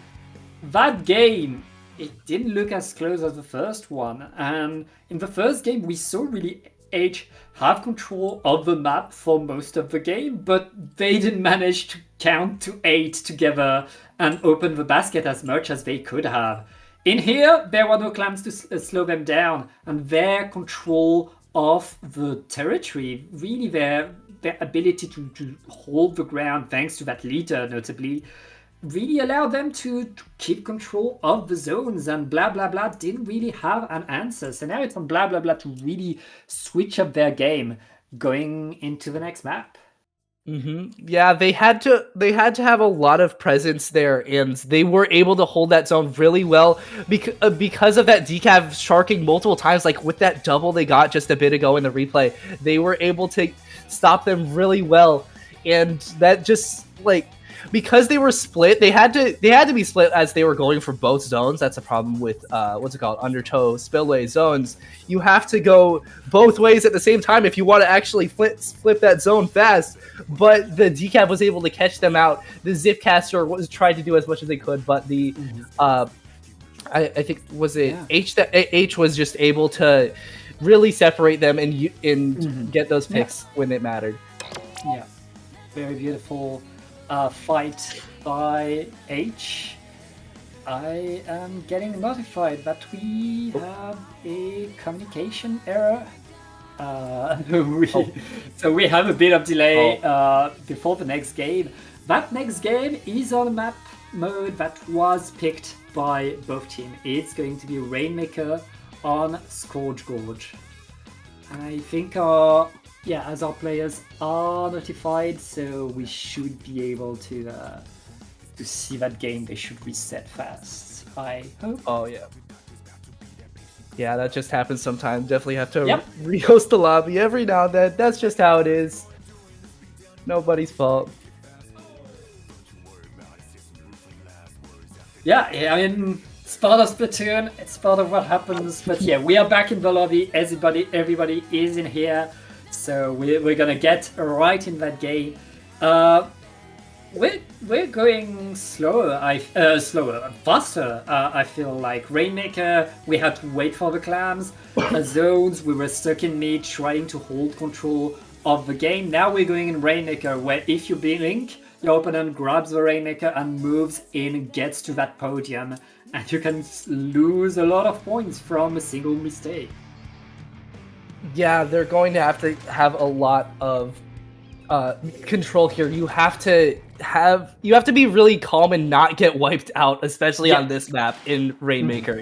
that game, it didn't look as close as the first one. And in the first game, we saw really H have control of the map for most of the game, but they didn't manage to count to 8 together and open the basket as much as they could have. In here, there were no clams to slow them down, and their control of the territory, really their ability to hold the ground thanks to that leader, notably, really allowed them to keep control of the zones, and blah blah blah didn't really have an answer. So now it's on blah blah blah to really switch up their game going into the next map. Yeah, they had to have a lot of presence there, and they were able to hold that zone really well because of that decav sharking multiple times. Like with that double they got just a bit ago in the replay, they were able to stop them really well, and that just like, because they were split, they had to be split as they were going for both zones. That's a problem with undertow spillway zones. You have to go both ways at the same time if you want to actually flip that zone fast. But the decaf was able to catch them out. The Zipcaster was tried to do as much as they could, but the I think was it H that H was just able to really separate them and get those picks when it mattered. Yeah, very beautiful fight by H. I am getting notified that we have a communication error. So we have a bit of delay before the next game. That next game is on a map mode that was picked by both teams. It's going to be Rainmaker on Scourge Gorge. And I think as our players are notified, so we should be able to see that game. They should reset fast, I hope. Oh yeah. Yeah, that just happens sometimes. Definitely have to rehost the lobby every now and then. That's just how it is. Nobody's fault. Yeah, I mean, it's part of Splatoon. It's part of what happens. But yeah, we are back in the lobby. Everybody is in here. So we're gonna get right in that game. We're going faster. I feel like Rainmaker. We had to wait for the clams. Zones. We were stuck in mid, trying to hold control of the game. Now we're going in Rainmaker, where if you blink, your opponent grabs the Rainmaker and moves in, gets to that podium, and you can lose a lot of points from a single mistake. Yeah, they're going to have a lot of control here. You have to be really calm and not get wiped out, especially on this map in Rainmaker.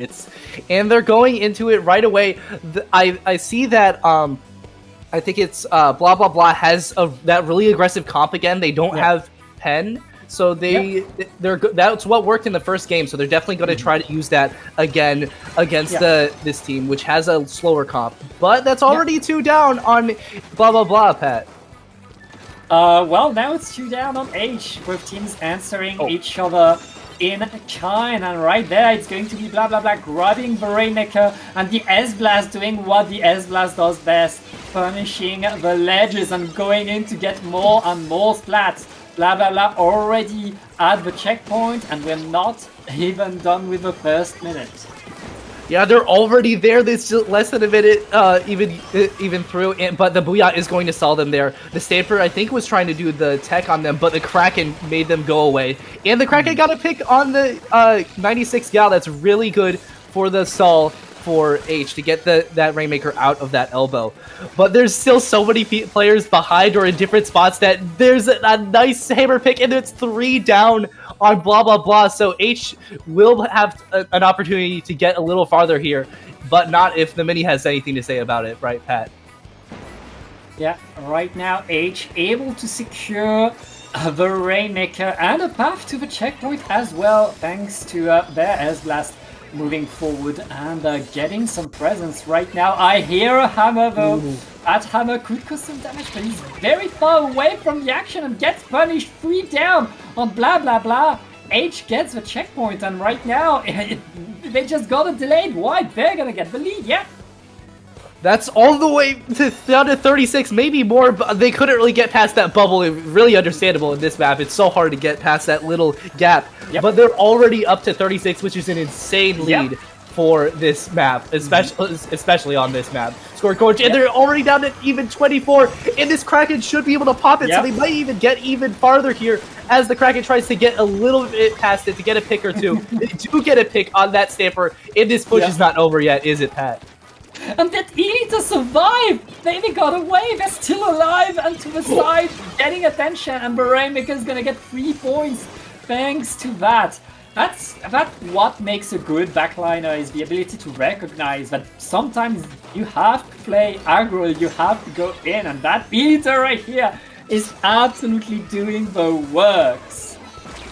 And they're going into it right away. I see that I think it's blah blah blah has that really aggressive comp again. They don't have pen. So that's what worked in the first game. So they're definitely going to try to use that again against this team, which has a slower comp. But that's already 2 down on blah blah blah, Pat. Well, now it's 2 down on H, both teams answering each other in kind, and right there it's going to be blah blah blah grabbing the Rainmaker and the S-Blast doing what the S-Blast does best. punishing the ledges and going in to get more and more splats. Blah blah blah already at the checkpoint, and we're not even done with the first minute. Yeah, they're already there. There's still less than a minute, even through. But the Booyah is going to stall them there. The Stamper, I think, was trying to do the tech on them, but the Kraken made them go away. And the Kraken got a pick on the 96 Gal. That's really good for the stall for H to get that Rainmaker out of that elbow. But there's still so many players behind or in different spots that there's a nice hammer pick, and it's 3 down on blah blah blah. So H will have an opportunity to get a little farther here, but not if the Mini has anything to say about it, right, Pat? Yeah, right now H able to secure the Rainmaker and a path to the checkpoint as well, thanks to their S Blast moving forward and getting some presence right now. I hear a hammer though. That hammer could cause some damage, but he's very far away from the action and gets punished. 3 down on blah blah blah. H gets the checkpoint, and right now they just got a delayed wipe. They're gonna get the lead. Yeah. That's all the way down to 36, maybe more, but they couldn't really get past that bubble. It's really understandable in this map. It's so hard to get past that little gap. Yep. But they're already up to 36, which is an insane lead for this map, especially on this map. Score coach, and they're already down to even 24, and this Kraken should be able to pop it, so they might even get even farther here as the Kraken tries to get a little bit past it to get a pick or two. They do get a pick on that Stamper, and this push is not over yet, is it, Pat? And that Elite survived! They got away, they're still alive and to the side, getting attention, and the Rainmaker's gonna get 3 points thanks to that. That's what makes a good backliner, is the ability to recognize that sometimes you have to play aggro, you have to go in, and that Elite right here is absolutely doing the works.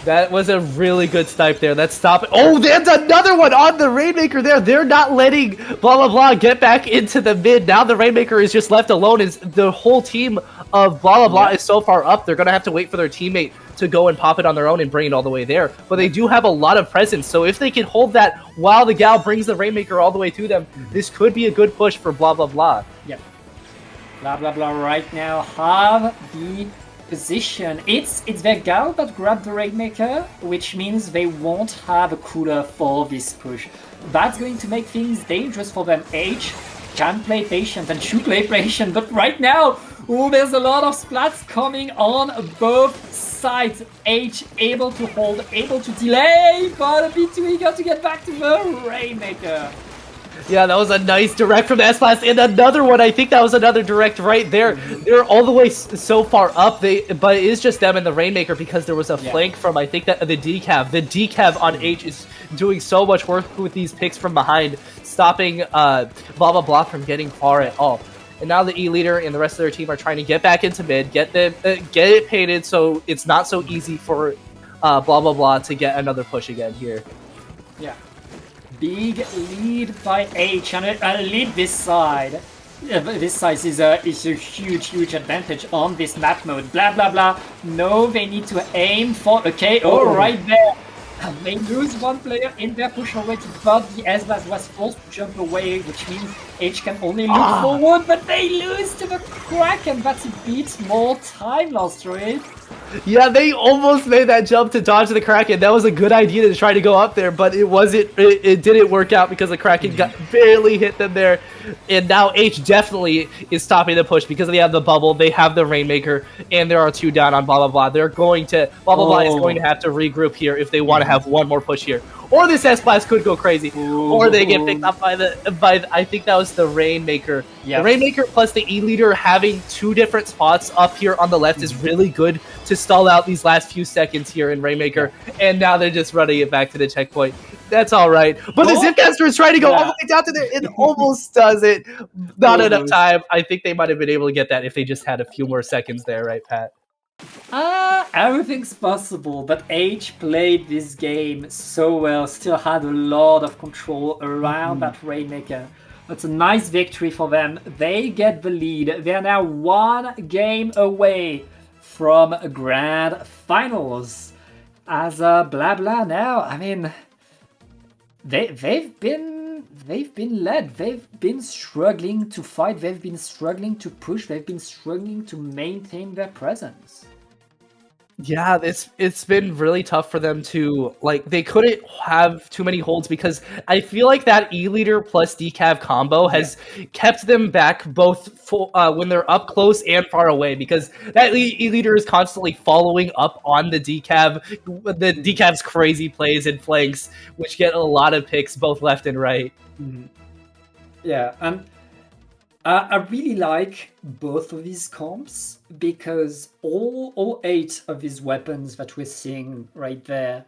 That was a really good snipe there. Let's stop it. Oh, there's another one on the Rainmaker there. They're not letting blah, blah, blah get back into the mid. Now the Rainmaker is just left alone. Is the whole team of blah, blah, blah is so far up. They're going to have to wait for their teammate to go and pop it on their own and bring it all the way there. But they do have a lot of presence. So if they can hold that while the Gal brings the Rainmaker all the way to them, this could be a good push for blah, blah, blah. Yep. Blah, blah, blah right now have the position. It's their Gal that grabbed the Rainmaker, which means they won't have a cooler for this push. That's going to make things dangerous for them. H can play patient and should play patient, but right now, there's a lot of splats coming on both sides. H able to hold, able to delay, but a bit too eager to get back to the Rainmaker. Yeah, that was a nice direct from the S-Blast, and another one. I think that was another direct right there. They're all the way so far up, but it is just them and the Rainmaker because there was a flank from, I think, that the decav. The decav on H is doing so much work with these picks from behind, stopping blah, blah, blah from getting far at all. And now the E-Leader and the rest of their team are trying to get back into mid, get it painted so it's not so easy for blah, blah, blah to get another push again here. Yeah. Big lead by H, and a lead this side. This side is a huge advantage on this map mode. Blah blah blah. No, they need to aim for a KO right there. They lose one player in their push already, but the S-Blast was forced to jump away, which means H can only look forward, but they lose to the Kraken. That's a bit more time lost, right? Yeah, they almost made that jump to dodge the Kraken. That was a good idea to try to go up there, but it didn't work out because the Kraken barely hit them there. And now H definitely is stopping the push because they have the bubble, they have the Rainmaker, and there are 2 down on blah blah blah. They're going to blah blah blah is going to have to regroup here if they want to have one more push here. Or this S-Blast could go crazy. Or they get picked up by I think that was the Rainmaker. Yep. The Rainmaker plus the E-Leader having 2 different spots up here on the left is really good to stall out these last few seconds here in Rainmaker. And now they're just running it back to the checkpoint. That's all right. But the Zipcaster is trying to go all the way down to there. It almost does it. Not enough time. I think they might have been able to get that if they just had a few more seconds there, right, Pat? Everything's possible, but H played this game so well, still had a lot of control around that Rainmaker. That's a nice victory for them. They get the lead. They're now 1 game away from grand finals. As blah blah now, I mean, they've been they've been led. They've been struggling to fight. They've been struggling to push. They've been struggling to maintain their presence. Yeah, it's been really tough for them to like. They couldn't have too many holds because I feel like that E leader plus decav combo has kept them back both when they're up close and far away, because that E leader is constantly following up on the decav's crazy plays and flanks, which get a lot of picks both left and right. Mm-hmm. Yeah, and I really like both of these comps because all 8 of these weapons that we're seeing right there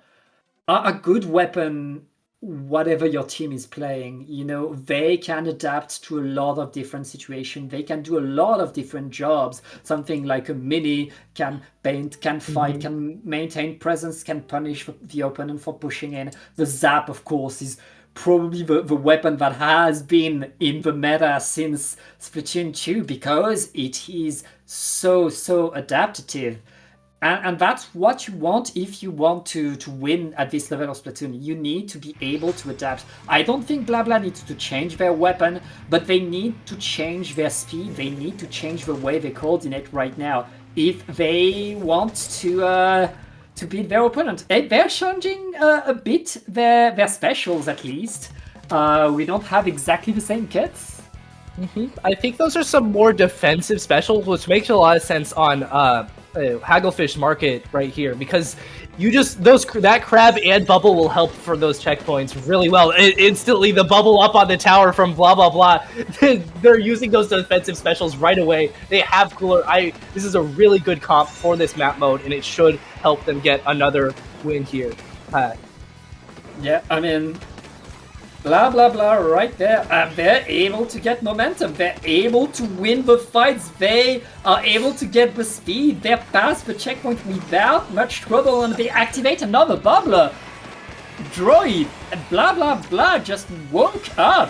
are a good weapon whatever your team is playing. You know, they can adapt to a lot of different situations. They can do a lot of different jobs. Something like a mini can paint, can fight, can maintain presence, can punish the opponent for pushing in. The zap, of course, is probably the weapon that has been in the meta since Splatoon 2 because it is so adaptive. And that's what you want if you want to win at this level of Splatoon. You need to be able to adapt. I don't think BlaBla needs to change their weapon, but they need to change their speed. They need to change the way they coordinate right now if they want to beat their opponent. They're changing a bit their specials, at least. We don't have exactly the same kits. I think those are some more defensive specials, which makes a lot of sense on Hagglefish Market right here, because that crab and bubble will help for those checkpoints really well. Instantly, the bubble up on the tower from blah blah blah. They're using those defensive specials right away. They have cooler. This is a really good comp for this map mode, and it should help them get another win here. Yeah, I mean, blah blah blah right there, and they're able to get momentum. They're able to win the fights. They are able to get the speed. They're past the checkpoint without much trouble, and they activate another bubbler. Droid and blah blah blah just woke up.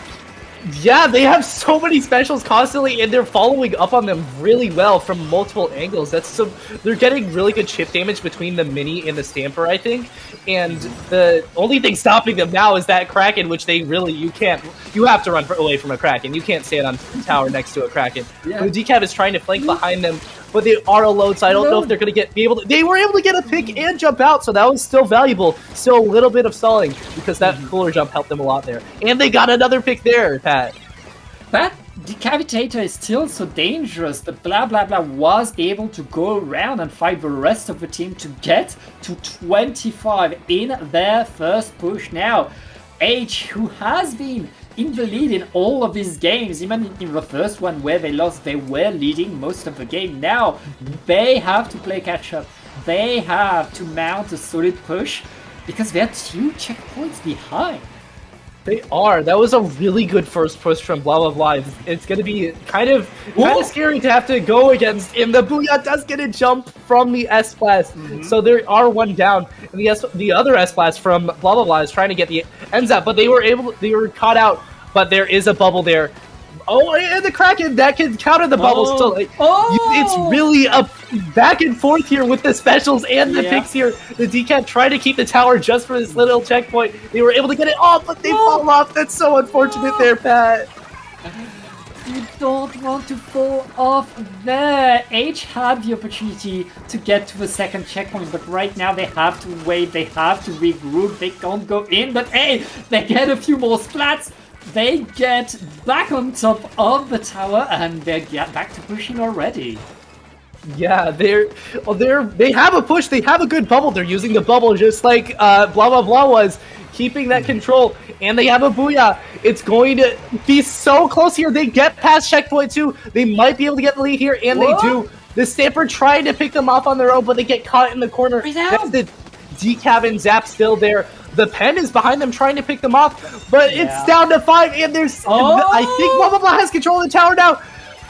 Yeah, they have so many specials constantly, and they're following up on them really well from multiple angles. They're getting really good chip damage between the mini and the stamper, I think. And the only thing stopping them now is that Kraken, which you have to run away from a Kraken. You can't stand on the tower next to a Kraken. Yeah. The decav is trying to flank behind them, but they are alone, so I don't know if they're going to they were able to get a pick and jump out, so that was still valuable. Still a little bit of stalling, because that cooler jump helped them a lot there. And they got another pick there, Pat. That Decapitator is still so dangerous, but blah blah blah was able to go around and fight the rest of the team to get to 25 in their first push now. H, who has been in the lead in all of these games, even in the first one where they lost, they were leading most of the game. Now they have to play catch up. They have to mount a solid push because they're 2 checkpoints behind. They are. That was a really good first push from blah blah blah. It's going to be kind of scary to have to go against, and the Booyah does get a jump from the S-Blast. So there are one down, and the other S-Blast from blah blah blah is trying to get the ends up, but they were caught out, but there is a bubble there. Oh, and the Kraken, that can counter the bubbles. So it's really a back and forth here with the specials and the picks here. The decav tried to keep the tower just for this little checkpoint. They were able to get it off, but they fall off. That's so unfortunate there, Pat. You don't want to fall off there. H had the opportunity to get to the second checkpoint, but right now they have to wait. They have to regroup. They can't go in, but hey, they get a few more splats. They get back on top of the tower, and they get back to pushing already. Yeah, they have a push. They have a good bubble. They're using the bubble just like blah blah blah was, keeping that control, and they have a Booyah. It's going to be so close here. They get past checkpoint 2. They might be able to get the lead here, and they do. The Stamper trying to pick them off on their own, but they get caught in the corner. That's the decav and zap still there. The pen is behind them trying to pick them off, but it's down to 5, and there's... I think blah blah blah has control of the tower now.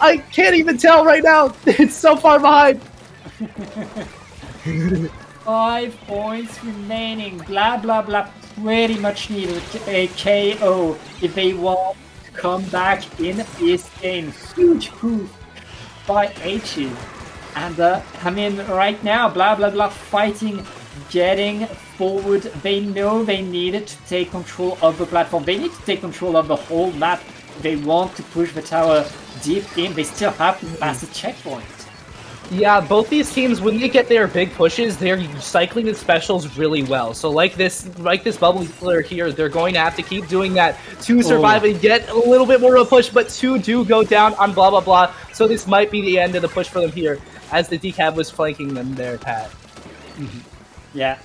I can't even tell right now. It's so far behind. 5 points remaining. Blah blah blah pretty much need a KO if they want to come back in this game. Huge proof by H. And I mean, right now, blah blah blah fighting, getting forward. They know they needed to take control of the platform. They need to take control of the whole map. They want to push the tower deep in. They still have to pass the checkpoint. Yeah, both these teams, when they get their big pushes, they're cycling the specials really well. So like this bubble player here, they're going to have to keep doing that to survive and get a little bit more of a push, but two do go down on blah blah blah. So this might be the end of the push for them here, as the decab was flanking them there, Pat. Yeah.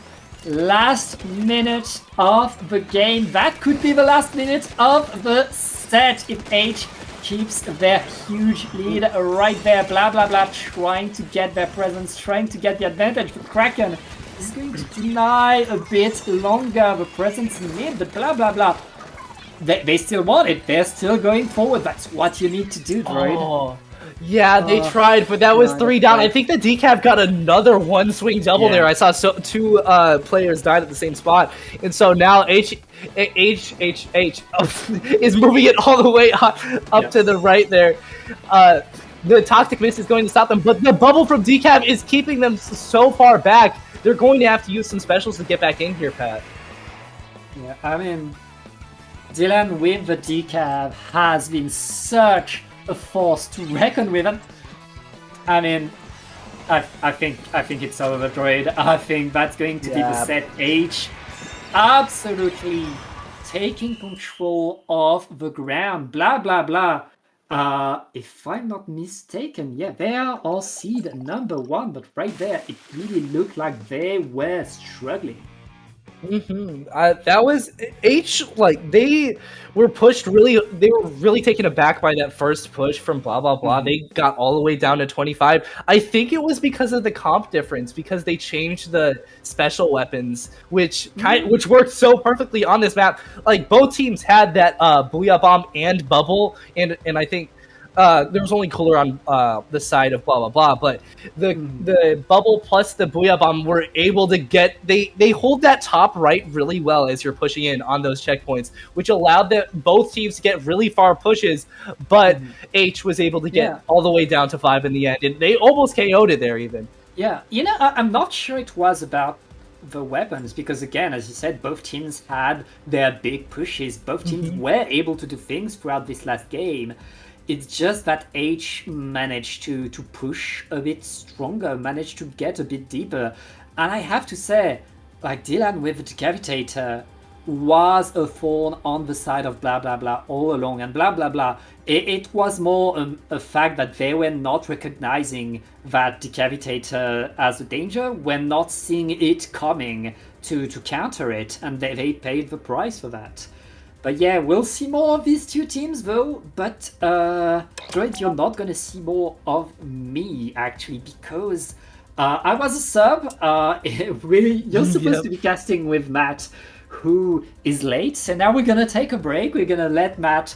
Last minute of the game. That could be the last minute of the set if H keeps their huge lead right there. Blah blah blah, trying to get their presence, trying to get the advantage. But Kraken is going to deny a bit longer the presence in mid, but blah blah blah. They still want it. They're still going forward. That's what you need to do, Droid. Oh. Yeah, they tried, but that was 3 down. I think the decaf got another one swing double there. I saw two players died at the same spot, and so now H is moving it all the way up to the right there. The toxic mist is going to stop them, but the bubble from decaf is keeping them so far back. They're going to have to use some specials to get back in here, Pat. Yeah, I mean, Dylan with the decaf has been such a force to reckon with, and I mean, I think it's over, Droid. I think that's going to be the set. H absolutely taking control of the ground. Blah blah blah. If I'm not mistaken, yeah, they are all seed number 1, but right there, it really looked like they were struggling. That was H. Like they were pushed really. They were really taken aback by that first push from blah blah blah. They got all the way down to 25. I think it was because of the comp difference, because they changed the special weapons, which worked so perfectly on this map. Like both teams had that Booyah Bomb and Bubble, and I think there was only Cooler on the side of blah blah blah, but the Bubble plus the Booyah Bomb were able to get they hold that top right really well as you're pushing in on those checkpoints, which allowed both teams to get really far pushes, but H was able to get all the way down to 5 in the end, and they almost KO'd it there even. Yeah, you know, I'm not sure it was about the weapons, because again, as you said, both teams had their big pushes, both teams were able to do things throughout this last game. It's just that H managed to push a bit stronger, managed to get a bit deeper. And I have to say, like, Dylan with the Decavitator was a thorn on the side of blah blah blah all along. And blah blah blah, it was more a fact that they were not recognizing that Decavitator as a danger, were not seeing it coming to counter it, and they paid the price for that. But yeah, we'll see more of these two teams though, but Droid, you're not gonna see more of me actually, because I was a sub. Really, you're supposed to be casting with Matt, who is late, so now we're gonna take a break. We're gonna let Matt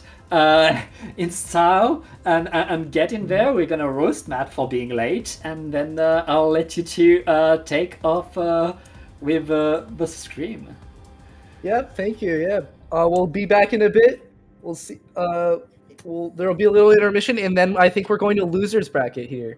in style and get in there. We're gonna roast Matt for being late, and then I'll let you two take off with the stream. Yep, thank you, yeah. We'll be back in a bit. We'll see. There'll be a little intermission, and then I think we're going to losers bracket here.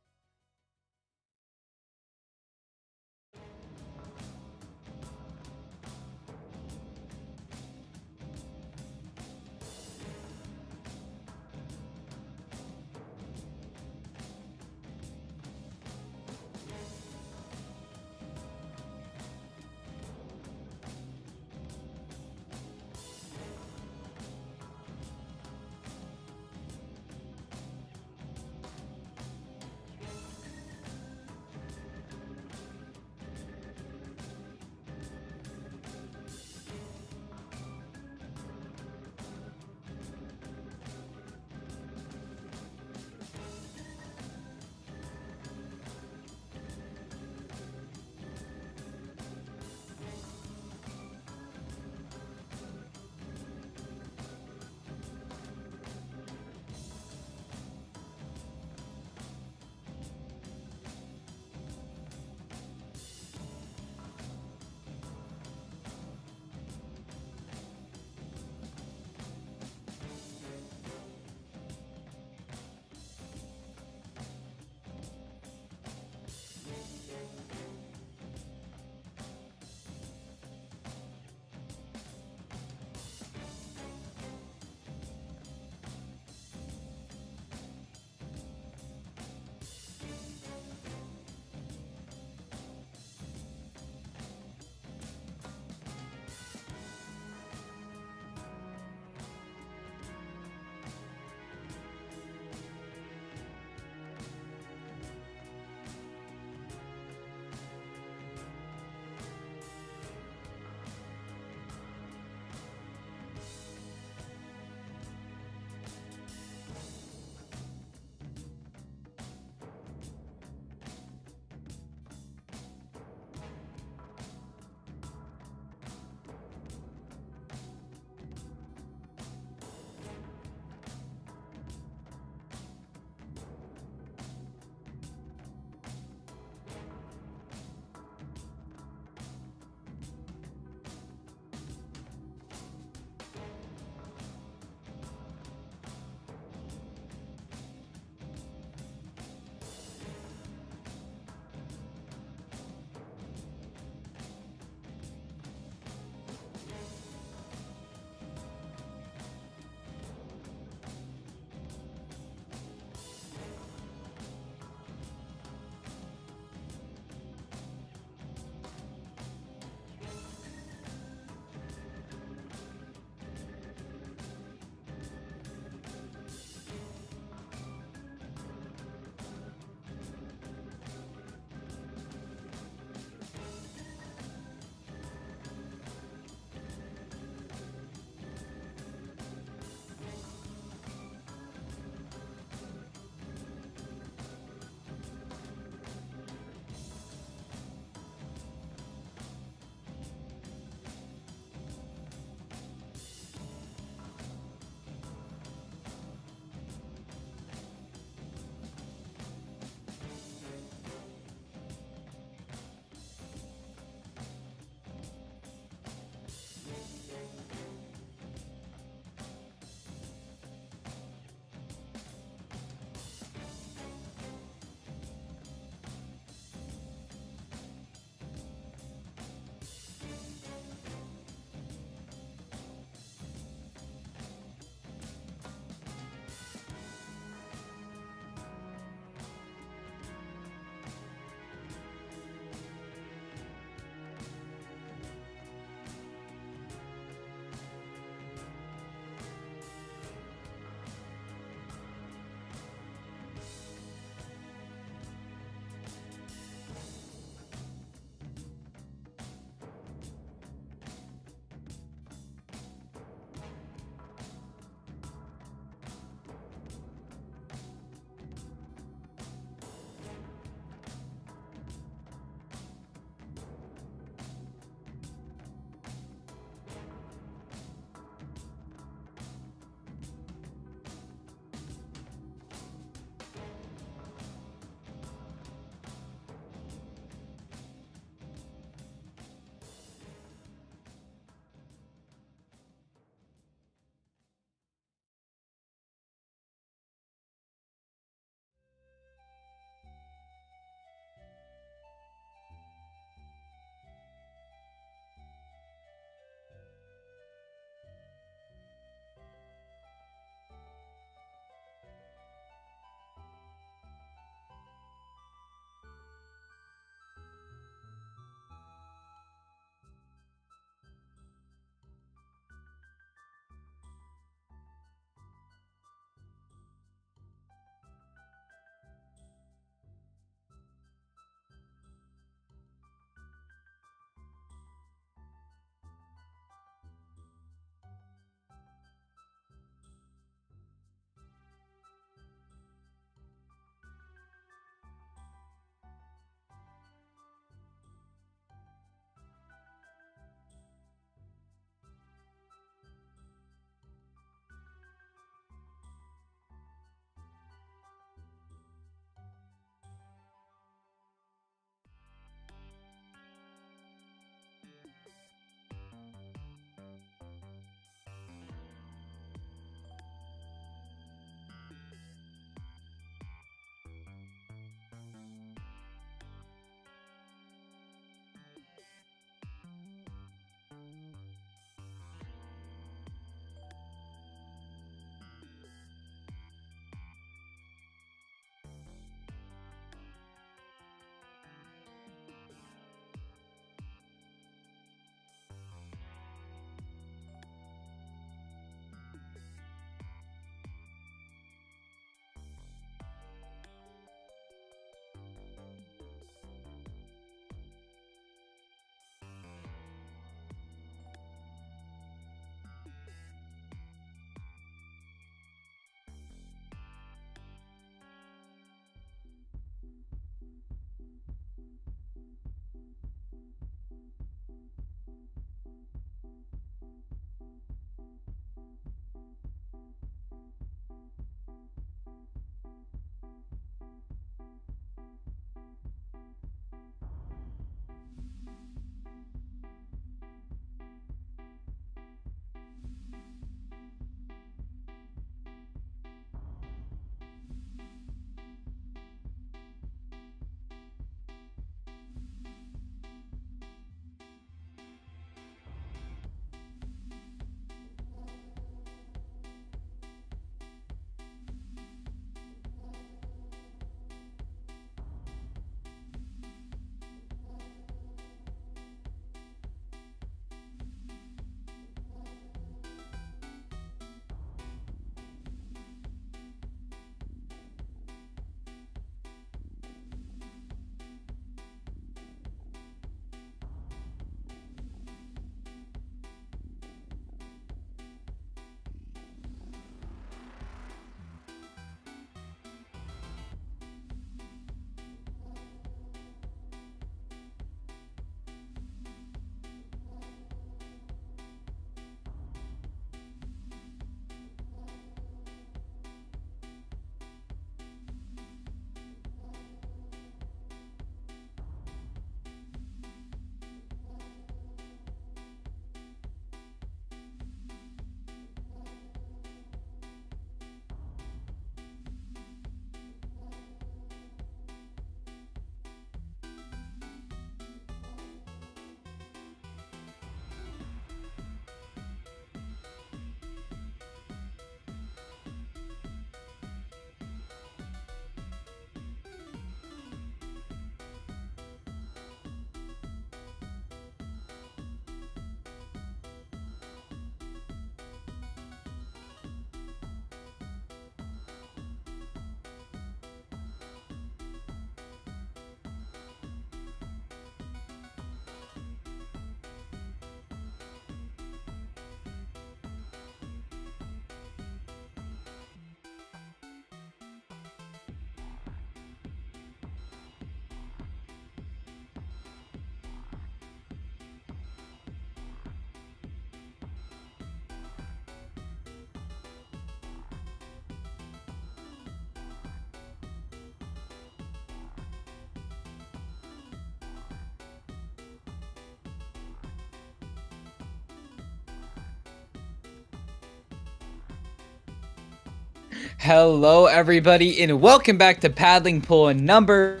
Hello, everybody, and welcome back to Paddling Pool number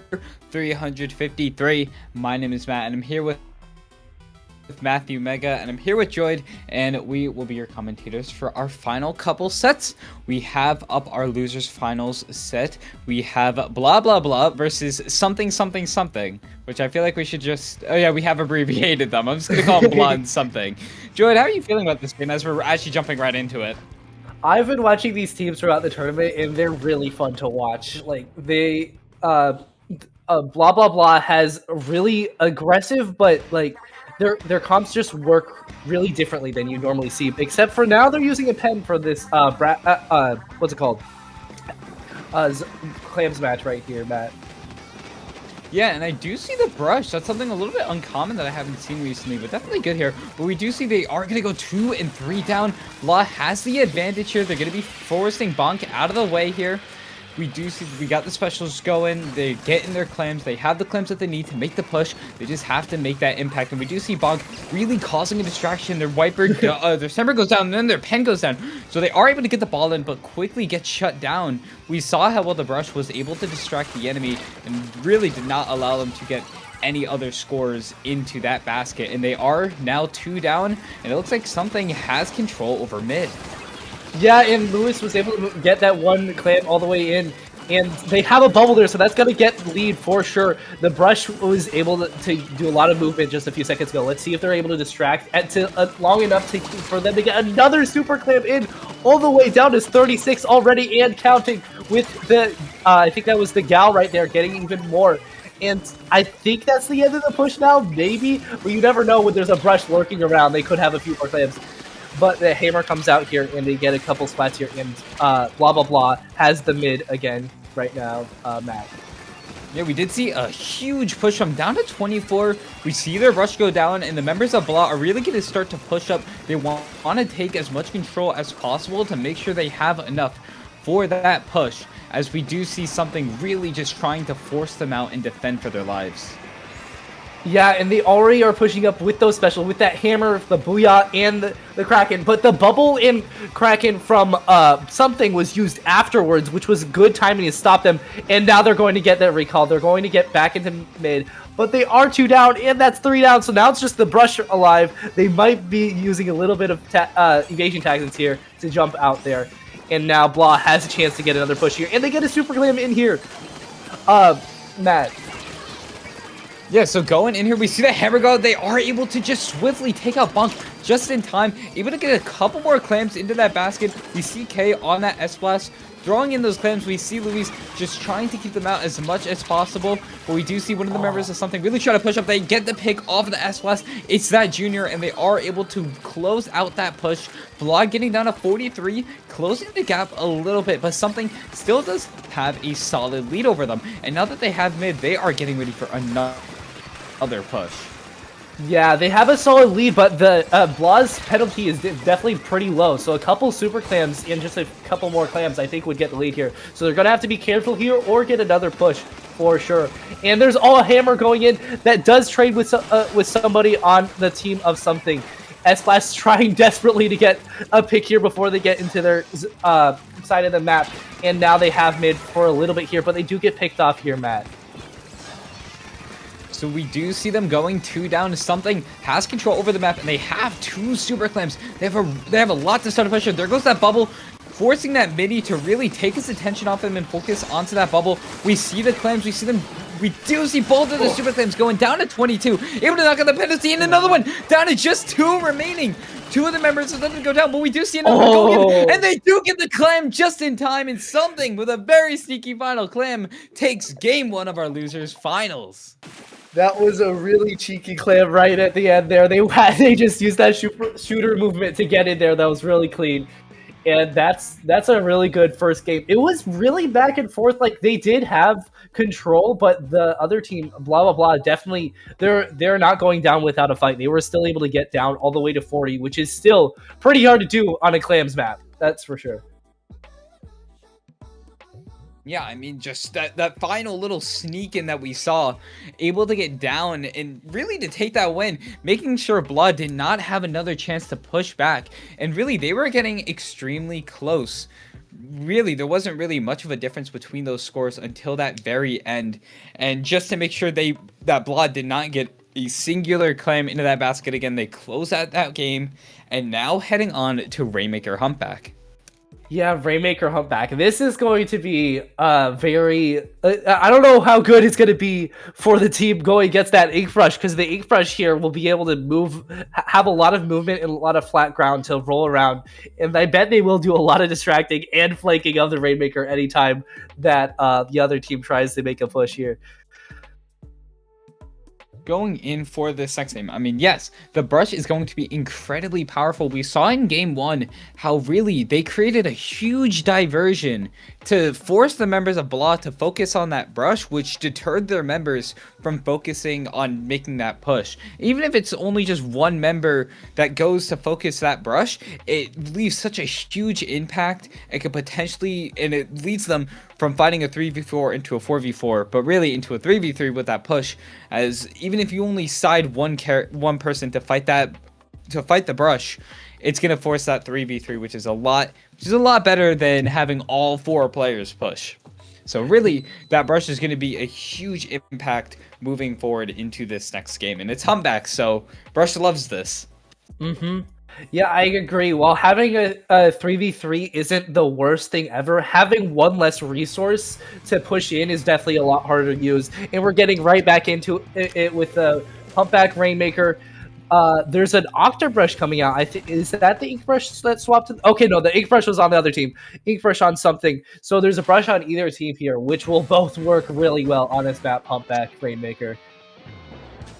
353. My name is Matt, and I'm here with Matthew Mega, and I'm here with Joyd, and we will be your commentators for our final couple sets. We have up our losers finals set. We have blah blah blah versus something something something, which I feel like we should just, oh yeah, we have abbreviated them. I'm just gonna call them blah and something. Joyd, how are you feeling about this game as we're actually jumping right into it? I've been watching these teams throughout the tournament, and they're really fun to watch. Like they, blah blah blah has really aggressive, but like their comps just work really differently than you normally see. Except for now, they're using a pen for this what's it called? Clams match right here, Matt. Yeah, and I do see the brush. That's something a little bit uncommon that I haven't seen recently, but definitely good here. But we do see they are going to go 2 and 3 down. Law has the advantage here. They're going to be forcing Bonk out of the way here. We do see we got the specials going. They get in their clams. They have the clams that they need to make the push. They just have to make that impact. And we do see Bonk really causing a distraction. Their wiper, their Semper goes down, and then their pen goes down. So they are able to get the ball in, but quickly get shut down. We saw how well the brush was able to distract the enemy and really did not allow them to get any other scores into that basket. And they are now 2 down, and it looks like something has control over mid. Yeah, and Lewis was able to get that one clam all the way in, and they have a bubble there, so that's going to get the lead for sure. The brush was able to do a lot of movement just a few seconds ago. Let's see if they're able to distract long enough for them to get another super clam in, all the way down to 36 already and counting with the, I think that was the gal right there getting even more. And I think that's the end of the push now, maybe, but you never know when there's a brush lurking around. They could have a few more clams. But the hammer comes out here, and they get a couple splats here, and blah blah blah has the mid again right now, Matt. Yeah, we did see a huge push from down to 24. We see their rush go down, and the members of Blah are really going to start to push up. They want to take as much control as possible to make sure they have enough for that push, as we do see something really just trying to force them out and defend for their lives. Yeah, and they already are pushing up with those special, with that hammer, the Booyah, and the Kraken. But the bubble in Kraken from something was used afterwards, which was good timing to stop them. And now they're going to get that recall. They're going to get back into mid. But they are 2 down, and that's 3 down. So now it's just the brush alive. They might be using a little bit of evasion tactics here to jump out there. And now Blah has a chance to get another push here. And they get a super clam in here. Matt. Yeah, so going in here, we see the hammer go. They are able to just swiftly take out Bonk just in time. Able to get a couple more clams into that basket. We see K on that S-Blast. Throwing in those clams, we see Luis just trying to keep them out as much as possible. But we do see one of the members of something really trying to push up. They get the pick off of the S-Blast. It's that junior, and they are able to close out that push. Vlog getting down to 43, closing the gap a little bit, but something still does have a solid lead over them. And now that they have mid, they are getting ready for another push. Yeah, they have a solid lead, but the Blah's penalty is definitely pretty low. So a couple super clams and just a couple more clams, I think, would get the lead here. So they're going to have to be careful here or get another push for sure. And there's all a hammer going in that does trade with somebody on the team of something. S-Blast trying desperately to get a pick here before they get into their side of the map. And now they have mid for a little bit here, but they do get picked off here, Matt. So we do see them going 2 down. Something has control over the map, and they have 2 super clams. They have a lot to start to push. There goes that bubble, forcing that midi to really take his attention off them and focus onto that bubble. We see the clams. We see them. We do see both of the super clams going down to 22. Able to knock out the penalty, and another one down to just 2 remaining. 2 of the members of them to go down, but we do see another one going in, and they do get the clam just in time, and something with a very sneaky final clam takes game 1 of our losers finals. That was a really cheeky clam right at the end there. They just used that shooter movement to get in there. That was really clean. And that's a really good first game. It was really back and forth. Like, they did have control, but the other team, blah blah blah, definitely they're not going down without a fight. They were still able to get down all the way to 40, which is still pretty hard to do on a clams map. That's for sure. Yeah, I mean, just that final little sneak in that we saw, able to get down and really to take that win, making sure Blood did not have another chance to push back. And really, they were getting extremely close really, there wasn't really much of a difference between those scores until that very end. And just to make sure that Blah did not get a singular claim into that basket again, they close out that game, and now heading on to Rainmaker Humpback. Yeah, Rainmaker Humpback. This is going to be very... I don't know how good it's going to be for the team going against that Ink Brush, because the Ink Brush here will be able to have a lot of movement and a lot of flat ground to roll around. And I bet they will do a lot of distracting and flanking of the Rainmaker anytime that the other team tries to make a push here. Going in for this next game, I mean, yes, the brush is going to be incredibly powerful. We saw in game 1 how really they created a huge diversion to force the members of Blah to focus on that brush, which deterred their members from focusing on making that push. Even if it's only just one member that goes to focus that brush, it leaves such a huge impact. It could potentially, and it leads them from fighting a 3v4 into a 4v4, but really into a 3v3 with that push, as even if you only side one person to fight the brush, it's going to force that 3v3, which is a lot better than having all 4 players push. So really, that brush is going to be a huge impact moving forward into this next game, and it's Humpback, so Brush loves this. Yeah, I agree. While having a 3v3 isn't the worst thing ever, having one less resource to push in is definitely a lot harder to use. And we're getting right back into it with the Humpback Rainmaker. There's an Octobrush coming out. I think, is that the Ink Brush that swapped to... Okay, no, the Ink Brush was on the other team. Ink Brush on something. So there's a brush on either team here, which will both work really well on this map, Humpback Rainmaker.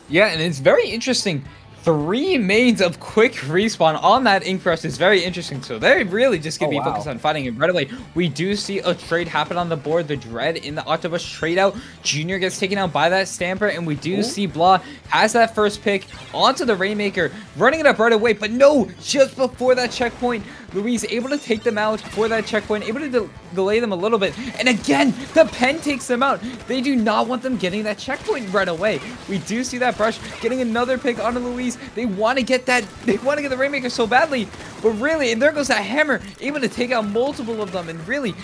Yeah, and it's very interesting. 3 mains of quick respawn on that Ink Brush is very interesting. So they're really just going to be focused on fighting it right away. We do see a trade happen on the board. The Dread in the Octobus trade out. Junior gets taken out by that Stamper. And we do see Blah has that first pick onto the Rainmaker. Running it up right away. But no, just before that checkpoint, Luis able to take them out for that checkpoint. Able to delay them a little bit. And again, the pen takes them out. They do not want them getting that checkpoint right away. We do see that Brush getting another pick onto Luis. They want to get that. They want to get the Rainmaker so badly, but really, and there goes that Hammer, able to take out multiple of them, and really,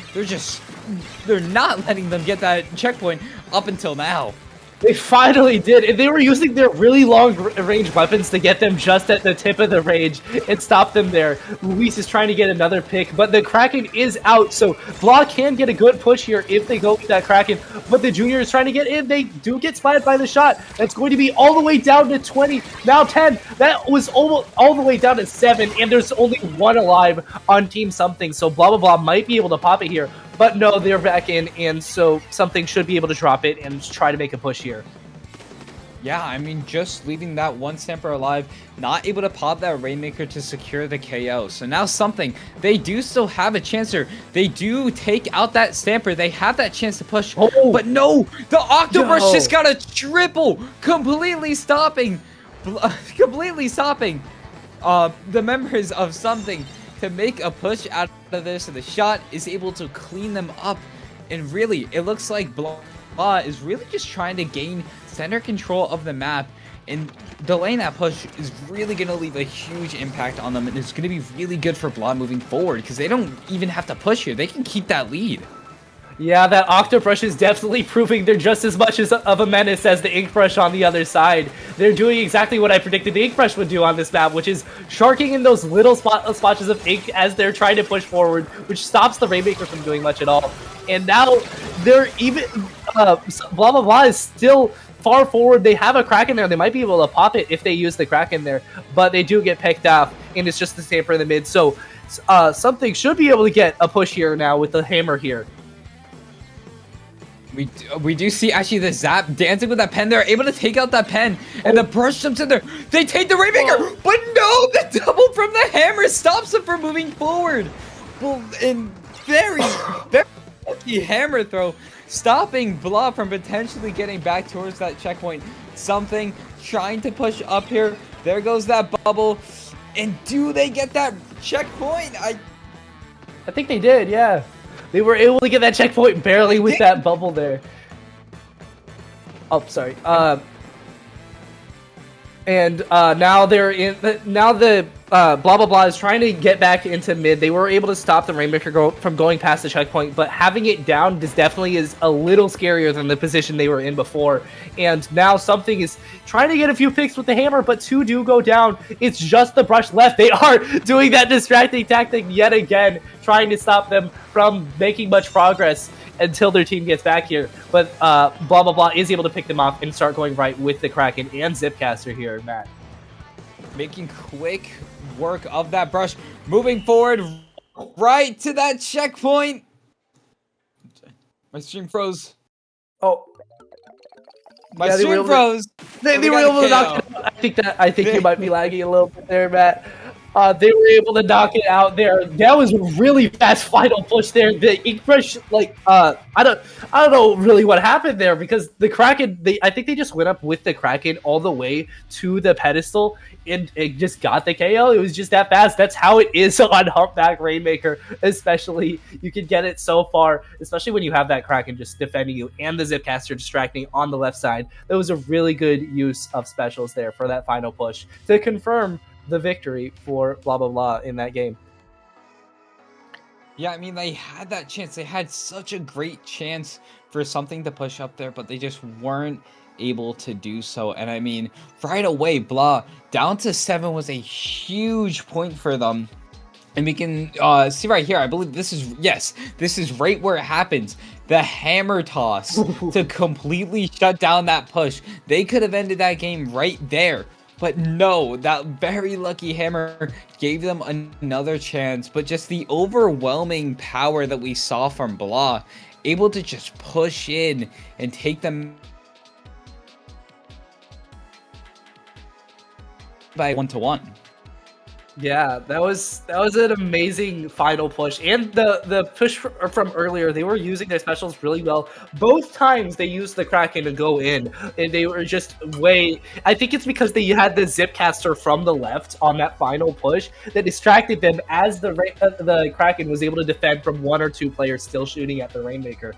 they're not letting them get that checkpoint up until now. They finally did, and they were using their really long range weapons to get them just at the tip of the range and stop them there. Luis is trying to get another pick, but the Kraken is out, so Blah can get a good push here if they go with that Kraken, but the Junior is trying to get in. They do get spotted by the shot. That's going to be all the way down to 20, now 10. That was almost all the way down to 7, and there's only 1 alive on Team Something, so Blah Blah Blah might be able to pop it here. But no, they're back in, and so Something should be able to drop it and try to make a push here. Yeah, I mean, just leaving that one Stamper alive, not able to pop that Rainmaker to secure the KO. So now Something, they do still have a chance here. They do take out that Stamper. They have that chance to push. Oh, but no, the Octobrush just got a triple, completely stopping the members of Something to make a push out of this, and the shot is able to clean them up. And really, it looks like Blah is really just trying to gain center control of the map, and delaying that push is really going to leave a huge impact on them, and it's going to be really good for Blah moving forward, because they don't even have to push here. They can keep that lead. Yeah, that Octobrush is definitely proving they're just as much of a menace as the Ink Brush on the other side. They're doing exactly what I predicted the Ink Brush would do on this map, which is sharking in those little splotches of ink as they're trying to push forward, which stops the Rainmaker from doing much at all. And now they're even... Blah Blah Blah is still far forward. They have a Kraken there. They might be able to pop it if they use the Kraken there, but they do get picked off, and it's just the Stamper in the mid. So Something should be able to get a push here now with the Hammer here. We do see actually the Zap dancing with that pen. They're able to take out that pen, and the Brush jumps in there. They take the Rainmaker, but no, the double from the Hammer stops them from moving forward. Well, and very lucky Hammer throw, stopping Blah from potentially getting back towards that checkpoint. Something trying to push up here. There goes that bubble, and do they get that checkpoint? I think they did, yeah. They were able to get that checkpoint barely with that bubble there. Oh, sorry. And now they're in. Now the blah blah blah is trying to get back into mid. They were able to stop the Rainmaker from going past the checkpoint, but having it down is a little scarier than the position they were in before. And now something is trying to get a few picks with the hammer, but two do go down. It's just the brush left. They are doing that distracting tactic yet again, trying to stop them from making much progress until their team gets back here. But blah blah blah is able to pick them off and start going right with the Kraken and Zipcaster here, Matt. Making quick work of that brush, moving forward right to that checkpoint. My stream froze. Oh, My stream froze. They were able to knock it out. I think you might be lagging a little bit there, Matt. They were able to knock it out there. That was a really fast final push there. The ink brush, I don't know really what happened there, because the Kraken, I think they just went up with the Kraken all the way to the pedestal and it just got the KO. It was just that fast. That's how it is on Humpback Rainmaker, especially. You can get it so far, especially when you have that Kraken just defending you and the Zipcaster distracting on the left side. That was a really good use of specials there for that final push to confirm the victory for blah blah blah in that game. Yeah, I mean, they had that chance. They had such a great chance for something to push up there, but they just weren't able to do so. And I mean, right away, blah, down to 7 was a huge point for them. And we can see right here, I believe this is right where it happens. The hammer toss to completely shut down that push. They could have ended that game right there. But no, that very lucky hammer gave them another chance. But just the overwhelming power that we saw from Blah, able to just push in and take them by 1-1. Yeah, that was an amazing final push, and the push from earlier, they were using their specials really well. Both times they used the Kraken to go in, and they were just I think it's because they had the Zipcaster from the left on that final push that distracted them as the Kraken was able to defend from 1 or 2 players still shooting at the Rainmaker.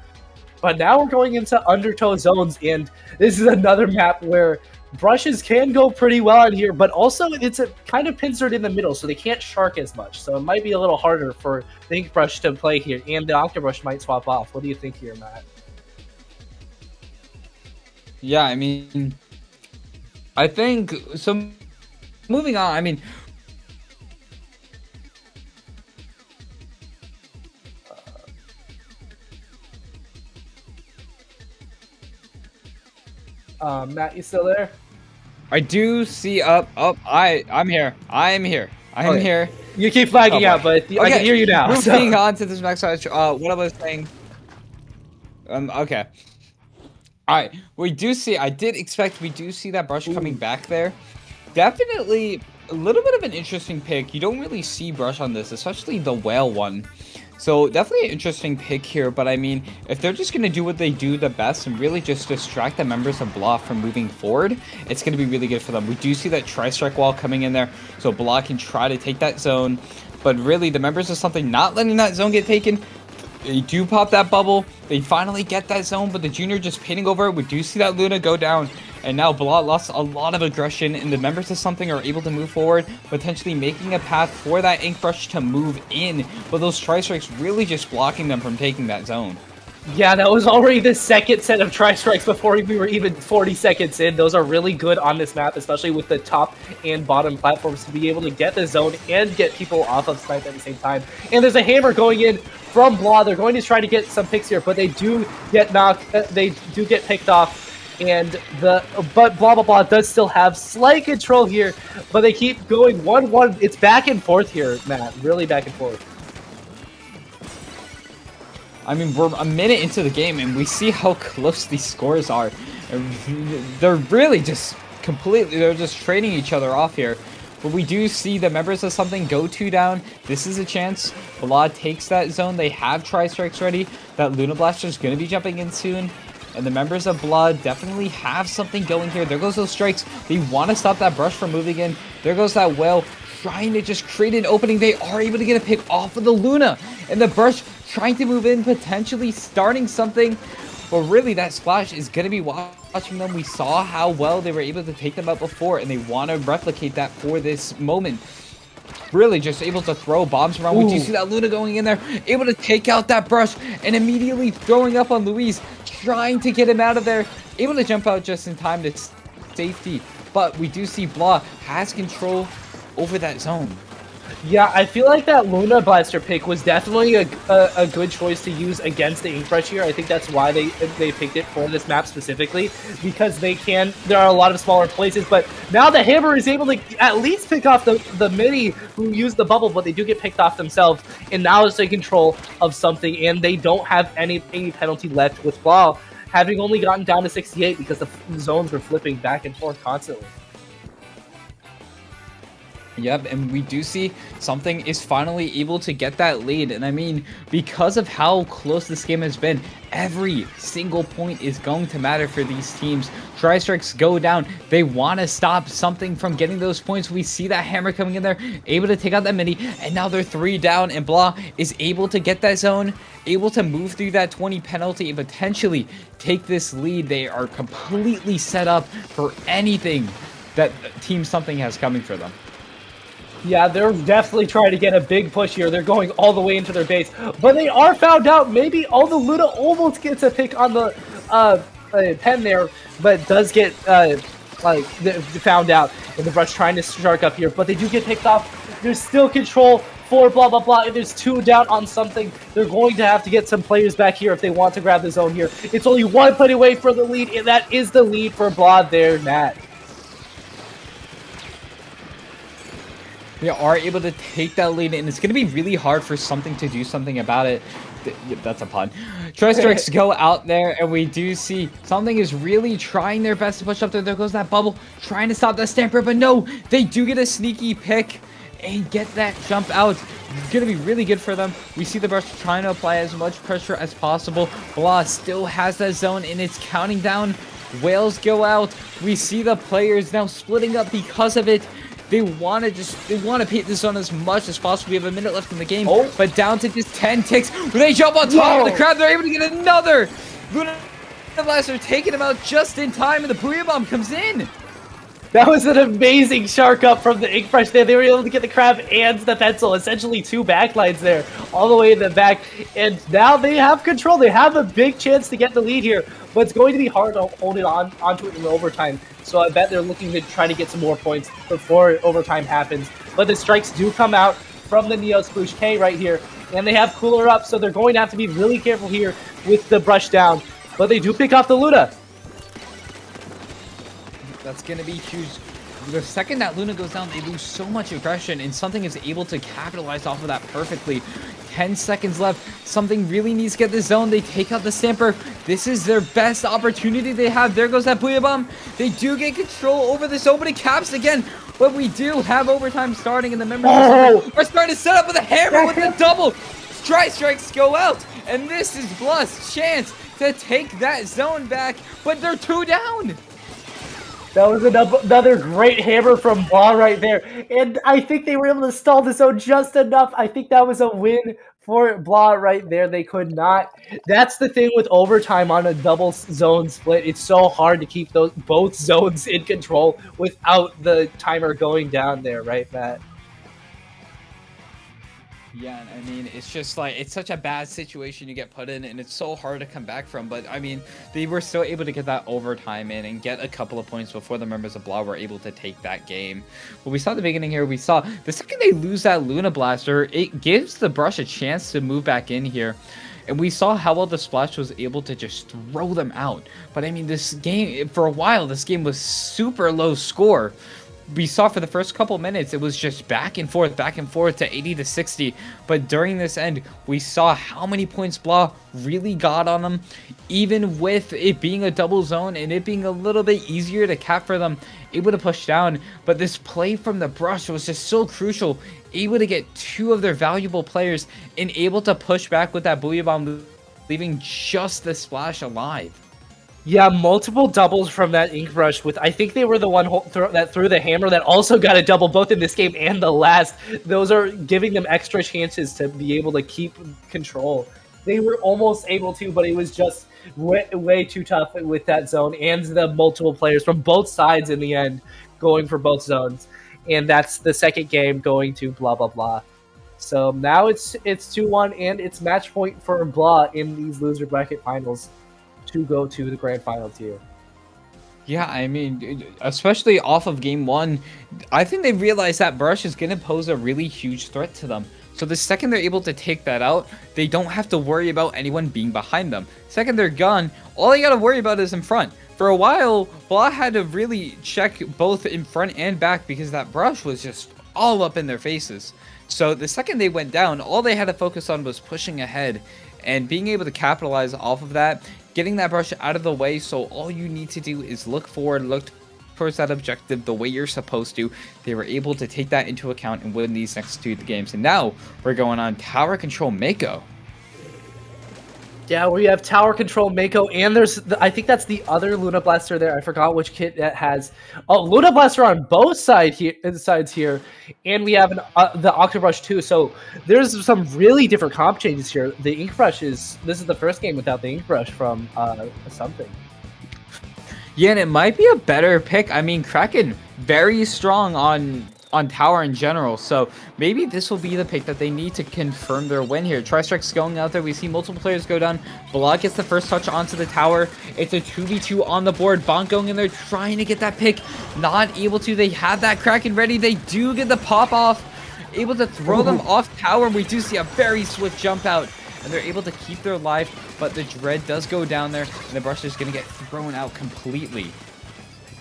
But now we're going into undertow zones, and this is another map where brushes can go pretty well in here, but also it's a kind of pincered in the middle, so they can't shark as much. So it might be a little harder for the ink brush to play here, and the octobrush might swap off. What do you think here, Matt? Yeah, I mean, I think so. Moving on, I mean, Matt, you still there? I do see I'm here. I'm here. You keep flagging out, but I can hear you now. Moving on to this next match. What I was saying. Okay. All right. We do see. I did expect. We do see that brush coming back there. Definitely a little bit of an interesting pick. You don't really see brush on this, especially the whale one. So definitely an interesting pick here, but I mean, if they're just going to do what they do the best and really just distract the members of Blah from moving forward, it's going to be really good for them. We do see that tri-strike wall coming in there, so Blah can try to take that zone, but really the members of something not letting that zone get taken. They do pop that bubble, they finally get that zone, but the junior just pinning over it. We do see that Luna go down, and now Blah lost a lot of aggression, and the members of something are able to move forward, potentially making a path for that ink brush to move in, but those tri-strikes really just blocking them from taking that zone. Yeah, that was already the second set of tri-strikes before we were even 40 seconds in. Those are really good on this map, especially with the top and bottom platforms, to be able to get the zone and get people off of snipe at the same time. And there's a hammer going in from Blah. They're going to try to get some picks here, but they do get knocked. They do get picked off. But blah blah blah does still have slight control here, but they keep going 1-1. It's back and forth here, Matt. Really back and forth. I mean, we're a minute into the game, and we see how close these scores are. They're really just they're just trading each other off here. But we do see the members of something go 2 down. This is a chance. Blah takes that zone. They have tri-strikes ready. That Luna Blaster is going to be jumping in soon. And the members of Blood definitely have something going here. There goes those strikes. They want to stop that brush from moving in. There goes that whale trying to just create an opening. They are able to get a pick off of the Luna. And the brush trying to move in, potentially starting something. But really, that splash is going to be watching them. We saw how well they were able to take them out before, and they want to replicate that for this moment. really just able to throw bombs around. We do Ooh. see that Luna going in there, able to take out that brush and immediately throwing up on Luis, trying to get him out of there, able to jump out just in time to safety. But we do see Blah has control over that zone. Yeah, I feel like that Luna Blaster pick was definitely a good choice to use against the Ink Rush here. I think that's why they picked it for this map specifically, because there are a lot of smaller places, but now the Hammer is able to at least pick off the mini who used the bubble, but they do get picked off themselves, and now it's in control of something, and they don't have any penalty left with Blah, having only gotten down to 68 because the zones were flipping back and forth constantly. Yep, and we do see something is finally able to get that lead. And I mean, because of how close this game has been, every single point is going to matter for these teams. Tri-Strikes go down. They want to stop something from getting those points. We see that Hammer coming in there, able to take out that mini, and now they're 3 down, and Blah is able to get that zone, able to move through that 20 penalty and potentially take this lead. They are completely set up for anything that Team Something has coming for them. Yeah, they're definitely trying to get a big push here. They're going all the way into their base, but they are found out. Maybe the Luna almost gets a pick on the pen there, but does get found out. And the Brush trying to shark up here, but they do get picked off. There's still control for blah blah blah, and there's 2 down on something. They're going to have to get some players back here if they want to grab the zone here. It's only 1 play away for the lead, and that is the lead for Blah there, Matt. We are able to take that lead, and it's going to be really hard for Something to do something about it. That's a pun. Tri-Strikes go out there, and we do see Something is really trying their best to push up there. There goes that bubble, trying to stop that Stamper, but no, they do get a sneaky pick and get that jump out. It's going to be really good for them. We see the Brush trying to apply as much pressure as possible. Blah still has that zone, and it's counting down. Whales go out. We see the players now splitting up because of it. They want to paint this on as much as possible. We have a minute left in the game, but down to just 10 ticks. They jump on top of the crowd. They're able to get another. Luna Blaster taking him out just in time, and the Booyah Bomb comes in. That was an amazing shark up from the Ink Brush there. They were able to get the crab and the pencil, essentially 2 backlines there, all the way in the back. And now they have control. They have a big chance to get the lead here, but it's going to be hard to hold it onto it in overtime. So I bet they're looking to try to get some more points before overtime happens. But the strikes do come out from the Neo Sploosh K right here, and they have Cooler up, so they're going to have to be really careful here with the Brush down. But they do pick off the Luna. That's going to be huge. The second that Luna goes down, they lose so much aggression, and Something is able to capitalize off of that perfectly. 10 seconds left. Something really needs to get this zone. They take out the Stamper. This is their best opportunity they have. There goes that Booyah Bomb. They do get control over this opening caps again, but we do have overtime starting, and the members are starting to set up with a Hammer with the double. Tri-Strikes go out, and this is Blah's chance to take that zone back, but they're 2 down. That was another great hammer from Blah right there. And I think they were able to stall the zone just enough. I think that was a win for Blah right there. They could not. That's the thing with overtime on a double zone split. It's so hard to keep both zones in control without the timer going down there, right, Matt? Yeah, I mean, it's just like, it's such a bad situation you get put in, and it's so hard to come back from. But I mean, they were still able to get that overtime in and get a couple of points before the members of Blah were able to take that game. But we saw at the beginning here, we saw the second they lose that Luna Blaster, it gives the Brush a chance to move back in here. And we saw how well the Splash was able to just throw them out. But I mean, this game, for a while, this game was super low score. We saw for the first couple minutes, it was just back and forth to 80 to 60. But during this end, we saw how many points Blah really got on them, even with it being a double zone and it being a little bit easier to cap for them, able to push down. But this play from the Brush was just so crucial, able to get 2 of their valuable players and able to push back with that Booyah Bomb, leaving just the Splash alive. Yeah, multiple doubles from that Ink Brush. I think they were the one that threw the hammer that also got a double both in this game and the last. Those are giving them extra chances to be able to keep control. They were almost able to, but it was just way too tough with that zone and the multiple players from both sides in the end going for both zones. and that's the second game going to blah blah blah. So now it's 2-1, and it's match point for Blah in these loser bracket finals to go to the grand finals here. Yeah, I mean, especially off of game one, I think they realize that Brush is going to pose a really huge threat to them. So the second they're able to take that out, they don't have to worry about anyone being behind them. Second they're gone, all they got to worry about is in front. For a while, Blah had to really check both in front and back because that Brush was just all up in their faces. So the second they went down, all they had to focus on was pushing ahead and being able to capitalize off of that, getting that Brush out of the way. So all you need to do is look forward, look towards that objective the way you're supposed to. They were able to take that into account and win these next two games. And now we're going on Tower Control Mako. Yeah, we have Tower Control Mako, and I think that's the other Luna Blaster there. I forgot which kit that has. Oh, Luna Blaster on both sides here, and we have the Octobrush too. So there's some really different comp changes here. The Ink Brush this is the first game without the Ink Brush from something. Yeah, and it might be a better pick. I mean, Kraken, very strong on tower in general, so maybe this will be the pick that they need to confirm their win here. Tri-Strike's going out there. We see multiple players go down. Balak gets the first touch onto the tower. It's a 2v2 on the board. Bonk going in there trying to get that pick. Not able to. They have that Kraken ready. They do get the pop off. Able to throw them off tower. We do see a very swift jump out, and they're able to keep their life, but the Dread does go down there, and the Brush is going to get thrown out completely.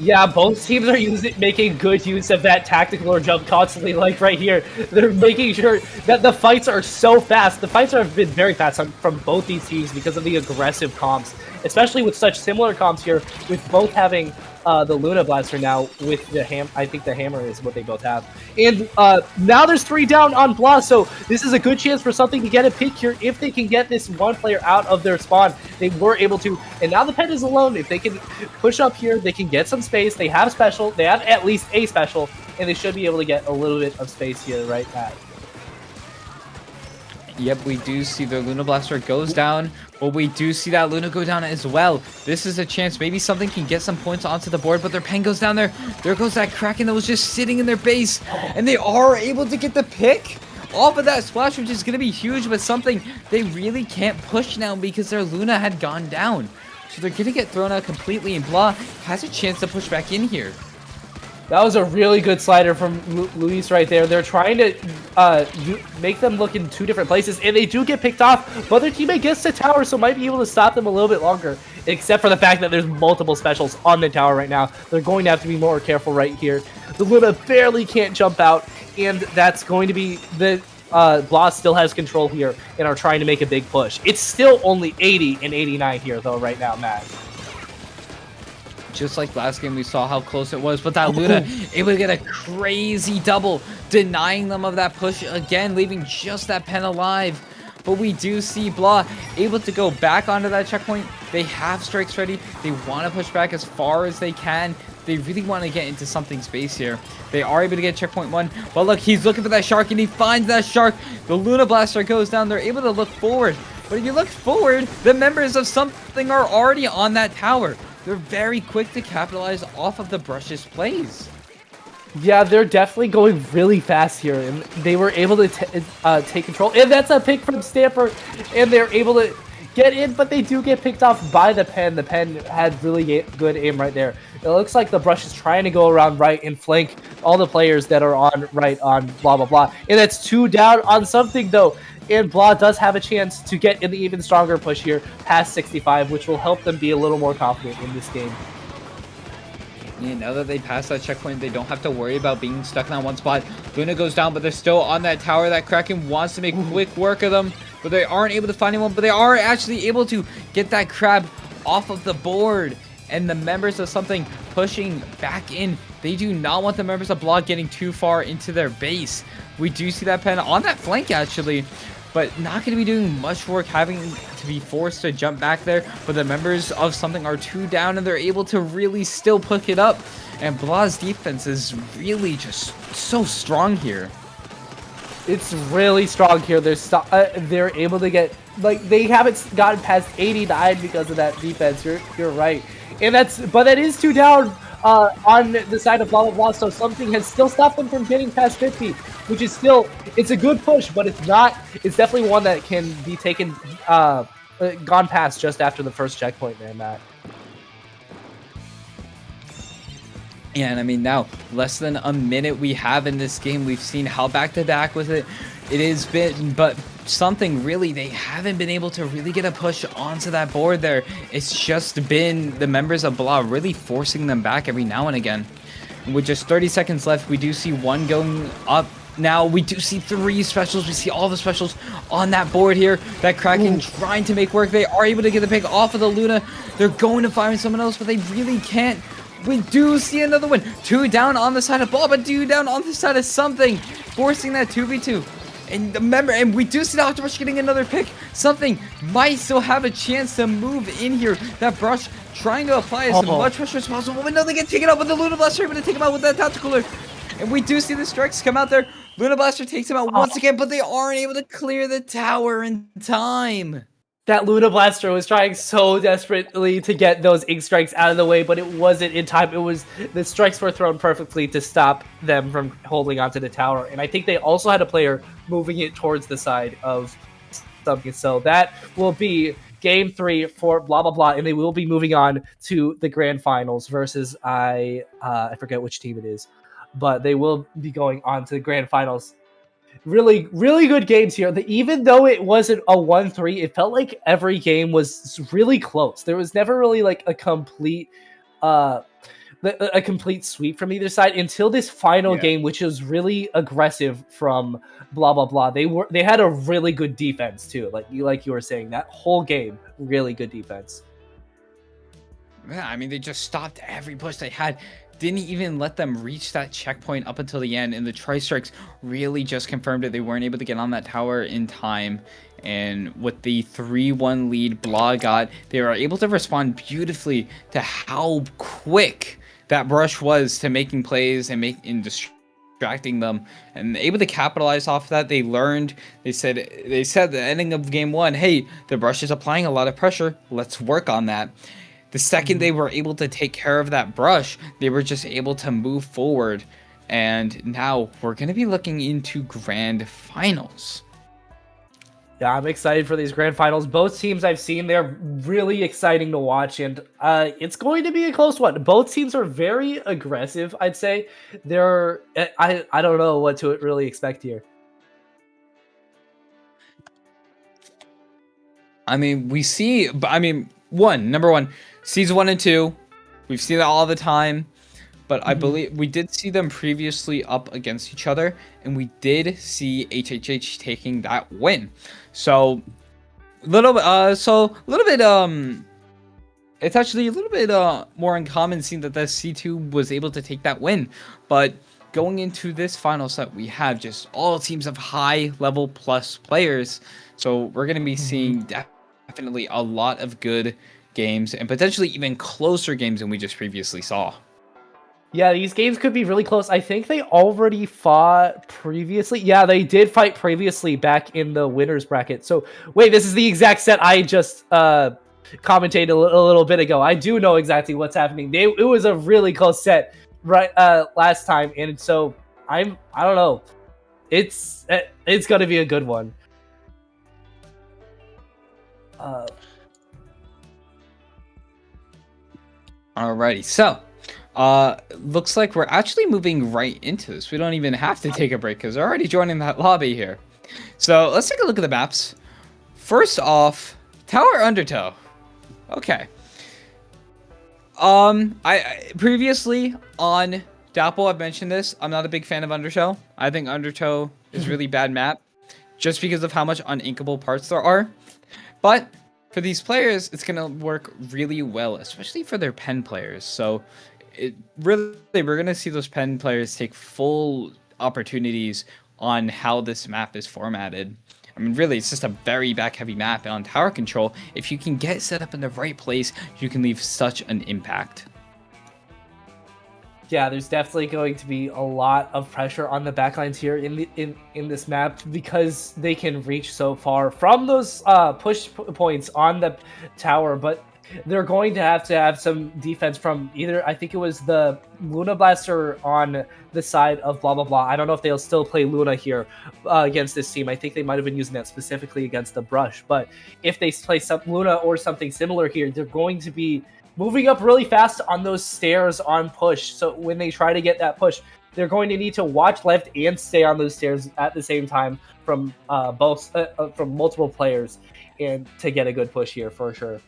Yeah, both teams are making good use of that tactical jump constantly, like right here. They're making sure that the fights are so fast. The fights have been very fast from both these teams because of the aggressive comps, especially with such similar comps here, with both having the Luna Blaster now with the I think the hammer is what they both have. And now there's 3 down on Blah, so this is a good chance for something to get a pick here. If they can get this one player out of their spawn, they were able to. And now the pet is alone. If they can push up here, they can get some space. They have special. They have at least a special, and they should be able to get a little bit of space here, right, Matt? Yep, we do see their Luna Blaster goes down, but we do see that Luna go down as well. This is a chance. Maybe something can get some points onto the board, but their pen goes down there. There goes that Kraken that was just sitting in their base, and they are able to get the pick off of that splash, which is going to be huge, but something they really can't push now because their Luna had gone down. So they're going to get thrown out completely, and Blah has a chance to push back in here. That was a really good slider from Luis right there. They're trying to make them look in 2 different places, and they do get picked off, but their teammate gets to tower, so might be able to stop them a little bit longer, except for the fact that there's multiple specials on the tower right now. They're going to have to be more careful right here. The Luna barely can't jump out, and that's going to be the Blah still has control here and are trying to make a big push. It's still only 80 and 89 here, though, right now, Matt. Just like last game, we saw how close it was, but that Luna able to get a crazy double, denying them of that push again, leaving just that pen alive. But we do see Blah able to go back onto that checkpoint. They have strikes ready. They want to push back as far as they can. They really want to get into something space here. They are able to get checkpoint 1. But look, he's looking for that shark, and he finds that shark. The Luna Blaster goes down. They're able to look forward. But if you look forward, the members of something are already on that tower. They're very quick to capitalize off of the Brush's plays. Yeah, they're definitely going really fast here, and they were able to take control. And that's a pick from Stamper, and they're able to get in, but they do get picked off by the pen. The pen had really good aim right there. It looks like the Brush is trying to go around right and flank all the players that are on right on blah, blah, blah. And that's 2 down on something, though. And Blah does have a chance to get in the even stronger push here past 65, which will help them be a little more confident in this game. Yeah, now that they pass that checkpoint, they don't have to worry about being stuck in that one spot. Luna goes down, but they're still on that tower. That Kraken wants to make quick work of them, but they aren't able to find anyone. But they are actually able to get that crab off of the board. And the members of something pushing back in. They do not want the members of Blah getting too far into their base. We do see that pen on that flank, actually, but not going to be doing much work, having to be forced to jump back there. But the members of something are 2 down, and they're able to really still pick it up. And Blah's defense is really just so strong here. It's really strong here. They're able to get, like, they haven't gotten past 89 because of that defense. You're right. And that is 2 down on the side of blah blah blah. So something has still stopped them from getting past 50, which is still it's a good push, but it's not. It's definitely one that can be taken, gone past just after the first checkpoint there, Matt. Yeah, and I mean, now, less than a minute we have in this game. We've seen how back-to-back with it has been, but something really, they haven't been able to really get a push onto that board there. It's just been the members of Blah really forcing them back every now and again. With just 30 seconds left, we do see one going up. Now, we do see 3 specials. We see all the specials on that board here. That Kraken trying to make work. They are able to get the pick off of the Luna. They're going to fire someone else, but they really can't. We do see another one. 2 down on the side of Blah, but 2 down on the side of something. Forcing that 2v2. And remember, and we do see the Octobrush getting another pick. Something might still have a chance to move in here. That Brush trying to apply as much pressure as possible. But no, they get taken out with the Luna Blaster. Able to take him out with that Tactical Alert. And we do see the strikes come out there. Luna Blaster takes him out once again, but they aren't able to clear the tower in time. That Luna Blaster was trying so desperately to get those ink strikes out of the way, but it wasn't in time. It was the strikes were thrown perfectly to stop them from holding onto the tower. And I think they also had a player moving it towards the side of something. So that will be game 3 for blah blah blah, and they will be moving on to the grand finals versus I forget which team it is, but they will be going on to the grand finals. Really, really good games here. Even though it wasn't a 1-3, it felt like every game was really close. There was never really like a complete sweep from either side until this final game, which was really aggressive from blah blah blah. They had a really good defense too. Like you were saying, that whole game, really good defense. Yeah, I mean, they just stopped every push they had. Didn't even let them reach that checkpoint up until the end, and the Tri-Strikes really just confirmed it. They weren't able to get on that tower in time, and with the 3-1 lead Blah got, they were able to respond beautifully to how quick that Brush was to making plays and distracting them, and able to capitalize off of that. They learned. They said at the ending of game 1, hey, the Brush is applying a lot of pressure. Let's work on that. The second they were able to take care of that Brush, they were just able to move forward. And now we're going to be looking into grand finals. Yeah, I'm excited for these grand finals. Both teams I've seen, they're really exciting to watch, and it's going to be a close one. Both teams are very aggressive, I'd say. I don't know what to really expect here. I mean, number one, season 1 and 2, we've seen that all the time, but I believe we did see them previously up against each other, and we did see HHH taking that win. So it's actually a little bit more uncommon seeing that the C2 was able to take that win. But going into this final set, we have just all teams of high level plus players, so we're going to be seeing definitely a lot of good games and potentially even closer games than we just previously saw. Yeah, these games could be really close. I think they already fought previously. Yeah, they did fight previously back in the winners bracket. So wait, this is the exact set I just commentated a little bit ago. I do know exactly what's happening. It was a really close set right last time, and so I don't know. It's gonna be a good one. Alrighty, so looks like we're actually moving right into this. We don't even have to take a break because we're already joining that lobby here. So let's take a look at the maps. First off, Tower Undertow. Okay. I previously on Dapple, I've mentioned this. I'm not a big fan of Undertow. I think Undertow is really bad map just because of how much uninkable parts there are. But for these players, it's gonna work really well, especially for their pen players. So we're gonna see those pen players take full opportunities on how this map is formatted. I mean, really, it's just a very back-heavy map, and on tower control, if you can get set up in the right place, you can leave such an impact. Yeah, there's definitely going to be a lot of pressure on the backlines here in this map because they can reach so far from those push points on the tower. But they're going to have some defense from either, I think it was the Luna Blaster on the side of blah blah blah. I don't know if they'll still play Luna here against this team. I think they might have been using that specifically against the Brush. But if they play some Luna or something similar here, they're going to be moving up really fast on those stairs on push. So when they try to get that push, they're going to need to watch left and stay on those stairs at the same time from from multiple players, and to get a good push here for sure.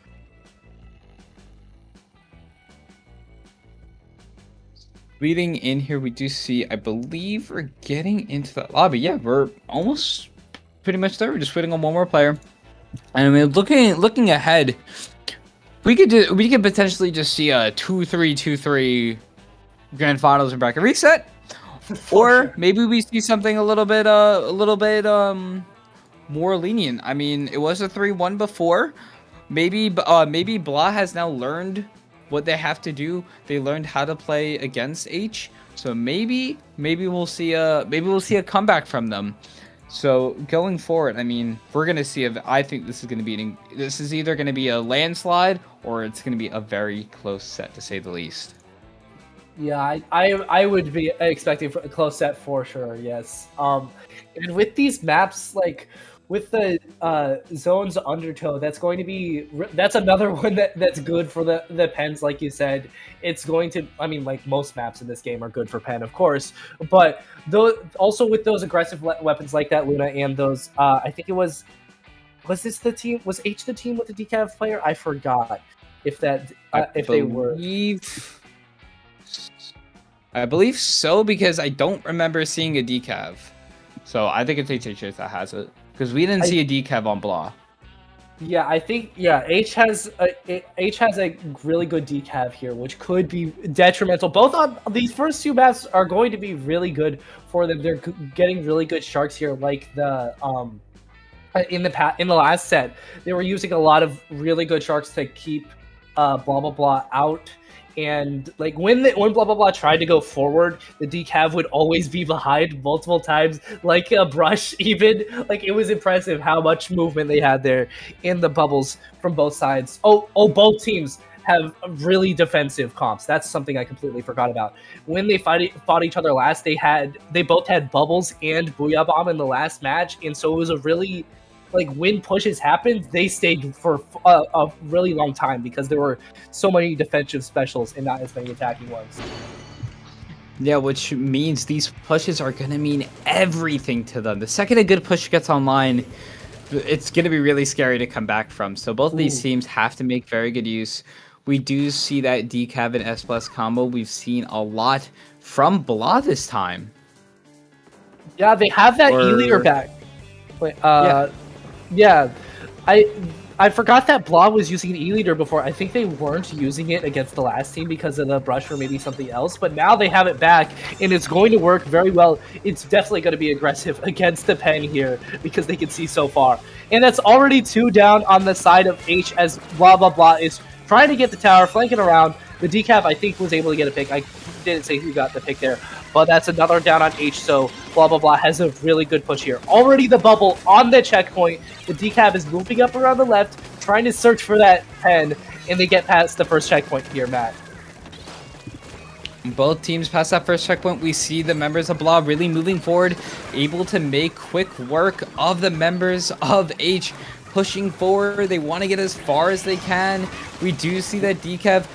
Leading in here, we do see, I believe we're getting into the lobby. Yeah, we're almost pretty much there. We're just waiting on one more player. And I mean, looking ahead, we could potentially just see a 2-3, 2-3 grand finals and bracket reset. Or sure. maybe we see something a little bit more lenient. I mean, it was a 3-1 before. Maybe Blah has now learned what they have to do. They learned how to play against H. So maybe we'll see a comeback from them. So going forward, I mean, we're gonna see if I think this is either gonna be a landslide or it's gonna be a very close set, to say the least. Yeah, I would be expecting a close set for sure. Yes. And with these maps, like with the zones undertow, that's another one that's good for the pens, like you said. It's going to, I mean, like most maps in this game are good for pen, of course, but also with those aggressive weapons like that Luna and those, I think it was this the team? Was H the team with the decav player? I forgot if that they were. I believe so, because I don't remember seeing a decav. So I think it's HHS that has it, because we didn't see a decav on Blah. Yeah, I think H has a really good decav here, which could be detrimental. Both on these first two maps are going to be really good for them. They're getting really good sharks here, like the in the last set they were using a lot of really good sharks to keep blah blah blah out. And like when blah blah blah tried to go forward, the decav would always be behind multiple times, like a Brush. Even like it was impressive how much movement they had there in the bubbles from both sides. Both teams have really defensive comps. That's something I completely forgot about. When they fought each other last, they both had bubbles and Booyah Bomb in the last match, and so it was a really, like, when pushes happened, they stayed for a really long time because there were so many defensive specials and not as many attacking ones. Yeah, which means these pushes are going to mean everything to them. The second a good push gets online, it's going to be really scary to come back from. So both of these teams have to make very good use. We do see that decav and S plus combo. We've seen a lot from Blah this time. Yeah, they have that E-leader back. Wait, Yeah, I forgot that Blah was using an E-leader before. I think they weren't using it against the last team because of the Brush or maybe something else, but now they have it back, and it's going to work very well. It's definitely going to be aggressive against the pen here because they can see so far. And that's already 2 down on the side of H as blah blah blah is trying to get the tower, flanking around. The decav, I think, was able to get a pick. I didn't say who got the pick there, but that's another down on H, so blah blah blah has a really good push here. Already the bubble on the checkpoint. The decav is moving up around the left, trying to search for that pen, and they get past the first checkpoint here, Matt. Both teams pass that first checkpoint. We see the members of Blah really moving forward, able to make quick work of the members of H, pushing forward. They want to get as far as they can. We do see that decav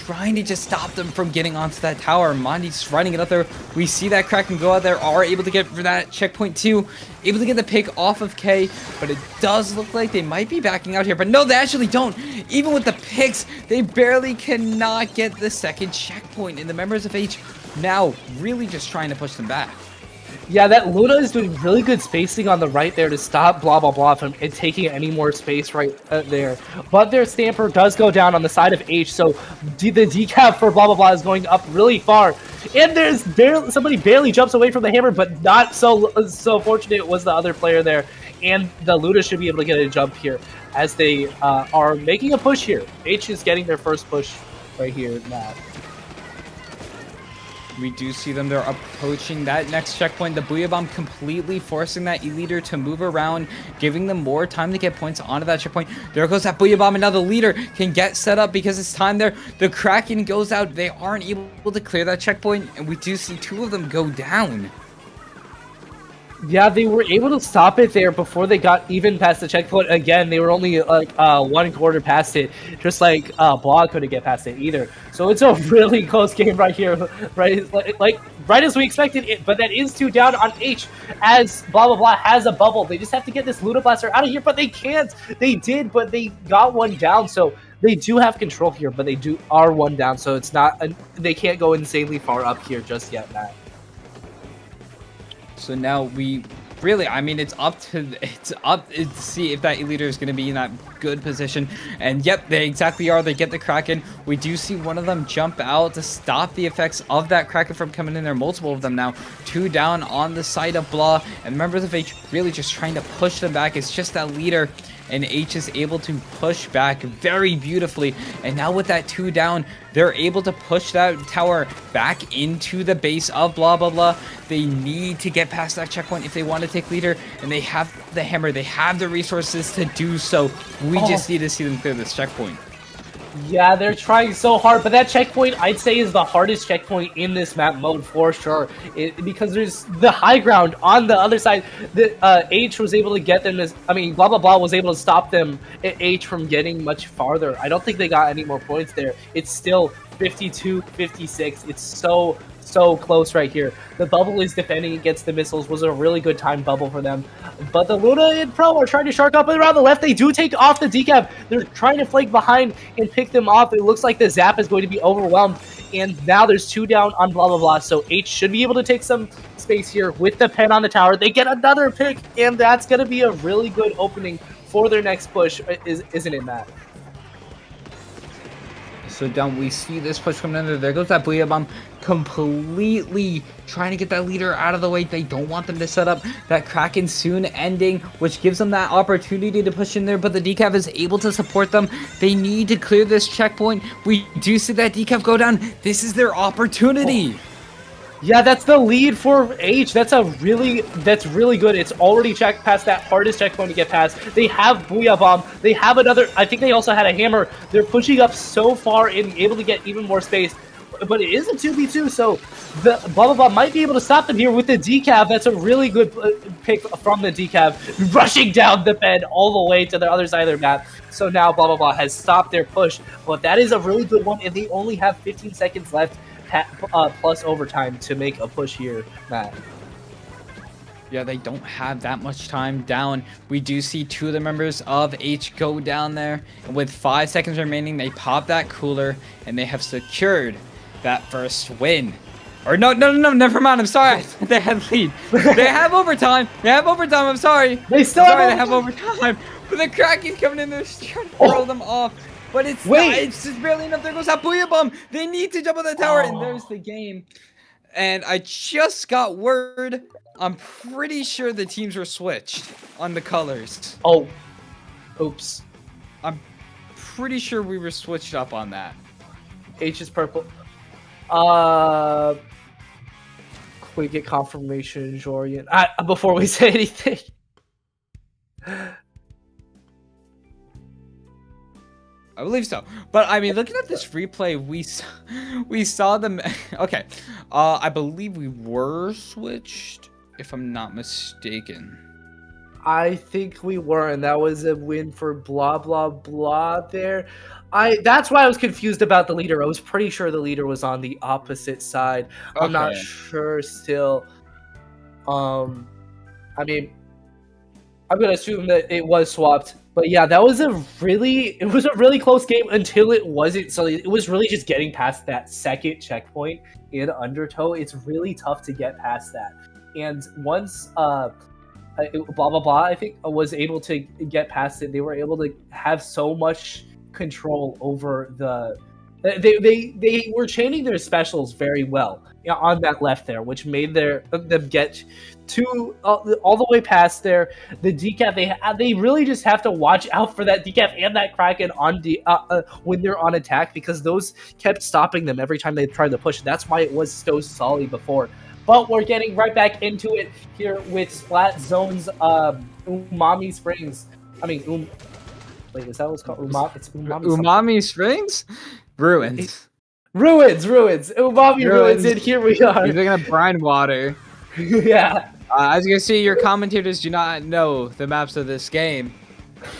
trying to just stop them from getting onto that tower. Mondi's running it up there. We see that Kraken go out there, are able to get for that checkpoint too, able to get the pick off of K, but it does look like they might be backing out here. But no, they actually don't. Even with the picks, they barely cannot get the second checkpoint, and the members of H now really just trying to push them back. Yeah, that Luna is doing really good spacing on the right there to stop blah blah blah from taking any more space right there. But their Stamper does go down on the side of H, so the decav for blah blah blah is going up really far. And there's somebody barely jumps away from the hammer, but not so fortunate was the other player there. And the Luna should be able to get a jump here as they are making a push here. H is getting their first push right here now. We do see them. They're approaching that next checkpoint. The Booyah Bomb completely forcing that E-Leader to move around, giving them more time to get points onto that checkpoint. There goes that Booyah Bomb, and now the leader can get set up because it's time there. The Kraken goes out. They aren't able to clear that checkpoint, and we do see 2 of them go down. Yeah, they were able to stop it there before they got even past the checkpoint. Again, they were only like 1/4 past it, just like Blah couldn't get past it either. So it's a really close game right here, right? Like right as we expected it. But that is 2 down on H, as blah blah blah has a bubble. They just have to get this Luda Blaster out of here, but they can't. They did, but they got 1 down. So they do have control here, but they are 1 down. So it's not they can't go insanely far up here just yet, Matt. So now we really, I mean, it's up to see if that E-Leader is going to be in that good position. And yep, they exactly are. They get the Kraken. We do see one of them jump out to stop the effects of that Kraken from coming in there. Multiple of them now. 2 down on the side of Blah. And members of H really just trying to push them back. It's just that leader. And H is able to push back very beautifully. And now with that 2 down, they're able to push that tower back into the base of blah, blah, blah. They need to get past that checkpoint if they want to take leader. And they have the hammer. They have the resources to do so. We just need to see them clear this checkpoint. Yeah, they're trying so hard, but that checkpoint, I'd say, is the hardest checkpoint in this map mode for sure. Because there's the high ground on the other side. The H was able to get them. Blah blah blah was able to stop them. H from getting much farther. I don't think they got any more points there. It's still 52-56. It's so close right here. The bubble is defending against the missiles. Was a really good time bubble for them. But the Luna and Pro are trying to shark up around the left. They do take off the decap. They're trying to flank behind and pick them off. It looks like the Zap is going to be overwhelmed. And now there's 2 down on blah, blah, blah. So H should be able to take some space here with the pen on the tower. They get another pick, and that's going to be a really good opening for their next push, isn't it, Matt? So down, we see this push coming in there. There goes that Booyah Bomb, completely trying to get that leader out of the way. They don't want them to set up that Kraken soon ending, which gives them that opportunity to push in there, but the decaf is able to support them. They need to clear this checkpoint. We do see that decaf go down. This is their opportunity. Yeah, that's the lead for H. That's really good. It's already checked past that hardest checkpoint to get past. They have Booyah Bomb. They have another. I think they also had a hammer. They're pushing up so far and able to get even more space. But it is a 2v2, so the blah blah blah might be able to stop them here with the decaf. That's a really good pick from the decaf, rushing down the bed all the way to the other side of their map. So now blah blah blah has stopped their push, but that is a really good one, and they only have 15 seconds left. Plus overtime to make a push here, Matt. Yeah, they don't have that much time down. We do see 2 of the members of H go down there. And with 5 seconds remaining, they pop that cooler, and they have secured that first win. Or no, never mind. I'm sorry. They have lead. They have overtime. I'm sorry. They still have overtime. But the Kraken's coming in there, trying to throw them off. But it's just barely enough. There goes that Booyah Bomb. They need to jump on the tower, and there's the game. And I just got word. I'm pretty sure the teams were switched on the colors. Oh, oops. I'm pretty sure we were switched up on that. H is purple. Can we get confirmation, Jorian? Before we say anything. I believe so. But I mean, looking at this replay, we saw them. Okay, I believe we were switched, if I'm not mistaken. I think we were, and that was a win for blah blah blah there. That's why I was confused about the leader. I was pretty sure the leader was on the opposite side. Okay. I'm not sure still. I mean, I'm gonna assume that it was swapped. But yeah, that was a really close game until it wasn't. So it was really just getting past that second checkpoint in Undertow. It's really tough to get past that. And once blah blah blah, I think was able to get past it, they were able to have so much control over the They were chaining their specials very well, on that left there, which made them get to all the way past there. The decaf, they really just have to watch out for that decaf and that Kraken on when they're on attack, because those kept stopping them every time they tried to push. That's why it was so solid before. But we're getting right back into it here with Splat Zone's Umami Springs. I mean, wait, is that what it's called? It's Umami. Umami Springs? Ruins. Ruins. Umami ruins, and here we are. You're thinking of brine water. Yeah. As you can see, your commentators do not know the maps of this game.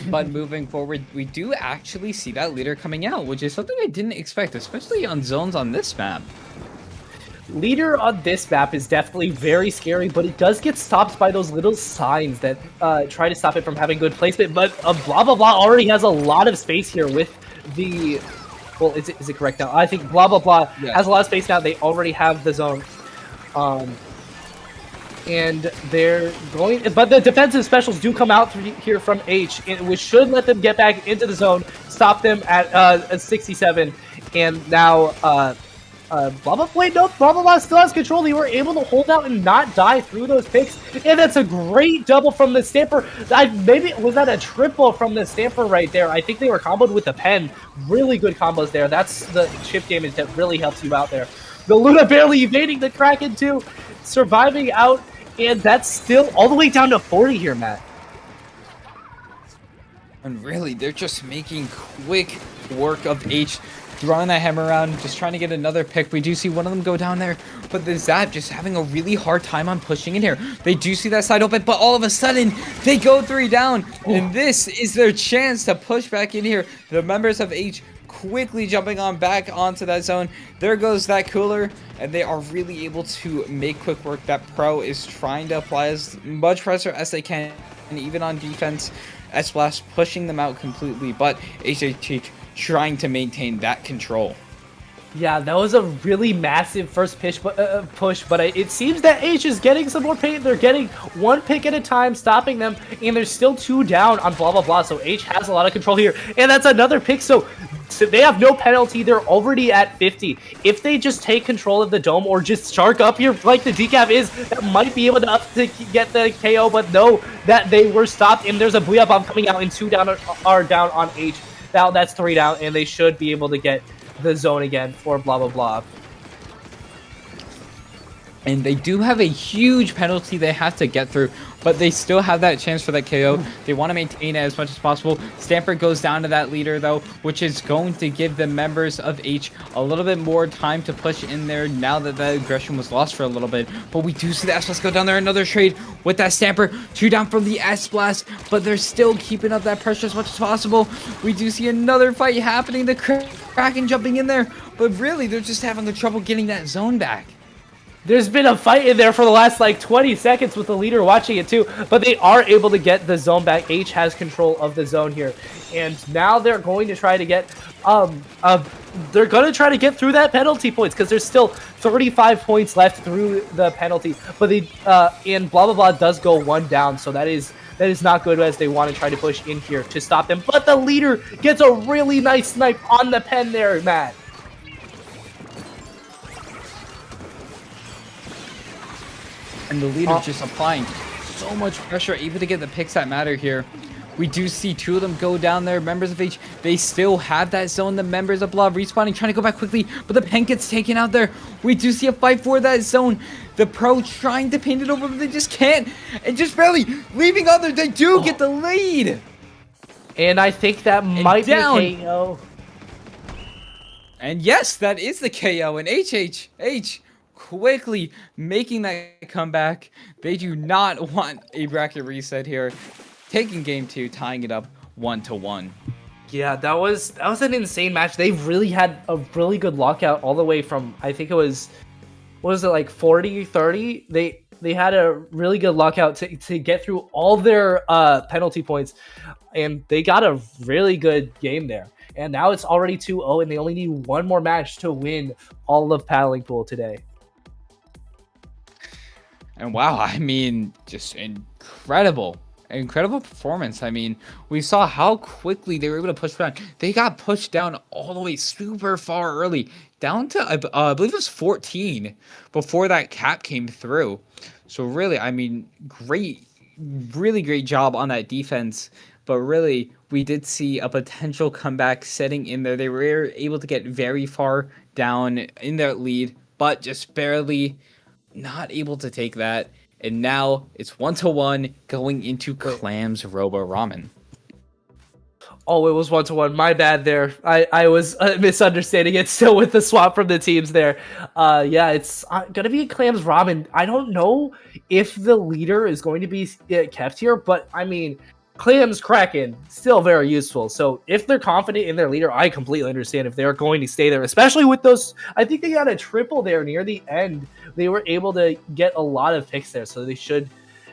But moving forward, we do actually see that leader coming out, which is something I didn't expect, especially on zones on this map. Leader on this map is definitely very scary, but it does get stopped by those little signs that try to stop it from having good placement. But blah blah blah already has a lot of space here with the. Well, is it correct now? I think blah blah blah has a lot of space now. They already have the zone, and they're going. But the defensive specials do come out here from H, which should let them get back into the zone, stop them at 67, and now. Blah blah wait no blah blah blah still has control. They were able to hold out and not die through those picks, and that's a great double from the Stamper. Maybe was that a triple from the Stamper right there? I think they were comboed with the pen. Really good combos there. That's the chip damage that really helps you out there. The Luna barely evading the Kraken too, surviving out, and that's still all the way down to 40 here, Matt. And really, they're just making quick work of H, throwing that hammer around, just trying to get another pick. We do see one of them go down there, but the Zap just having a really hard time on pushing in here. They do see that side open, but all of a sudden, they go 3 down, and this is their chance to push back in here. The members of H quickly jumping on back onto that zone. There goes that cooler, and they are really able to make quick work. That Pro is trying to apply as much pressure as they can, and even on defense, S-Blast pushing them out completely, but HHH trying to maintain that control. Yeah, that was a really massive first push, but it seems that H is getting some more pain. They're getting 1 pick at a time, stopping them, and there's still 2 down on blah blah blah. So H has a lot of control here, and that's another pick. So they have no penalty. They're already at 50. If they just take control of the dome or just shark up here like the decaf is, that might be able to get the KO. But no, that they were stopped, and there's a Booyah Bomb coming out, and 2 down are down on H. Now that's 3 down, and they should be able to get the zone again for blah blah blah. And they do have a huge penalty they have to get through, but they still have that chance for that KO. They want to maintain it as much as possible. Stamper goes down to that leader, though, which is going to give the members of H a little bit more time to push in there now that the aggression was lost for a little bit. But we do see the S-Blast go down there. Another trade with that Stamper. 2 down from the S-Blast, but they're still keeping up that pressure as much as possible. We do see another fight happening. The Kraken jumping in there, but really, they're just having the trouble getting that zone back. There's been a fight in there for the last like 20 seconds with the leader watching it too, but they are able to get the zone back. H has control of the zone here, and now they're going to try to get through that penalty points, because there's still 35 points left through the penalty. But they and blah blah blah does go 1 down, so that is not good, as they want to try to push in here to stop them. But the leader gets a really nice snipe on the pen there, Matt. And the leader just applying so much pressure, able to get the picks that matter here. We do see 2 of them go down there. Members of H, they still have that zone. The members of Blah respawning, trying to go back quickly, but the pen gets taken out there. We do see a fight for that zone. The Pro trying to paint it over, but they just can't. And just barely leaving others. They do get the lead. And I think that might be a KO. And yes, that is the KO. And H quickly making that comeback. They do not want a bracket reset here. Taking game 2, tying it up 1-1. Yeah, that was an insane match. They really had a really good lockout all the way from, I think it was, what was it, like 40-30? They had a really good lockout to get through all their penalty points, and they got a really good game there. And now it's already 2-0, and they only need 1 more match to win all of Paddling Pool today. And wow, I mean, just incredible Incredible performance. I mean, we saw how quickly they were able to push down. They got pushed down all the way super far early, down to I believe it was 14 before that cap came through. So really, I mean, really great job on that defense. But really, we did see a potential comeback setting in there. They were able to get very far down in their lead, but just barely not able to take that. And now it's 1-1 going into Clams Robo Ramen. Oh, it was 1-1. My bad there. I was misunderstanding it still with the swap from the teams there. Yeah, it's gonna be Clams Ramen. I don't know if the leader is going to be kept here, but I mean, Clams Kraken still very useful. So if they're confident in their leader, I completely understand if they're going to stay there, especially with those. I think they got a triple there near the end. They were able to get a lot of picks there, so they should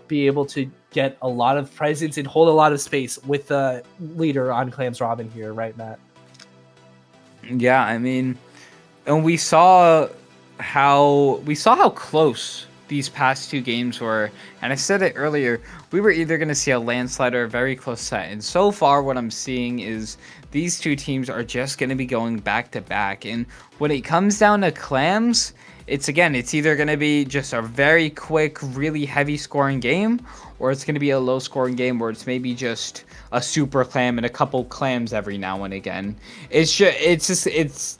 be able to get a lot of presence and hold a lot of space with the leader on Clams Robin here, right, Matt? Yeah, I mean, and we saw how close these past two games were, and I said it earlier, we were either going to see a landslide or a very close set, and so far what I'm seeing is these two teams are just going to be going back to back, and when it comes down to Clams, it's either going to be just a very quick, really heavy scoring game, or it's going to be a low scoring game where it's maybe just a super clam and a couple clams every now and again. It's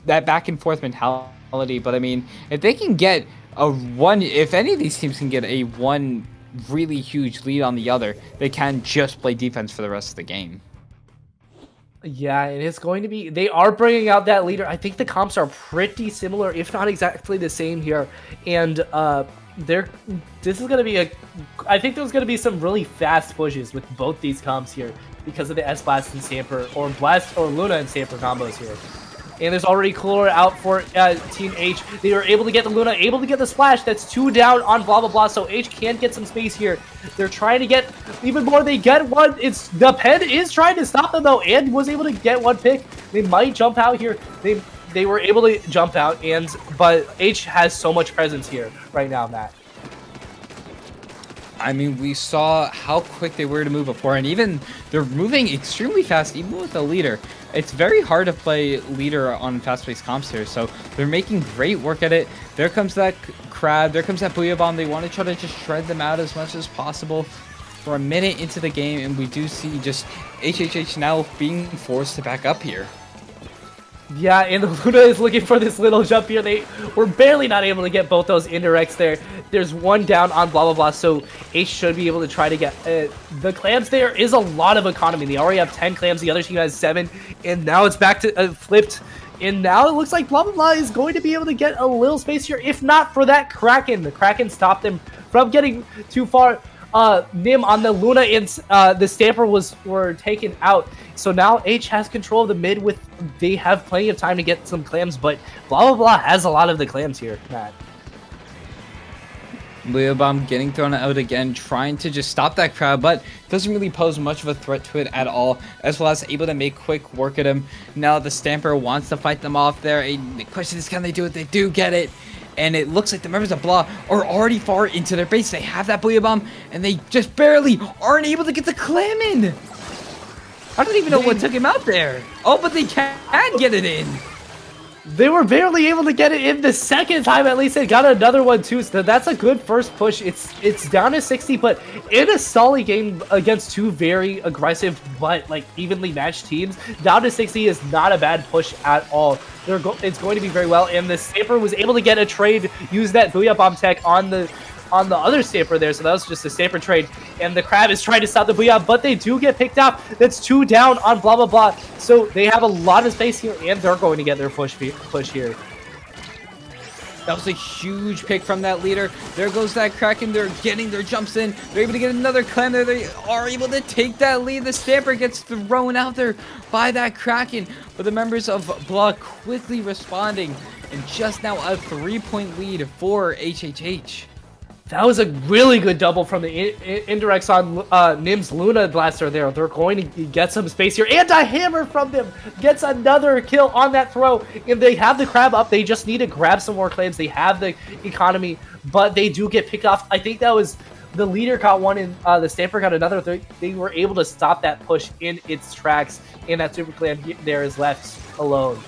that back and forth mentality, but I mean, if they can get if any of these teams can get a one really huge lead on the other, they can just play defense for the rest of the game. Yeah, and it's going to be, they are bringing out that leader. I think the comps are pretty similar, if not exactly the same here. And this is going to be I think there's going to be some really fast pushes with both these comps here because of the S-Blast and Stamper, or Blast or Luna and Stamper combos here. And there's already Cooler out for Team H. They were able to get the Luna, able to get the splash. That's 2 down on blah blah blah. So H can get some space here. They're trying to get even more. They get one. It's the Pen is trying to stop them though, and was able to get one pick. They might jump out here. They were able to jump out, but H has so much presence here right now, Matt. I mean, we saw how quick they were to move before, and even they're moving extremely fast, even with the leader. It's very hard to play leader on fast-paced comps here, so they're making great work at it. There comes that crab, there comes that Booyah Bomb. They want to try to just shred them out as much as possible for a minute into the game, and we do see just HHH now being forced to back up here. Yeah, and the Luna is looking for this little jump here. They were barely not able to get both those indirects there. There's one down on blah blah blah, so H should be able to try to get the clams. There is a lot of economy. They already have 10 clams, the other team has 7, and now it's back to flipped. And now it looks like blah blah blah is going to be able to get a little space here, if not for that Kraken. The Kraken stopped them from getting too far. Nim on the Luna and the Stamper were taken out. So now H has control of the mid they have plenty of time to get some clams, but blah blah blah has a lot of the clams here, Matt. Booyah Bomb getting thrown out again, trying to just stop that crowd, but doesn't really pose much of a threat to it at all, as well as able to make quick work at him. Now the Stamper wants to fight them off there. The question is, can they do it? They do get it. And it looks like the members of Blah are already far into their base. They have that Booyah Bomb, and they just barely aren't able to get the clam in. I don't even know what took him out there. Oh, but they can get it in. They were barely able to get it in the second time. At least they got another one too. So that's a good first push. It's down to 60, but in a solid game against two very aggressive but like evenly matched teams, down to 60 is not a bad push at all. It's going to be very well. And the Stamper was able to get a trade, use that Booyah Bomb tech on the other Stamper there, so that was just a Stamper trade. And the Crab is trying to stop the Booyah, but they do get picked off. That's 2 down on blah blah blah. So they have a lot of space here, and they're going to get their push here. That was a huge pick from that leader. There goes that Kraken. They're getting their jumps in. They're able to get another clam there. They are able to take that lead. The Stamper gets thrown out there by that Kraken, but the members of Blah quickly responding, and just now a 3-point lead for HHH. That was a really good double from the indirects on Nim's Luna Blaster there. They're going to get some space here. Anti-hammer from them gets another kill on that throw. If they have the Crab up, they just need to grab some more claims. They have the economy, but they do get picked off. I think that was The leader caught one, and the Stamper got another. They were able to stop that push in its tracks, and that Super Clan there is left alone.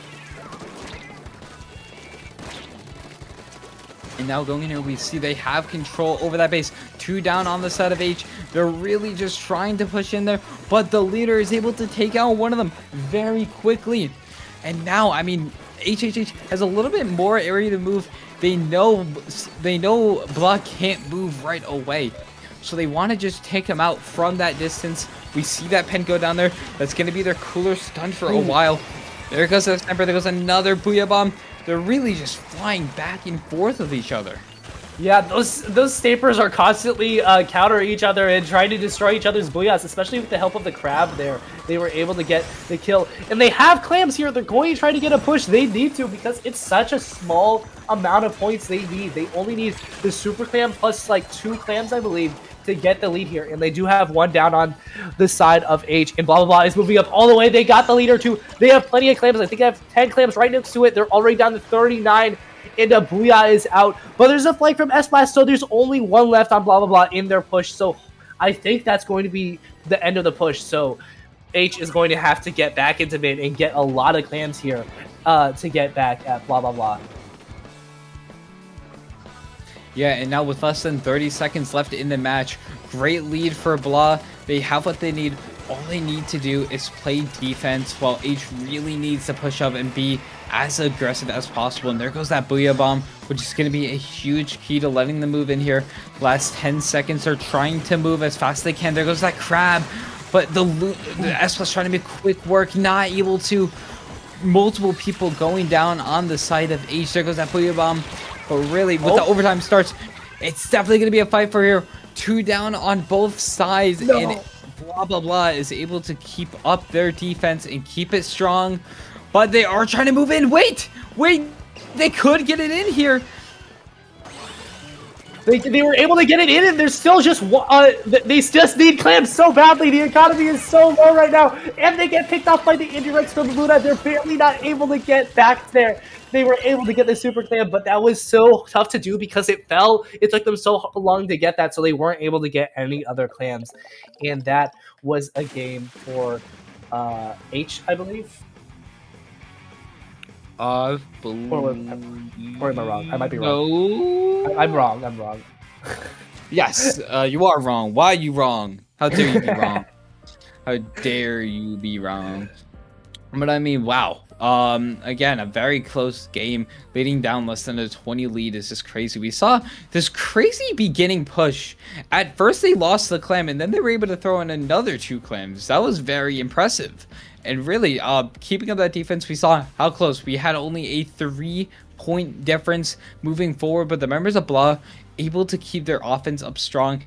And now going in here, we see they have control over that base. 2 down on the side of H. They're really just trying to push in there, but the leader is able to take out one of them very quickly. And now, I mean, HHH has a little bit more area to move. They know Blah can't move right away, so they want to just take him out from that distance. We see that pen go down there. That's going to be their cooler stun for a while. There goes the sniper. There goes another Booyah Bomb. They're really just flying back and forth with each other. Yeah, those Stapers are constantly countering each other and trying to destroy each other's Booyahs, especially with the help of the Crab there. They were able to get the kill. And they have clams here. They're going to try to get a push. They need to, because it's such a small amount of points they need. They only need the Super Clam plus like 2 clams, I believe, to get the lead here. And they do have 1 down on the side of H. And blah, blah, blah is moving up all the way. They got the leader too. They have plenty of clams. I think they have 10 clams right next to it. They're already down to 39. And a Booyah is out. But there's a flag from S-Blast, so there's only 1 left on blah, blah, blah in their push. So I think that's going to be the end of the push. So H is going to have to get back into mid and get a lot of clams here to get back at blah, blah, blah. Yeah, and now with less than 30 seconds left in the match, great lead for Blah. They have what they need. All they need to do is play defense, while H really needs to push up and be as aggressive as possible. And there goes that Booyah Bomb, which is going to be a huge key to letting them move in here. Last 10 seconds, they're trying to move as fast as they can. There goes that Crab, but the S-Plus trying to make quick work, not able to. Multiple people going down on the side of H. There goes that Booyah Bomb. But really, with the overtime starts, it's definitely going to be a fight for here. 2 down on both sides, and blah, blah, blah is able to keep up their defense and keep it strong. But they are trying to move in. Wait, they could get it in here. They were able to get it in, and there's still just they just need clams so badly. The economy is so low right now, and they get picked off by the indirects from Luna. They're barely not able to get back there. They were able to get the Super Clam, but that was so tough to do because it fell. It took them so long to get that, so they weren't able to get any other clams. And that was a game for H, I believe. I believe. Or am I wrong? I might be wrong. No. I'm wrong. Yes, you are wrong. Why are you wrong? How dare you be wrong? How dare you be wrong? But I mean, wow. Again, a very close game, leading down less than a 20 lead is just crazy. We saw this crazy beginning push. At first they lost the clam, and then they were able to throw in another 2 clams. That was very impressive. And really, keeping up that defense, we saw how close. We had only a 3-point difference moving forward, but the members of Blah able to keep their offense up strong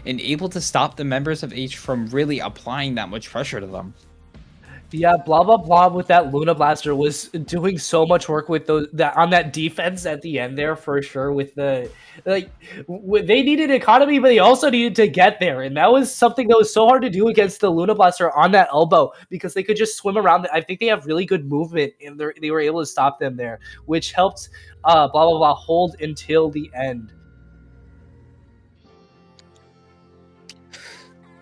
and able to stop the members of H from really applying that much pressure to them. Yeah, blah blah blah with that Luna Blaster was doing so much work with on that defense at the end there for sure. With they needed economy, but they also needed to get there, and that was something that was so hard to do against the Luna Blaster on that elbow because they could just swim around. I think they have really good movement, and they were able to stop them there, which helped blah blah blah hold until the end.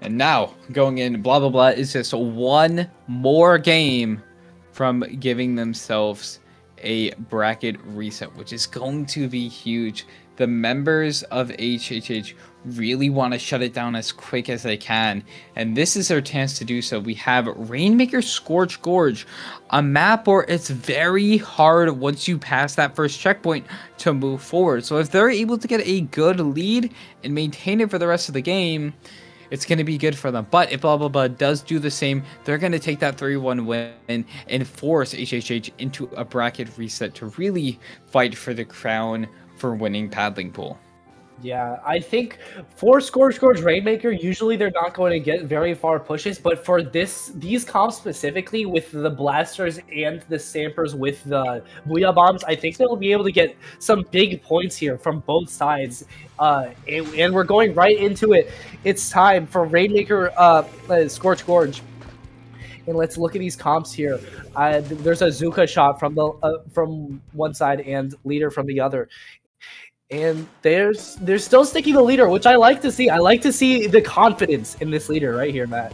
And now, going in, blah, blah, blah, is just 1 more game from giving themselves a bracket reset, which is going to be huge. The members of HHH really want to shut it down as quick as they can, and this is their chance to do so. We have Rainmaker Scorch Gorge, a map where it's very hard once you pass that first checkpoint to move forward. So if they're able to get a good lead and maintain it for the rest of the game, it's going to be good for them. But if blah, blah, blah does do the same, they're going to take that 3-1 win and force HHH into a bracket reset to really fight for the crown for winning Paddling Pool. Yeah, I think for Scorch Gorge Rainmaker, usually they're not going to get very far pushes, but for these comps specifically with the blasters and the Stampers with the Booyah Bombs, I think they'll be able to get some big points here from both sides. And we're going right into it. It's time for Rainmaker Scorch Gorge. And let's look at these comps here. There's a Zuka shot from one side and leader from the other. And they're still sticking the leader, which I like to see. I like to see the confidence in this leader right here, Matt.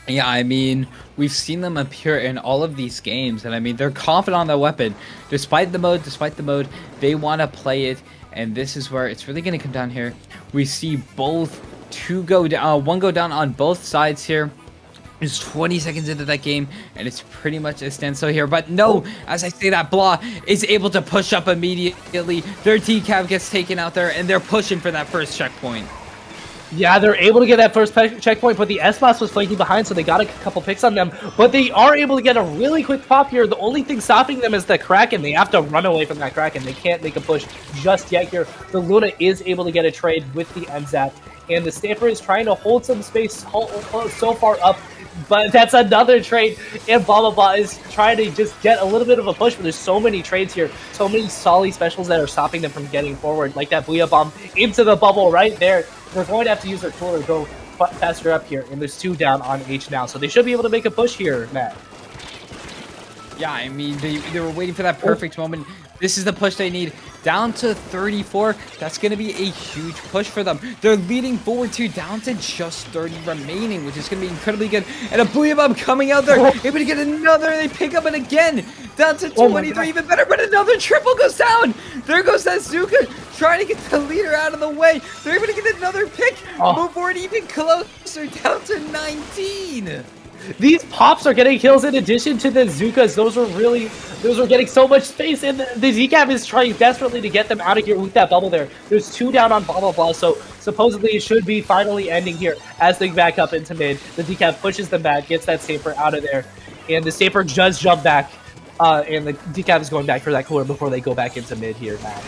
Yeah, I mean, we've seen them appear in all of these games, and I mean, they're confident on their weapon. Despite the mode, they want to play it, and this is where it's really going to come down here. We see both one go down on both sides here. It's 20 seconds into that game, and it's pretty much a standstill here. But no, as I say that, Blah is able to push up immediately. Their decaf gets taken out there, and they're pushing for that first checkpoint. Yeah, they're able to get that first checkpoint, but the S-Boss was flanking behind, so they got a couple picks on them. But they are able to get a really quick pop here. The only thing stopping them is the Kraken. They have to run away from that Kraken. They can't make a push just yet here. The Luna is able to get a trade with the MZAP, and the Stamper is trying to hold some space so far up, but that's another trade, and Blah Blah Blah is trying to just get a little bit of a push, but there's so many trades here, so many solid specials that are stopping them from getting forward, like that Booyah Bomb into the bubble right there. They're going to have to use their cooler to go faster up here, and there's 2 down on H now, so they should be able to make a push here, Matt. Yeah, I mean, they were waiting for that perfect moment. This is the push they need. Down to 34. That's going to be a huge push for them. They're leading forward to down to just 30 remaining, which is going to be incredibly good. And a Booyah Bomb coming out there. Able to get another. They pick up it again. Down to 23. Even better, but another triple goes down. There goes that Zuka trying to get the leader out of the way. They're able to get another pick. Move forward even closer. Down to 19. These pops are getting kills in addition to the Zukas. Those are getting so much space, and the Zcap is trying desperately to get them out of here with that bubble there. There's 2 down on Blah Blah Blah, so supposedly it should be finally ending here as they back up into mid. The Zcap pushes them back, gets that Stamper out of there, and the Stamper does jump back, and the Zcap is going back for that cooler before they go back into mid here, Matt.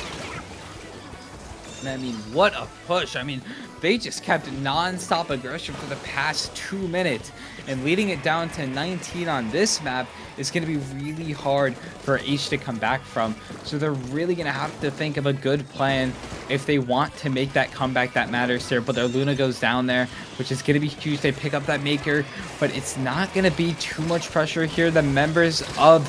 I mean, what a push. I mean, they just kept non-stop aggression for the past 2 minutes, and leading it down to 19 on this map is going to be really hard for H to come back from. So they're really going to have to think of a good plan if they want to make that comeback that matters here. But their Luna goes down there, which is going to be huge. They pick up that Maker, but it's not going to be too much pressure here. The members of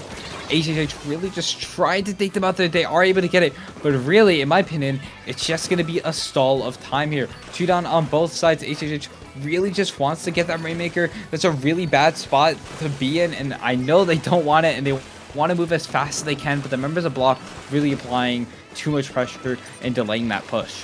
HHH really just tried to take them out there. They are able to get it, but really, in my opinion, it's just going to be a stall of time here. 2 down on both sides. HHH really just wants to get that Rainmaker. That's a really bad spot to be in, and I know they don't want it, and they want to move as fast as they can, but the members of Block really applying too much pressure and delaying that push.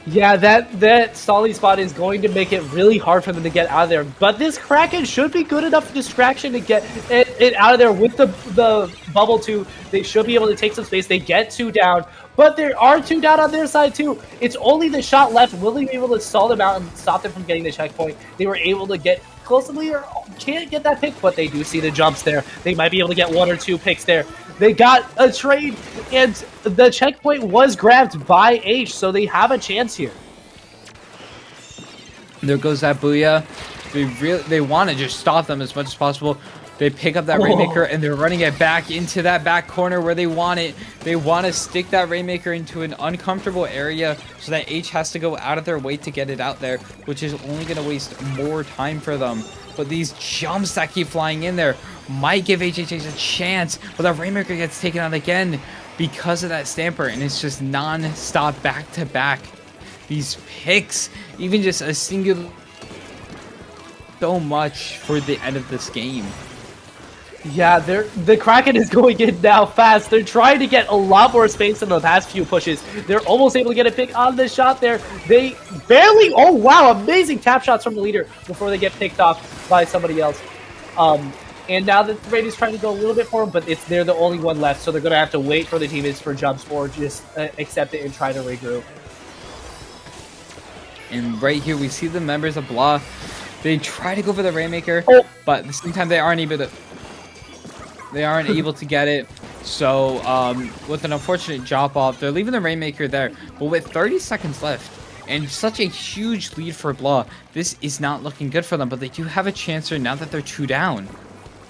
Yeah, that Stolly spot is going to make it really hard for them to get out of there. But this Kraken should be good enough distraction to get it out of there with the bubble too. They should be able to take some space. They get 2 down, but there are 2 down on their side too. It's only the shot left. Will they be able to stall them out and stop them from getting the checkpoint? They were able to get close to the leader. Can't get that pick, but they do see the jumps there. They might be able to get 1 or 2 picks there. They got a trade, and the checkpoint was grabbed by H, so they have a chance here. There goes that Booyah. They want to just stop them as much as possible. They pick up that Rainmaker, and they're running it back into that back corner where they want it. They want to stick that Rainmaker into an uncomfortable area so that H has to go out of their way to get it out there, which is only going to waste more time for them. But these jumps that keep flying in there might give HHH a chance, but the Rainmaker gets taken out again because of that Stamper, and it's just non-stop back-to-back. These picks, even just a single, so much for the end of this game. Yeah, the Kraken is going in now fast. They're trying to get a lot more space than the past few pushes. They're almost able to get a pick on the shot there. They barely, oh wow, amazing tap shots from the leader before they get picked off by somebody else. And now the raid is trying to go a little bit for them, but they're the only one left, so they're going to have to wait for the teammates for jumps or just accept it and try to regroup. And right here, we see the members of Blah. They try to go for the Rainmaker, but at the same time, they aren't able to get it. So, with an unfortunate drop off, they're leaving the Rainmaker there. But with 30 seconds left, and such a huge lead for Blah, this is not looking good for them. But they do have a chance here now that they're 2 down.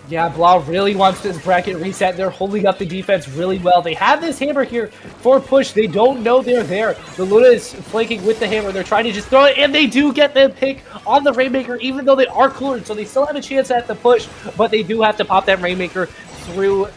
Yeah, Blah really wants this bracket reset. They're holding up the defense really well. They have this hammer here for push. They don't know they're there. The Luna is flanking with the hammer. They're trying to just throw it, and they do get the pick on the Rainmaker, even though they are cooler, so they still have a chance at the push, but they do have to pop that Rainmaker through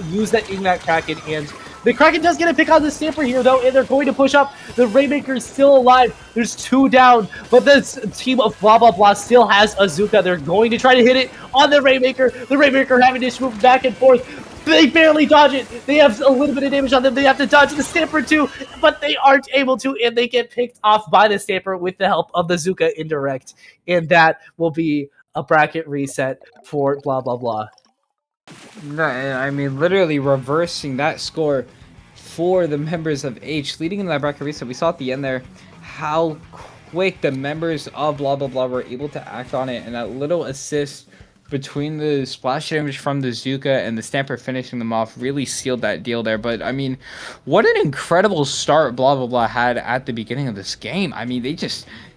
use that Ignite Kraken, and The Kraken does get a pick on the Stamper here, though, and they're going to push up. The Rainmaker is still alive. There's 2 down, but this team of blah, blah, blah still has Azuka. They're going to try to hit it on the Rainmaker. The Rainmaker having to move back and forth. They barely dodge it. They have a little bit of damage on them. They have to dodge the Stamper too, but they aren't able to, and they get picked off by the Stamper with the help of the Zuka indirect. And that will be a bracket reset for blah, blah, blah. No, I mean, literally reversing that score for the members of H, leading in that bracket reset. We saw at the end there how quick the members of blah, blah, blah were able to act on it, and that little assist between the splash damage from the Zuka and the Stamper finishing them off really sealed that deal there. But, I mean, what an incredible start blah, blah, blah had at the beginning of this game. I mean,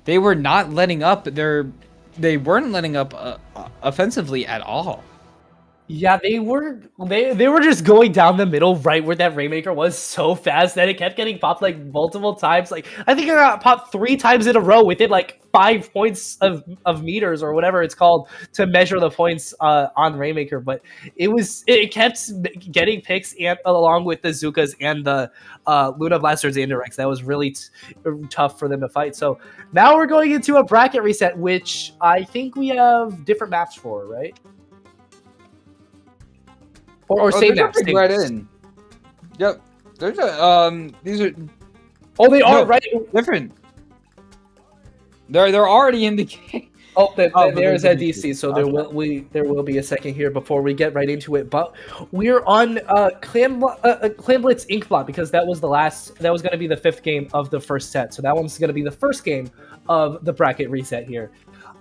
they were not letting up. They weren't letting up offensively at all. Yeah, they were just going down the middle right where that Rainmaker was so fast that it kept getting popped like multiple times. Like I think it got popped 3 times in a row within like 5 points of meters or whatever it's called to measure the points on Rainmaker. But it kept getting picks and along with the Zukas and the Luna Blasters and Indirects. That was really tough for them to fight. So now we're going into a bracket reset, which I think we have different maps for, right? Or same maps. Right in. Yep. There's a these are. Oh, they are right. Different. They're already in the game. Oh, there's a DC, so there will be a second here before we get right into it. But we're on Clan Blitz Inkblot because that was going to be the 5th game of the first set. So that one's going to be the first game of the bracket reset here.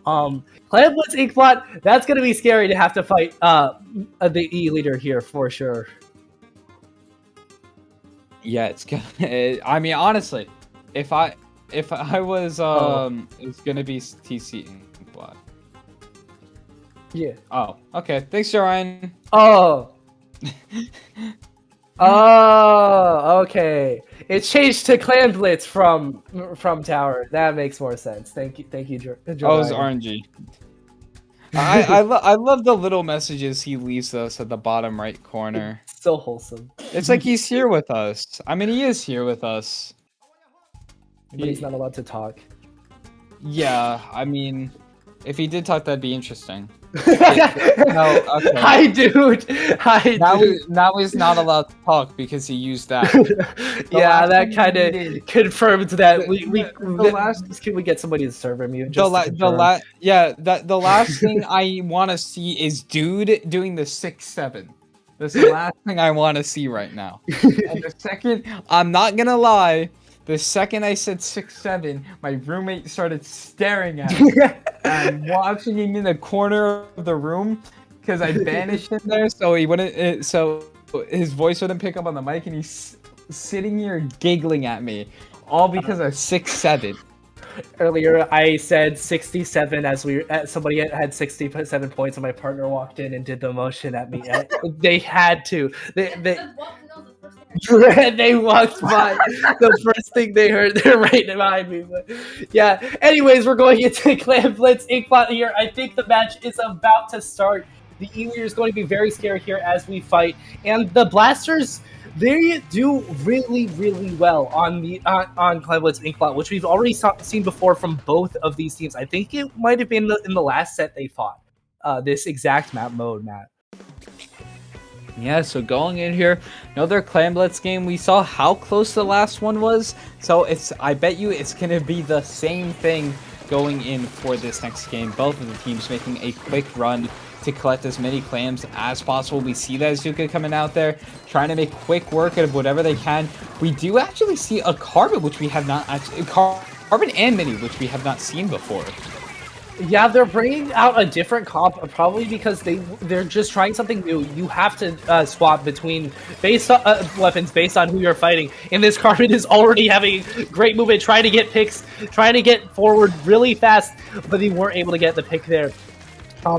Clan Blitz Inkblot, that's going to be scary to have to fight the E leader here for sure. Yeah, it's gonna. I mean, honestly, if I was it's gonna be TC Inkblot. Yeah. Oh, okay. Thanks, Ryan. Oh. Oh, okay. It changed to Clan Blitz from Tower. That makes more sense. Thank you, Joe. Oh, it's RNG. I love the little messages he leaves us at the bottom right corner. It's so wholesome. It's like he's here with us. I mean, he is here with us. But he's not allowed to talk. Yeah, I mean, if he did talk, that'd be interesting. No, okay. Hi, dude. Now he's not allowed to talk because he used that. Yeah, that kind of confirmed that can we get somebody to serve him? The last thing I want to see is dude doing the 6-7. That's the last thing I want to see right now. And the second, I'm not gonna lie. The second I said 6-7, my roommate started staring at me. I'm watching him in the corner of the room because I banished him there, so he wouldn't. So his voice wouldn't pick up on the mic, and he's sitting here giggling at me, all because of 6-7. Earlier, I said 67 as somebody had 67 points, and my partner walked in and did the motion at me. They had to. They walked by. The first thing they heard, they're right behind me. But yeah. Anyways, we're going into Clan Blitz Inkblot here. I think the match is about to start. The E-Leader is going to be very scary here as we fight, and the Blasters, they do really, really well on Clan Blitz Inkblot, which we've already seen before from both of these teams. I think it might have been in the last set they fought this exact map mode, Matt. Yeah, so going in here, another Clan Blitz game. We saw how close the last one was, so I bet you it's going to be the same thing going in for this next game. Both of the teams making a quick run to collect as many clams as possible. We see that Zuka coming out there, trying to make quick work of whatever they can. We do actually see a Carbon, which we have not actually... Carbon and Mini, which we have not seen before. Yeah, they're bringing out a different comp, probably because they're just trying something new. You have to swap between weapons based on who you're fighting. And this Carbon is already having great movement, trying to get picks, trying to get forward really fast, but they weren't able to get the pick there.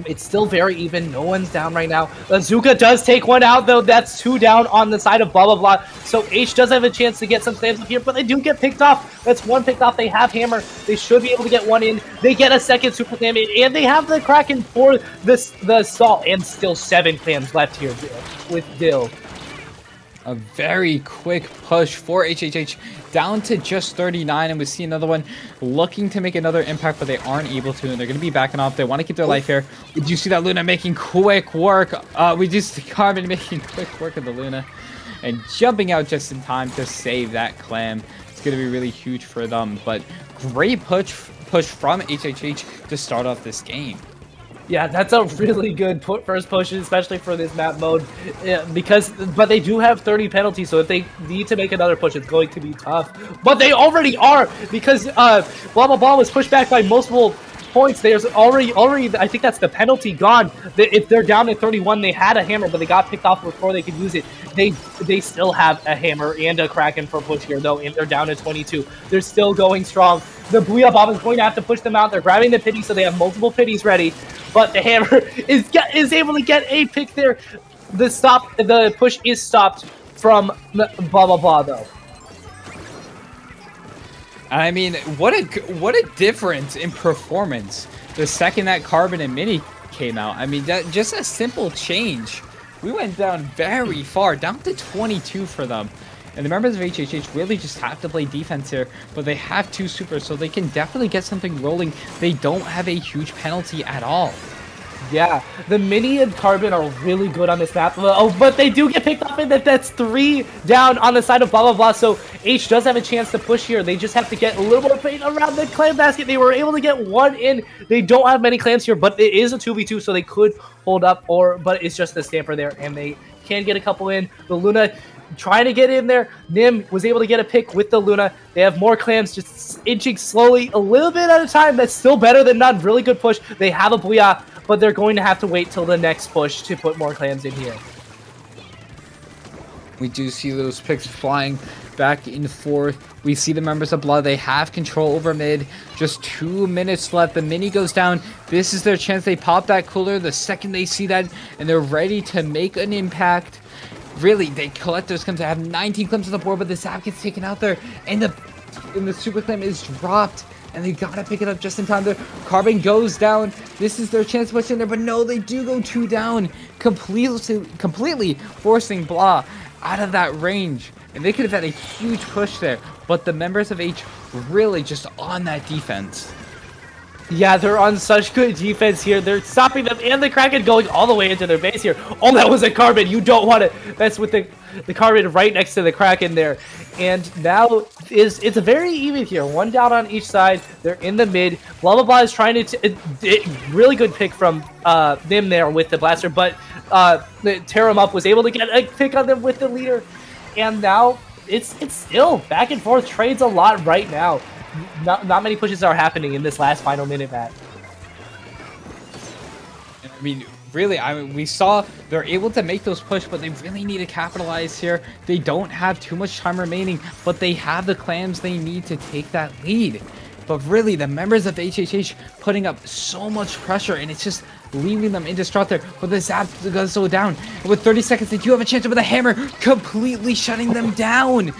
It's still very even. No one's down right now. Zuka does take one out, though. That's 2 down on the side of blah, blah, blah. So H does have a chance to get some clams up here, but they do get picked off. That's 1 picked off. They have Hammer. They should be able to get 1 in. They get a second super clam in, and they have the Kraken for the stall. And still 7 clams left here with Dill. A very quick push for HHH down to just 39, and we see another one looking to make another impact, but they aren't able to, and they're going to be backing off. They want to keep their life here. We do see that Luna making quick work. We do see Carbon making quick work of the Luna and jumping out just in time to save that clam. It's going to be really huge for them, but great push from HHH to start off this game. Yeah, that's a really good first push, especially for this map mode, but they do have 30 penalties, so if they need to make another push, it's going to be tough. But they already are, because blah blah blah was pushed back by multiple points. There's already I think that's the penalty gone. If they're down to 31, they had a hammer, but they got picked off before they could use it. They still have a hammer and a Kraken for push here though, and they're down to 22. They're still going strong. The Booyah Bomb is going to have to push them out. They're grabbing the pity, so they have multiple pities ready. But the hammer is able to get a pick there. The push is stopped from blah blah blah though. I mean, what a difference in performance the second that Carbon and Mini came out. I mean, that just a simple change. We went down very far, down to 22 for them. And the members of HHH really just have to play defense here, but they have 2 supers, so they can definitely get something rolling. They don't have a huge penalty at all. Yeah, the Mini and Carbon are really good on this map. Oh, but they do get picked off, and that's 3 down on the side of blah blah blah. So H does have a chance to push here. They just have to get a little more paint around the clam basket. They were able to get 1 in. They don't have many clams here, but it is a 2v2, so they could hold up. But it's just the Stamper there, and they can get a couple in. The Luna trying to get in there. Nim was able to get a pick with the Luna. They have more clams just inching slowly a little bit at a time. That's still better than none. Really good push. They have a Booyah, but they're going to have to wait till the next push to put more clams in here. We do see those picks flying back and forth. We see the members of Blood. They have control over mid. Just 2 minutes left. The Mini goes down. This is their chance. They pop that cooler the second they see that, and they're ready to make an impact. Really, they collect those clams. They have 19 clams on the board, but the Zap gets taken out there, and the super clam is dropped, and they gotta pick it up just in time there. Carbon goes down. This is their chance to push in there, but no, they do go 2 down, completely forcing Blah out of that range. And they could have had a huge push there, but the members of H really just on that defense. Yeah, they're on such good defense here. They're stopping them, and the Kraken going all the way into their base here. Oh, that was a Carbon. You don't want to mess with the Carbon right next to the Kraken there. And now it's a very even here. 1 down on each side. They're in the mid. Blah blah blah is trying to really good pick from them there with the blaster, but Tear 'em Up was able to get a pick on them with the leader. And now it's still back and forth trades a lot right now. Not many pushes are happening in this last final minute, Matt. I mean, really, we saw they're able to make those push, but they really need to capitalize here. They don't have too much time remaining, but they have the clams they need to take that lead. But really, the members of HHH putting up so much pressure, and it's just leaving them indestructible. But the Zap goes so down. And with 30 seconds, they do have a chance with a hammer, completely shutting them down.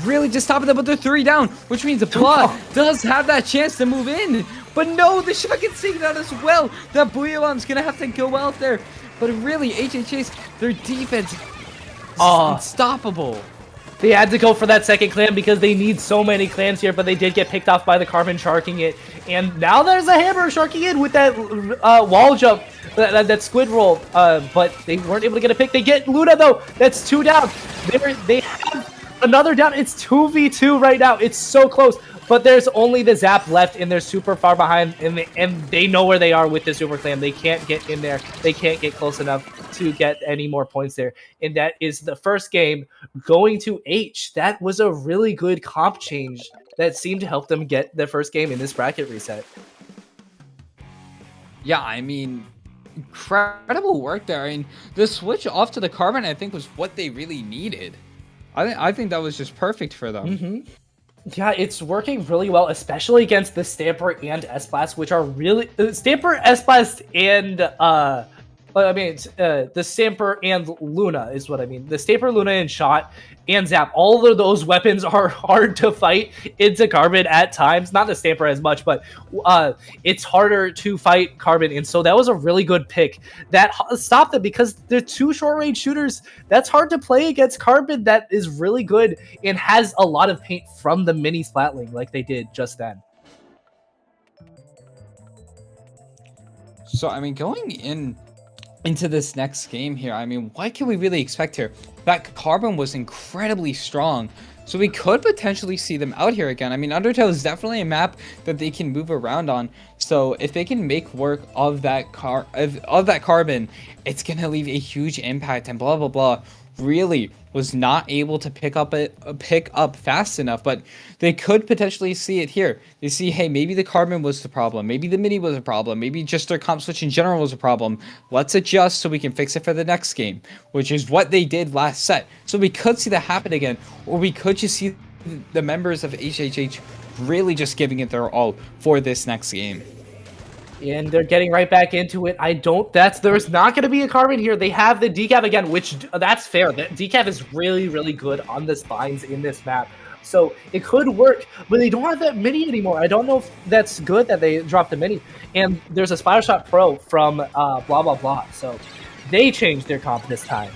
Really just stopping them, but they're 3 down, which means the Blood does have that chance to move in. But no, the shot gets taken out as well. That Booyah Bomb's gonna have to go out there. But really, HHH, their defense is unstoppable. They had to go for that second clam because they need so many clams here, but they did get picked off by the Carbon sharking it. And now there's a hammer sharking in with that wall jump, that squid roll. But they weren't able to get a pick. They get Luna, though. That's 2 down. They have another down. It's 2v2 right now. It's so close. But there's only the Zap left, and they're super far behind, and they know where they are with the Super Clam. They can't get in there. They can't get close enough to get any more points there. And that is the first game going to H. That was a really good comp change that seemed to help them get their first game in this bracket reset. Yeah, I mean, incredible work there. I mean, the switch off to the Carbon, I think, was what they really needed. I think that was just perfect for them. Mm-hmm. Yeah, it's working really well, especially against the Stamper and S-Blast, which are really... Stamper, S-Blast, and I mean, the Stamper and Luna is what I mean. The Stamper, Luna, and Shot and Zap, all of those weapons are hard to fight into Carbon at times. Not the Stamper as much, but it's harder to fight Carbon. And so that was a really good pick that stopped them because they're two short-range shooters. That's hard to play against Carbon that is really good and has a lot of paint from the mini Splatling like they did just then. So, I mean, going into this next game here, I mean, what can we really expect here? That Carbon was incredibly strong, so we could potentially see them out here again. I mean, Undertale is definitely a map that they can move around on, so if they can make work of that Carbon, it's gonna leave a huge impact, and blah blah blah really was not able to pick up fast enough, but they could potentially see it here. They see, hey, maybe the Carbon was the problem, maybe the mini was a problem, maybe just their comp switch in general was a problem. Let's adjust so we can fix it for the next game, which is what they did last set. So we could see that happen again, or we could just see the members of HHH really just giving it their all for this next game. And they're getting right back into it. There's not going to be a Carbon here. They have the decaf again, which that's fair. The decaf is really, really good on the spines in this map. So it could work, but they don't have that mini anymore. I don't know if that's good that they dropped the mini. And there's a Spiral Shot Pro from blah, blah, blah. So they changed their comp this time.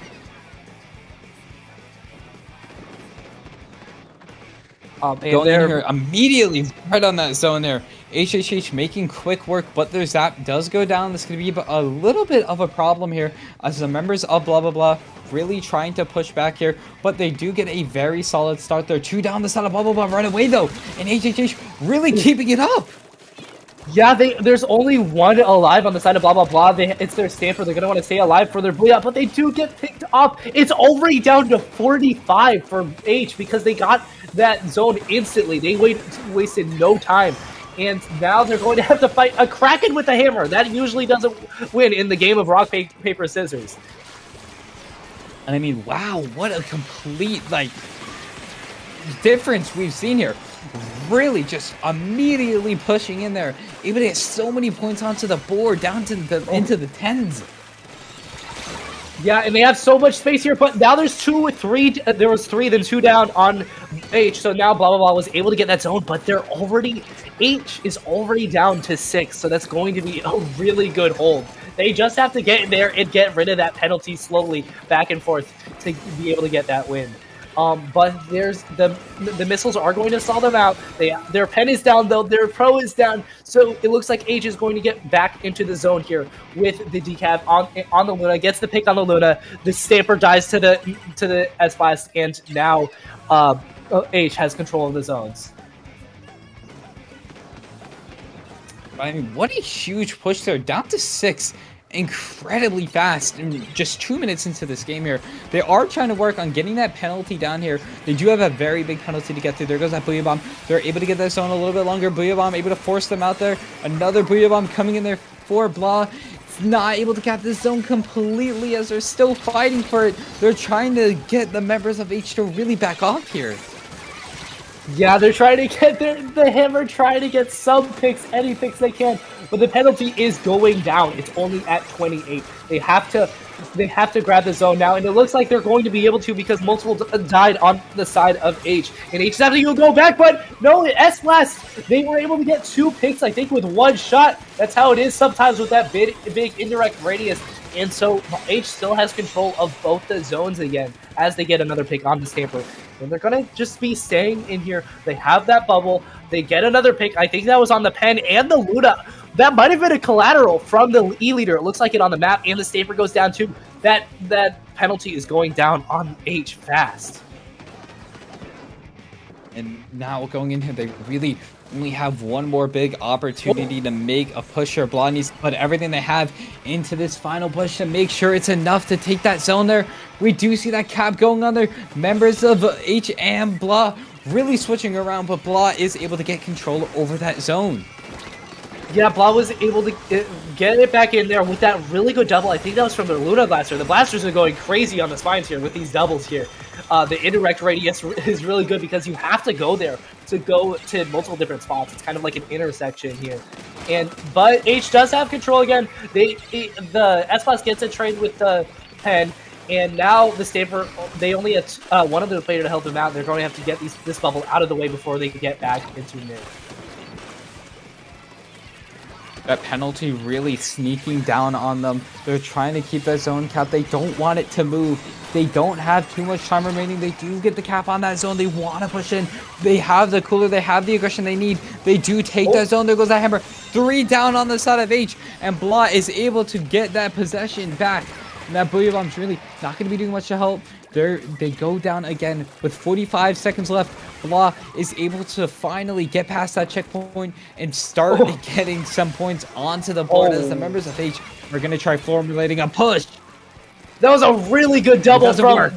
Going in here immediately right on that zone there. HHH making quick work, but their zap does go down. This could be a little bit of a problem here as the members of blah blah blah really trying to push back here, but they do get a very solid start there. 2 down the side of blah blah blah right away though, and HHH really keeping it up. Yeah, there's only one alive on the side of blah blah blah. It's their Stamper. They're gonna want to stay alive for their booyah, but they do get picked up. It's already down to 45 for H because they got that zone instantly. They wasted no time, and now they're going to have to fight a Kraken with a hammer. That usually doesn't win in the game of rock paper scissors. And I mean, wow, what a complete difference we've seen here. Really just immediately pushing in there, able to get so many points onto the board, down to into the tens. Yeah, and they have so much space here, but now there's 2 or 3. There was 3, then 2 down on H. So now blah blah blah was able to get that zone, but H is already down to 6. So that's going to be a really good hold. They just have to get in there and get rid of that penalty slowly, back and forth, to be able to get that win. But there's the missiles are going to stall them out. Their pen is down though. Their pro is down. So it looks like H is going to get back into the zone here with the decaf on the Luna. Gets the pick on the Luna. The Stamper dies to the S blast, and now H has control of the zones. I mean, what a huge push there, down to 6. Incredibly fast in just 2 minutes into this game here. They are trying to work on getting that penalty down here. They do have a very big penalty to get through. There goes that Booyah Bomb. They're able to get that zone a little bit longer. Booyah Bomb able to force them out there. Another Booyah Bomb coming in there for Blah. Not able to cap this zone completely as they're still fighting for it. They're trying to get the members of H to really back off here. Yeah, they're trying to get the hammer, trying to get some picks, any picks they can, but the penalty is going down. It's only at 28. They have to grab the zone now, and it looks like they're going to be able to because multiple died on the side of H. And H is having to go back, but no, S blast. They were able to get 2 picks, I think, with 1 shot. That's how it is sometimes with that big indirect radius. And so H still has control of both the zones again as they get another pick on the Stamper. And they're going to just be staying in here. They have that bubble. They get another pick. I think that was on the pen and the Luna. That might have been a collateral from the E-leader. It looks like it on the map, and the Stamper goes down too. That penalty is going down on H fast. And now going in here, they really only have one more big opportunity to make a push here. Blah needs to put everything they have into this final push to make sure it's enough to take that zone there. We do see that cap going on there. Members of H and Blah really switching around, but Blah is able to get control over that zone. Yeah, Blah was able to get it back in there with that really good double. I think that was from the Luna Blaster. The Blasters are going crazy on the spines here with these doubles here. The indirect radius is really good because you have to go there to go to multiple different spots. It's kind of like an intersection here. But H does have control again. The S-Class gets a trade with the pen, and now the Stamper, they only have one of the player to help them out. They're going to have to get this bubble out of the way before they get back into mid. That penalty really sneaking down on them. They're trying to keep that zone cap. They don't want it to move. They don't have too much time remaining. They do get the cap on that zone. They want to push in. They have the cooler. They have the aggression they need. They do take that zone. There goes that hammer. 3 down on the side of H. And Blah is able to get that possession back. And that Booyah Bomb's really not going to be doing much to help. They go down again with 45 seconds left. Blah is able to finally get past that checkpoint and start getting some points onto the board as the members of H are going to try formulating a push. That was a really good double from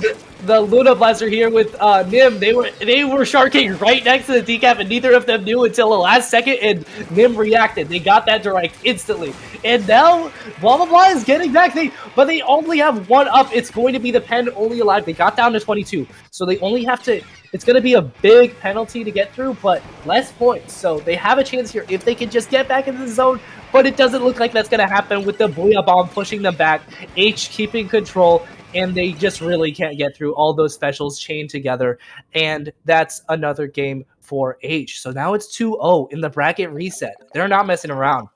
the Luna Blaster here with Nim. They were sharking right next to the decap, and neither of them knew until the last second, and Nim reacted. They got that direct instantly. And now Blah Blah Blah is getting back, but they only have one up. It's going to be the pen only alive. They got down to 22, so they only have to, it's going to be a big penalty to get through, but less points. So they have a chance here if they can just get back into the zone. But it doesn't look like that's going to happen with the Booyah Bomb pushing them back, H keeping control, and they just really can't get through all those specials chained together. And that's another game for H. So now it's 2-0 in the bracket reset. They're not messing around.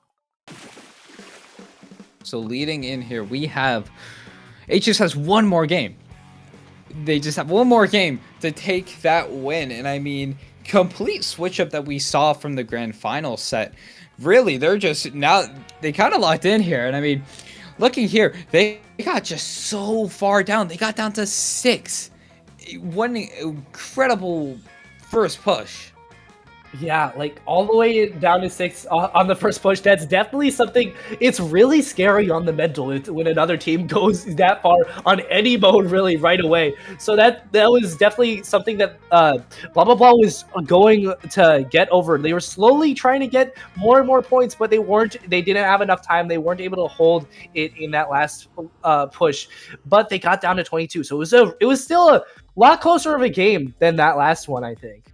So leading in here, we have H just has one more game. They just have one more game to take that win. And I mean, complete switch up that we saw from the grand final set. Really, they're just now, they kind of locked in here. And I mean, looking here, they got just so far down. They got down to 6. One incredible first push. Yeah, like all the way down to 6 on the first push. That's definitely something. It's really scary on the mental when another team goes that far on any mode really right away. So that was definitely something that Blah Blah Blah was going to get over. They were slowly trying to get more and more points, but they didn't have enough time. They weren't able to hold it in that last push. But they got down to 22. So it was still a lot closer of a game than that last one, I think.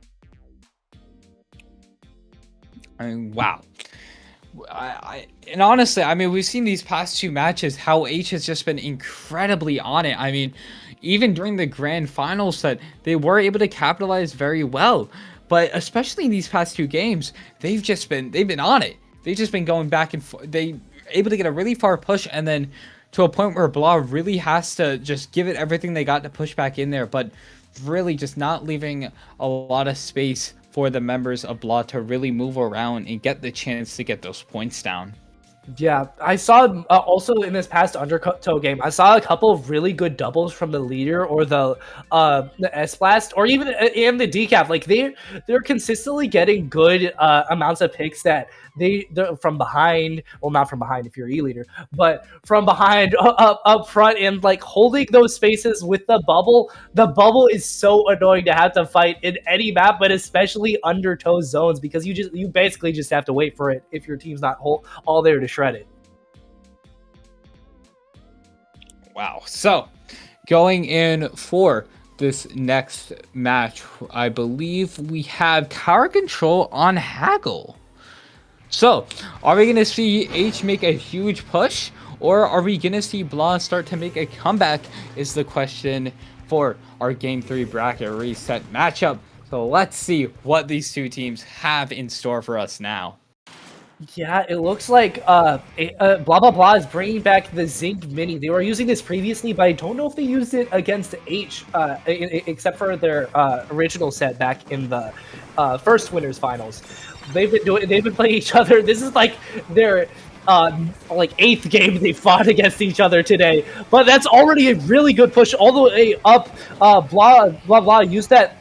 I mean, wow. And honestly, I mean, we've seen these past 2 matches how H has just been incredibly on it. I mean, even during the grand final set, they were able to capitalize very well. But especially in these past 2 games, they've been on it. They've just been going back and forth. They able to get a really far push, and then to a point where Blah really has to just give it everything they got to push back in there, but really just not leaving a lot of space for the members of Blah to really move around and get the chance to get those points down. Yeah, I saw also in this past Undertow game, I saw a couple of really good doubles from the leader or the S-Blast or even in the decaf. Like they're consistently getting good amounts of picks that they're from behind. Well, not from behind if you're E-leader, but from behind up front and like holding those spaces with the bubble. The bubble is so annoying to have to fight in any map, but especially Undertow zones because you basically just have to wait for it if your team's not all there to shred it. Wow. So going in for this next match, I believe we have Tower Control on Haggle. So are we going to see H make a huge push, or are we going to see Blah start to make a comeback is the question for our Game 3 bracket reset matchup. So let's see what these 2 teams have in store for us now. Yeah, it looks like Blah Blah Blah is bringing back the Zinc Mini. They were using this previously, but I don't know if they used it against H, except for their original set back in the first winners finals. They've been playing each other. This is like their like 8th game they fought against each other today. But that's already a really good push all the way up. Blah Blah Blah used that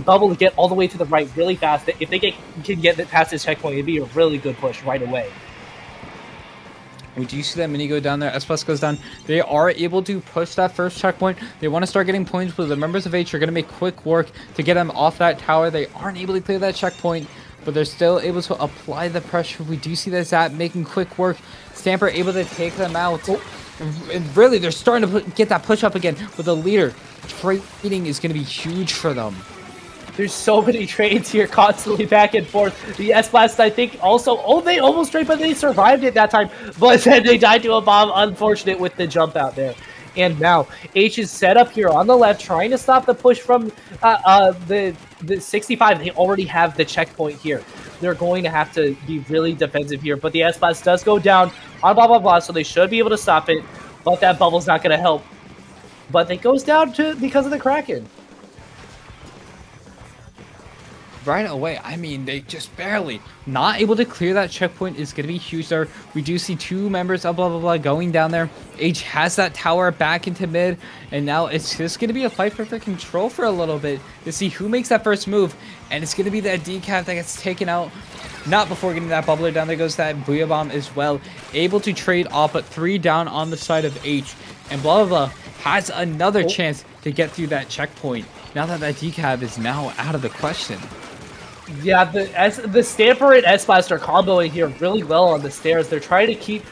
bubble to get all the way to the right really fast. If they can get it past this checkpoint, it'd be a really good push right away. We do see that mini go down there. S+ goes down. They are able to push that first checkpoint. They want to start getting points, but the members of H are going to make quick work to get them off that tower. They aren't able to clear that checkpoint, but they're still able to apply the pressure. We do see that Zap making quick work. Stamper able to take them out. And really, they're starting to get that push up again. But the leader trading is going to be huge for them. There's so many trades here constantly back and forth. The S-Blast, I think, also... Oh, they almost straight, but they survived it that time. But then they died to a bomb. Unfortunate with the jump out there. And now, H is set up here on the left, trying to stop the push from the 65. They already have the checkpoint here. They're going to have to be really defensive here. But the S-Blast does go down on blah, blah, blah, so they should be able to stop it. But that bubble's not going to help. But it goes down because of the Kraken. Right away, I mean, they just barely not able to clear that checkpoint is going to be huge there. We do see two members of blah blah blah going down there. H has that tower back into mid, and now it's just going to be a fight for control for a little bit to see who makes that first move, and it's going to be that decaf that gets taken out. Not before getting that bubbler down. There goes that Booyah Bomb as well. Able to trade off, but 3 down on the side of H, and blah blah blah has another chance to get through that checkpoint. Now that decaf is now out of the question. Yeah, the Stamper and S-Blast are comboing here really well on the stairs. They're trying to keep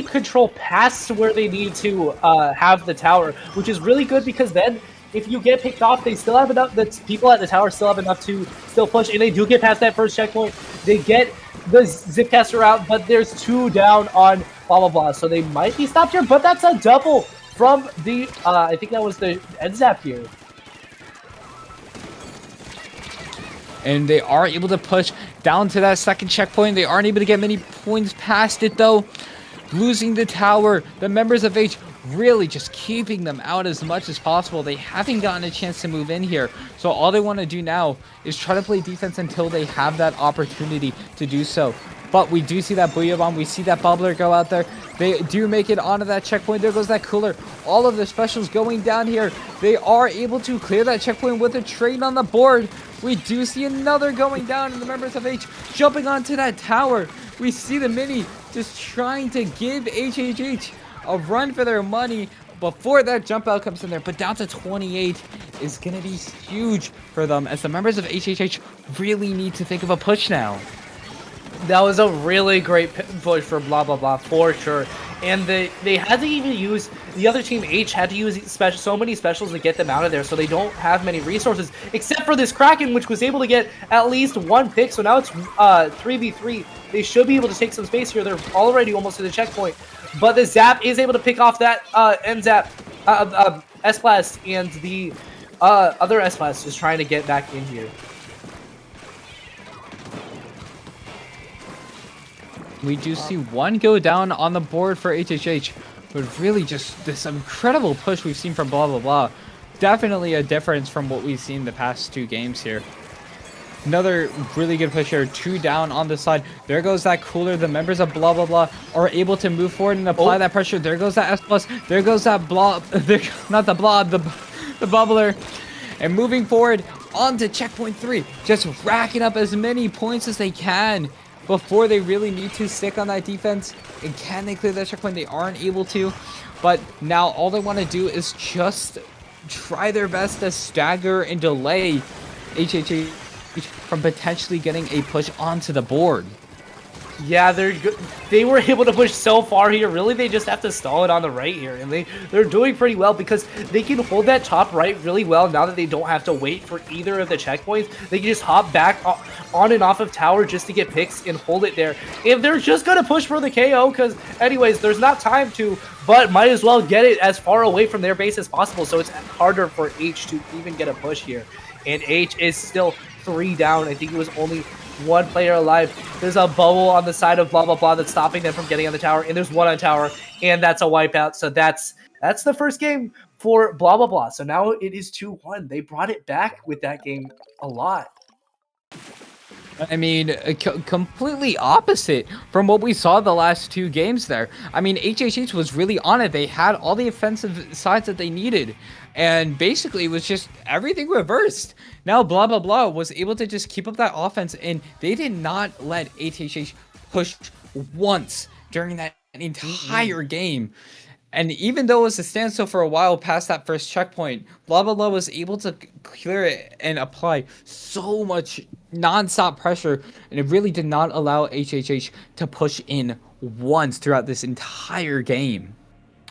control past where they need to have the tower, which is really good because then if you get picked off, they still have enough. The people at the tower still have enough to still push, and they do get past that first checkpoint. They get the Zipcaster out, but there's 2 down on blah blah blah, so they might be stopped here. But that's a double from the I think that was the NZAP here. And they are able to push down to that second checkpoint. They aren't able to get many points past it, though. Losing the tower. The members of H really just keeping them out as much as possible. They haven't gotten a chance to move in here. So all they want to do now is try to play defense until they have that opportunity to do so. But we do see that Booyah Bomb. We see that Bubbler go out there. They do make it onto that checkpoint. There goes that Cooler. All of the specials going down here. They are able to clear that checkpoint with a trade on the board. We do see another going down, and the members of H jumping onto that tower. We see the Mini just trying to give HHH a run for their money before that jump out comes in there. But down to 28 is going to be huge for them, as the members of HHH really need to think of a push now. That was a really great push for blah blah blah for sure, and they had to even use the other team. H had to use so many specials to get them out of there, so they don't have many resources except for this Kraken, which was able to get at least 1 pick. So now it's 3v3. They should be able to take some space here. They're already almost to the checkpoint, but the Zap is able to pick off that NZAP S-Blast, and the other S-Blast is trying to get back in here. We do see 1 go down on the board for HHH, but really just this incredible push we've seen from blah blah blah. Definitely a difference from what we've seen the past 2 games here. Another really good push here, 2 down on the side. There goes that Cooler. The members of blah blah blah are able to move forward and apply that pressure. There goes that S+. There goes that blob. Not the blob, the bubbler. And moving forward onto checkpoint 3, just racking up as many points as they can before they really need to stick on that defense. And can they clear that checkpoint? They aren't able to. But now all they want to do is just try their best to stagger and delay HHH from potentially getting a push onto the board. Yeah, they were able to push so far here. Really, they just have to stall it on the right here, and they're doing pretty well because they can hold that top right really well now that they don't have to wait for either of the checkpoints. They can just hop back on and off of tower just to get picks and hold it there. If they're just gonna push for the KO, because anyways, there's not time to, but might as well get it as far away from their base as possible, so it's harder for H to even get a push here. And H is still 3 down. I think it was only 1 player alive. There's a bubble on the side of blah blah blah that's stopping them from getting on the tower, and there's 1 on tower, and that's a wipeout. So that's the first game for blah blah blah. So now it is 2-1. They brought it back with that game a lot. I mean, completely opposite from what we saw the last 2 games there. I mean, HHH was really on it. They had all the offensive sides that they needed. And basically, it was just everything reversed. Now, blah, blah, blah was able to just keep up that offense. And they did not let HHH push once during that entire game. And even though it was a standstill for a while past that first checkpoint, blah, blah, blah was able to clear it and apply so much non-stop pressure. And it really did not allow HHH to push in once throughout this entire game.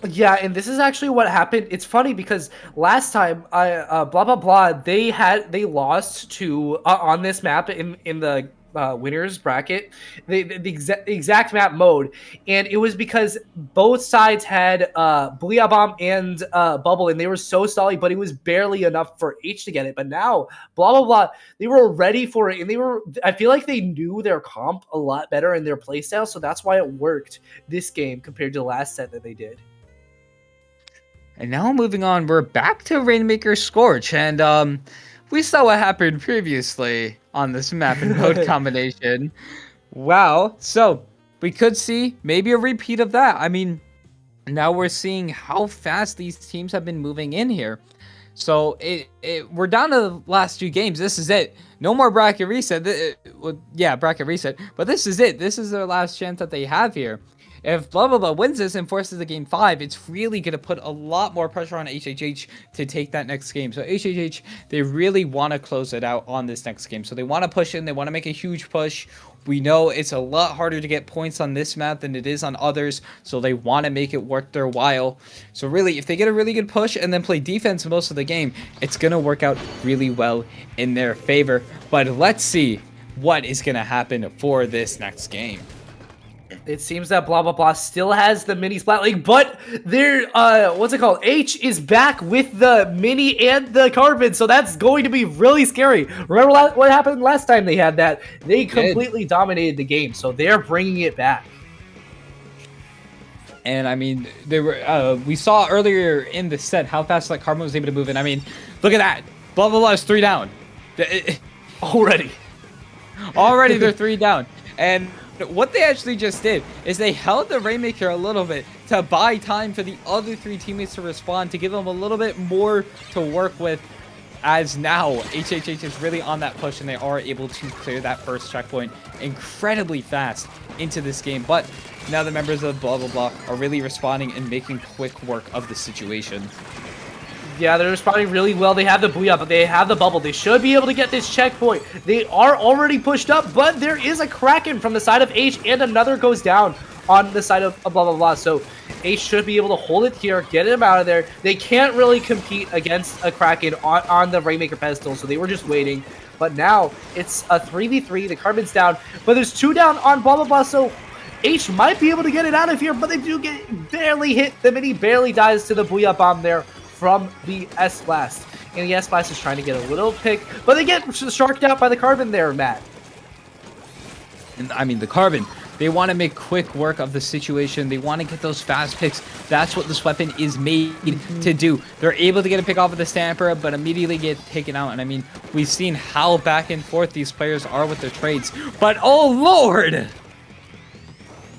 Yeah, and this is actually what happened. It's funny because last time blah blah blah they lost to on this map in the winners bracket, the exact map mode, and it was because both sides had Booyah Bomb and Bubble, and they were so stally, but it was barely enough for H to get it. But now blah blah blah, they were ready for it, and I feel like they knew their comp a lot better in their playstyle, so that's why it worked this game compared to the last set that they did. And now moving on, we're back to Rainmaker Scorch, and we saw what happened previously on this map and mode combination. Wow, so we could see maybe a repeat of that. I mean, now we're seeing how fast these teams have been moving in here. So we're down to the last 2 games. This is it. No more bracket reset. Yeah, bracket reset. But this is it. This is their last chance that they have here. If blah blah blah wins this and forces the game 5, it's really going to put a lot more pressure on HHH to take that next game. So HHH, they really want to close it out on this next game. So they want to push in. They want to make a huge push. We know it's a lot harder to get points on this map than it is on others, so they want to make it worth their while. So really, if they get a really good push and then play defense most of the game, it's going to work out really well in their favor. But let's see what is going to happen for this next game. It seems that blah blah blah still has the mini Splat League, but they're what's it called? H is back with the mini and the carbon, so that's going to be really scary. Remember what happened last time they had that? They completely dominated the game, so they're bringing it back. And I mean, they were we saw earlier in the set how fast that carbon was able to move in. I mean, look at that. Blah blah blah is 3 down. Already They're 3 down. And what they actually just did is they held the Rainmaker a little bit to buy time for the other 3 teammates to respond, to give them a little bit more to work with, as now HHH is really on that push and they are able to clear that first checkpoint incredibly fast into this game. But now the members of blah blah blah are really responding and making quick work of the situation. Yeah, they're responding really well. They have the Booyah, but they have the Bubble. They should be able to get this checkpoint. They are already pushed up, but there is a Kraken from the side of H, and another goes down on the side of blah, blah, blah. So H should be able to hold it here, get him out of there. They can't really compete against a Kraken on the Rainmaker pedestal, so they were just waiting. But now it's a 3v3. The Carbon's down, but there's 2 down on blah, blah, blah. So H might be able to get it out of here, but they do get barely hit. The mini barely dies to the Booyah Bomb there from the S-Blast. And the S-Blast is trying to get a little pick, but they get sharked out by the Carbon there, Matt. And I mean, the Carbon, they want to make quick work of the situation. They want to get those fast picks. That's what this weapon is made to do. They're able to get a pick off of the Stamper, but immediately get taken out. And I mean, we've seen how back and forth these players are with their trades. But oh lord!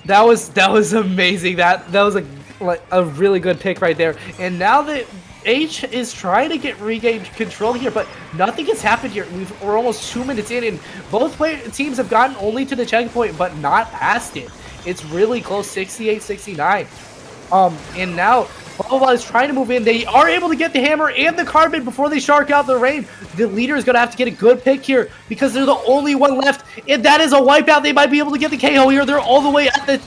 That was amazing. That was a really good pick right there. And now that H is trying to regain control here, but nothing has happened here. We're almost 2 minutes in, and both teams have gotten only to the checkpoint, but not past it. It's really close, 68-69. And now Bubble is trying to move in. They are able to get the hammer and the carbon before they shark out the rain. The leader is going to have to get a good pick here because they're the only one left, and that is a wipeout. They might be able to get the KO here. They're all the way at the.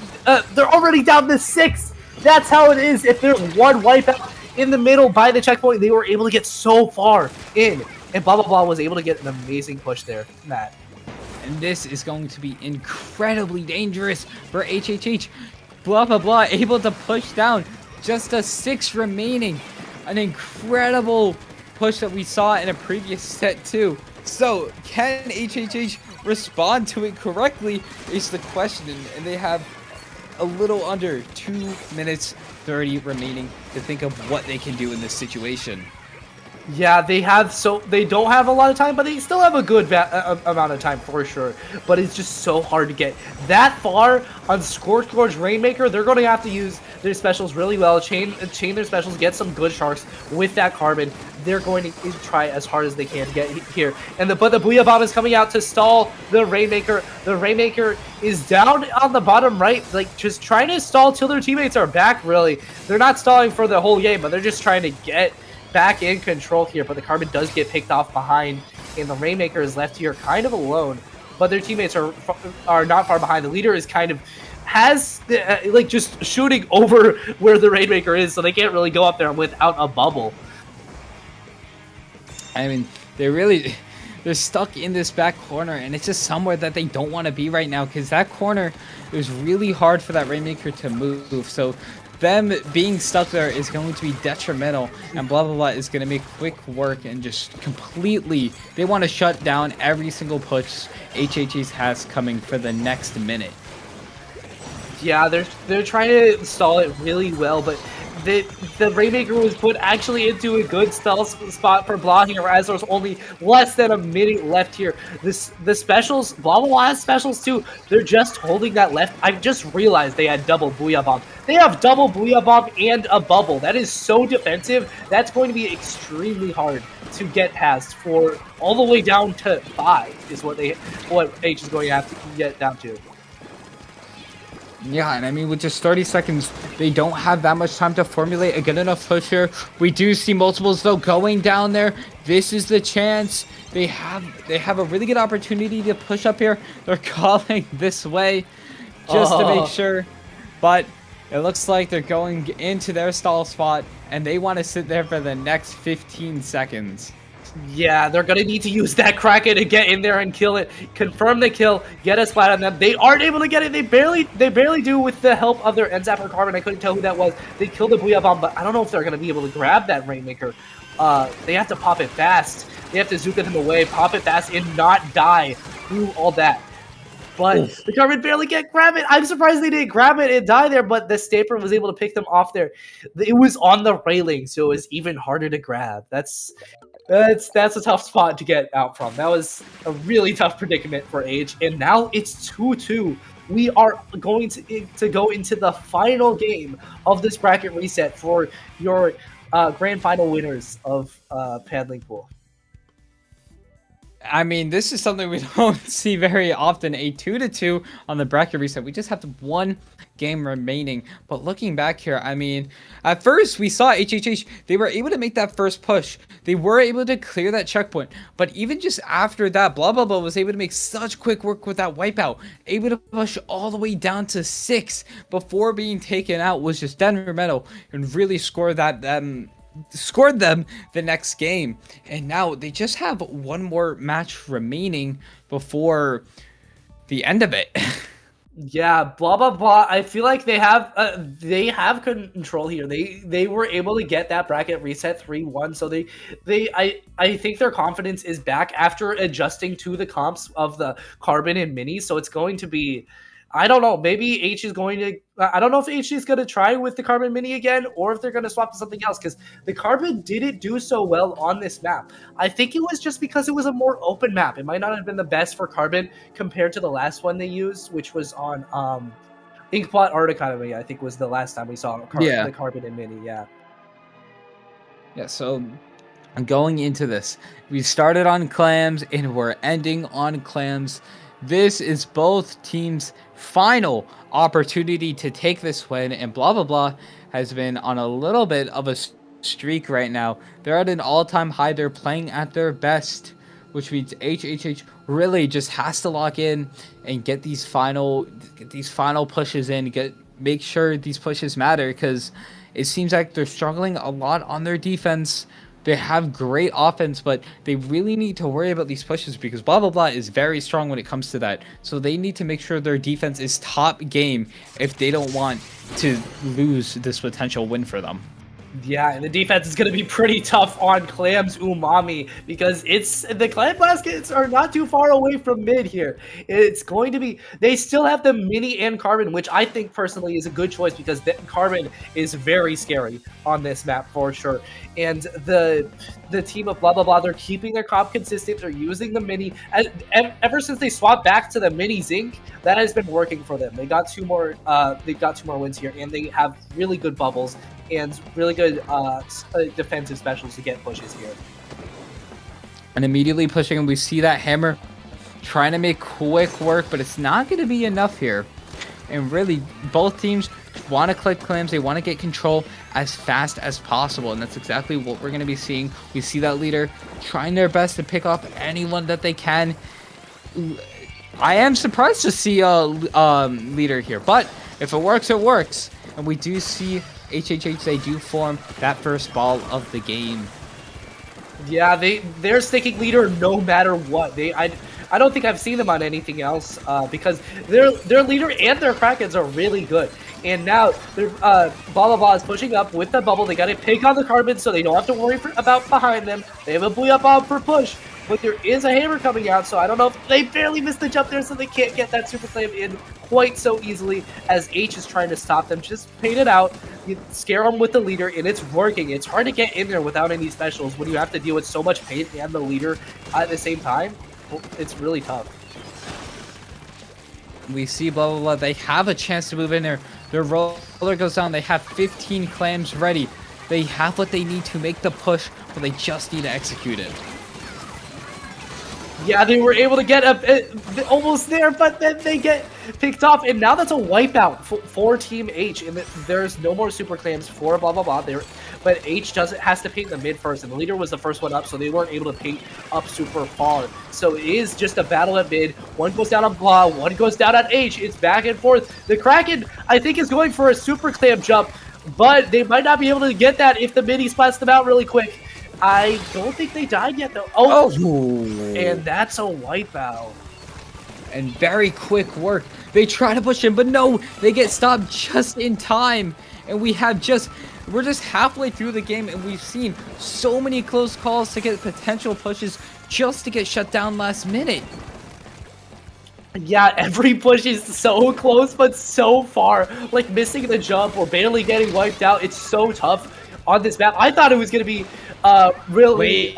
They're already down to 6. That's how it is. If there's one wipeout in the middle by the checkpoint, they were able to get so far in. And blah, blah, blah was able to get an amazing push there, Matt. And this is going to be incredibly dangerous for HHH. Blah, blah, blah, able to push down. Just a 6 remaining. An incredible push that we saw in a previous set too. So, can HHH respond to it correctly is the question. And they have a little under 2 minutes 30 remaining to think of what they can do in this situation. Yeah, they don't have a lot of time, but they still have a good amount of time for sure. But it's just so hard to get that far on Scorch Gorge Rainmaker. They're going to have to use their specials really well, chain their specials, get some good sharks with that carbon. They're going to try as hard as they can to get here. But the Booyah Bomb is coming out to stall the Rainmaker. The Rainmaker is down on the bottom right, like just trying to stall till their teammates are back, really. They're not stalling for the whole game, but they're just trying to get back in control here. But the carbon does get picked off behind, and the Rainmaker is left here kind of alone. But their teammates are not far behind. The leader is kind of has like just shooting over where the Rainmaker is, so they can't really go up there without a bubble. I mean, they're stuck in this back corner, and it's just somewhere that they don't want to be right now, because that corner is really hard for that Rainmaker to move. So them being stuck there is going to be detrimental, and blah blah blah is going to make quick work and just completely, they want to shut down every single push HH's has coming for the next minute. Yeah, they're trying to stall it really well, but the Rainmaker was put actually into a good stealth spot for Blah here, as there's only less than a minute left here. The specials, Blah Blah Blah has specials too. They're just holding that left. I just realized they had double Booyah Bomb. They have double Booyah Bomb and a bubble. That is so defensive. That's going to be extremely hard to get past for all the way down to 5 is what H is going to have to get down to. Yeah, and I mean, with just 30 seconds, they don't have that much time to formulate a good enough push here. We do see multiples, though, going down there. This is the chance. They have a really good opportunity to push up here. They're calling this way just to make sure. But it looks like they're going into their stall spot, and they want to sit there for the next 15 seconds. Yeah, they're gonna need to use that Kraken to get in there and kill it, confirm the kill, get a splat on them. They aren't able to get it. They barely do with the help of their N-Zapper Carbon. I couldn't tell who that was. They killed the Booyah Bomb, but I don't know if they're gonna be able to grab that Rainmaker. They have to pop it fast. They have to Zuka them away, pop it fast, and not die through all that. But the Carbon barely can't grab it. I'm surprised they didn't grab it and die there, but the Staper was able to pick them off there. It was on the railing, so it was even harder to grab. That's a tough spot to get out from. That was a really tough predicament for H, and now it's 2-2. We are going to go into the final game of this bracket reset for your grand final winners of Paddling Pool. I mean, this is something we don't see very often, a 2-2 on the bracket reset. We just have one game remaining. But looking back here, I mean, at first we saw HHH, they were able to make that first push. They were able to clear that checkpoint. But even just after that, Blah Blah Blah was able to make such quick work with that wipeout. Able to push all the way down to 6 before being taken out was just detrimental and really scored them the next game. And now they just have one more match remaining before the end of it. Yeah, Blah Blah Blah. I feel like they have control here. They were able to get that bracket reset 3-1. So I think their confidence is back after adjusting to the comps of the Carbon and Mini. So it's going to be, I don't know, maybe H is going to, I don't know if H is going to try with the Carbon Mini again, or if they're going to swap to something else, because the Carbon didn't do so well on this map. I think it was just because it was a more open map. It might not have been the best for Carbon compared to the last one they used, which was on Inkblot Art Academy, I think was the last time we saw the Carbon and Mini, yeah. Yeah, so going into this, we started on Clams and we're ending on Clams. This is both teams' final opportunity to take this win, and Blah Blah Blah has been on a little bit of a streak right now. They're at an all-time high. They're playing at their best, which means HHH really just has to lock in and get these final pushes in. Make sure these pushes matter, because it seems like they're struggling a lot on their defense. They have great offense, but they really need to worry about these pushes, because Blah Blah Blah is very strong when it comes to that. So they need to make sure their defense is top game if they don't want to lose this potential win for them. Yeah, and the defense is going to be pretty tough on Clam's Umami, because the Clam baskets are not too far away from mid here. It's going to be, they still have the Mini and Carbon, which I think personally is a good choice, because the Carbon is very scary on this map for sure. And the team of Blah Blah Blah, they're keeping their comp consistent. They're using the Mini. Ever since they swapped back to the Mini Zinc, that has been working for them. They got two more wins here, and they have really good bubbles and really good defensive specials to get pushes here. And immediately pushing, and we see that Hammer trying to make quick work, but it's not going to be enough here. And really, both teams want to collect Clams. They want to get control as fast as possible, and that's exactly what we're going to be seeing. We see that leader trying their best to pick off anyone that they can. I am surprised to see a leader here, but If it works, it works. And we do see HHH, they do form that first ball of the game. Yeah, they're sticking leader no matter what. I don't think I've seen them on anything else because their leader and their Krakens are really good. And now they're blah blah blah is pushing up with the bubble. They got to pick on the carbon so they don't have to worry about behind them. They have a Booyah Bomb for push, but there is a hammer coming out, so I don't know if they barely missed the jump there, so they can't get that super slam in quite so easily as H is trying to stop them. Just paint it out, you scare them with the leader, and it's working. It's hard to get in there without any specials when you have to deal with so much paint and the leader at the same time. It's really tough. We see blah blah blah. They have a chance to move in there. Their roller goes down. They have 15 clams ready. They have what they need to make the push, but they just need to execute it. Yeah, they were able to get almost there, but then they get picked off, and now that's a wipeout for Team H, and there's no more super clams for blah blah blah. But H has to paint the mid first, and the leader was the first one up, so they weren't able to paint up super far. So it is just a battle at mid. One goes down on blah, one goes down on H. It's back and forth. The Kraken, I think, is going for a super clam jump, but they might not be able to get that if the midi splats them out really quick. I don't think they died yet, though. Oh! And that's a wipeout. And very quick work. They try to push him, but no, they get stopped just in time. And we're just halfway through the game, and we've seen so many close calls to get potential pushes just to get shut down last minute. Yeah, every push is so close, but so far. Like missing the jump or barely getting wiped out. It's so tough on this map. I thought it was going to be really...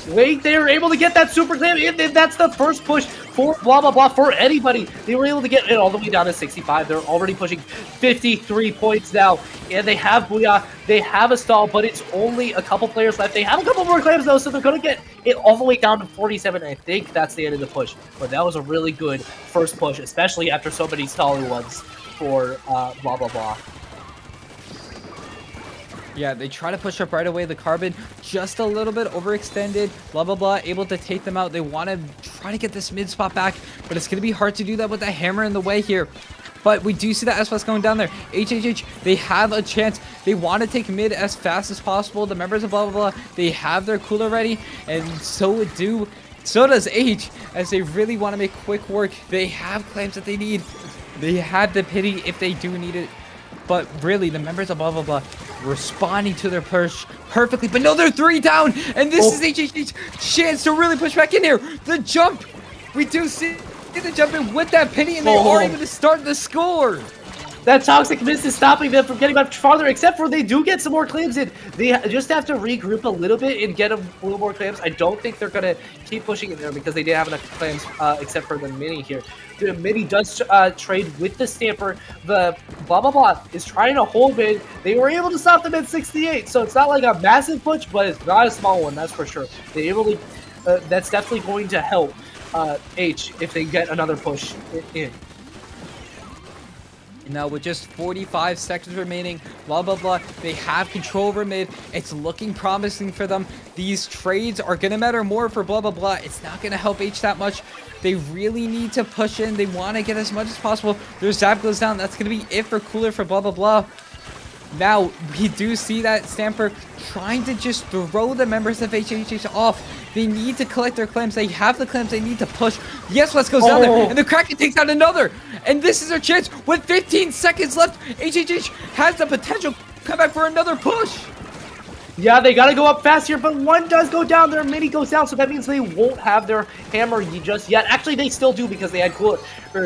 Wait, they were able to get that super clam, and that's the first push for blah blah blah for anybody. They were able to get it all the way down to 65. They're already pushing 53 points now, and they have Booyah. They have a stall, but it's only a couple players left. They have a couple more clams though, so they're gonna get it all the way down to 47. I think that's the end of the push, but that was a really good first push, especially after so many stalling ones for blah blah blah. Yeah, they try to push up right away. The carbon just a little bit overextended. Blah, blah, blah. Able to take them out. They want to try to get this mid spot back, but it's going to be hard to do that with that hammer in the way here. But we do see that S-Plus going down there. HHH, they have a chance. They want to take mid as fast as possible. The members of blah, blah, blah, they have their cooler ready, and so does H, as they really want to make quick work. They have claims that they need. They have the pity if they do need it. But really, the members of blah, blah, blah responding to their push perfectly. But no, they're 3 down. And this is HHH's chance to really push back in here. The jump. We do see the jump in with that pity, and they are able to start the score. That toxic mist is stopping them from getting much farther, except for they do get some more claims in. They just have to regroup a little bit and get a little more claims. I don't think they're going to keep pushing in there because they didn't have enough claims, except for the mini here. The mini does trade with the Stamper. The blah, blah, blah is trying to hold mid. They were able to stop them at 68, so it's not like a massive push, but it's not a small one, that's for sure. They're able to, that's definitely going to help H if they get another push in. Now with just 45 seconds remaining, blah, blah, blah, they have control over mid. It's looking promising for them. These trades are going to matter more for blah, blah, blah. It's not going to help H that much. They really need to push in. They want to get as much as possible. Their zap goes down. That's going to be it for cooler for blah, blah, blah. Now, we do see that Stamper trying to just throw the members of HHH off. They need to collect their claims. They have the claims. They need to push. Yes, let's go down there. And the Kraken takes out another. And this is their chance. With 15 seconds left, HHH has the potential to come back for another push. Yeah, they got to go up fast here, but one does go down. Their mini goes down, so that means they won't have their hammer just yet. Actually, they still do because they had cooler.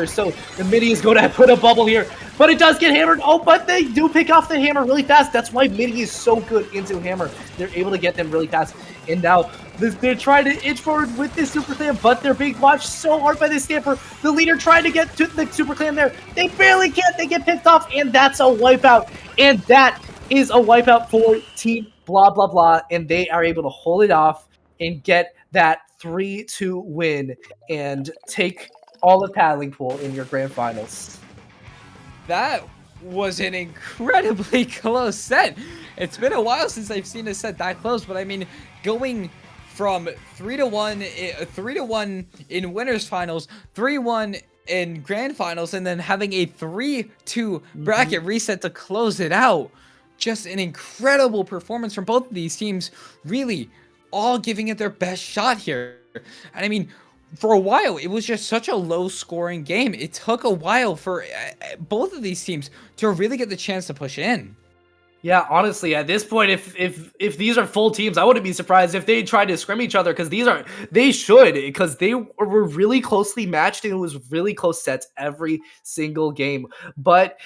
So the mini is going to put a bubble here, but it does get hammered. Oh, but they do pick off the hammer really fast. That's why mini is so good into hammer. They're able to get them really fast. And now they're trying to inch forward with this super clam, but they're being watched so hard by this Stamper. The leader trying to get to the super clam there. They barely can't. They get picked off, and that's a wipeout. And that is a wipeout for Team blah, blah, blah, and they are able to hold it off and get that 3-2 win and take all the paddling pool in your grand finals. That was an incredibly close set. It's been a while since I've seen a set that close, but I mean, going from 3-1 in winners finals, 3-1 in grand finals and then having a 3-2 bracket reset to close it out. Just an incredible performance from both of these teams, really all giving it their best shot here. And I mean, for a while, it was just such a low-scoring game. It took a while for both of these teams to really get the chance to push in. Yeah, honestly, at this point, if these are full teams, I wouldn't be surprised if they tried to scrim each other, because they should, because they were really closely matched and it was really close sets every single game. But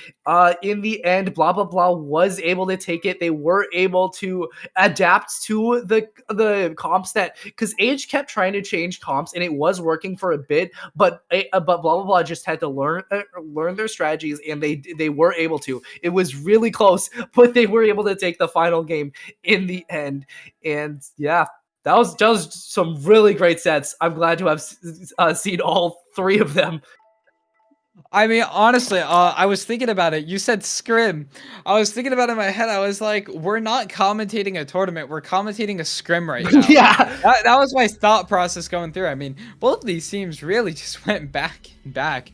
in the end, blah blah blah was able to take it. They were able to adapt to the comps because Age kept trying to change comps and it was working for a bit, but blah blah blah just had to learn their strategies, and they were able to. It was really close, but they were able to take the final game in the end. And yeah, that was just some really great sets. I'm glad to have seen all three of them. I mean, honestly, I was thinking about it. You said scrim. I was thinking about it in my head. I was like, we're not commentating a tournament. We're commentating a scrim right now. Yeah. That was my thought process going through. I mean, both of these teams really just went back and back.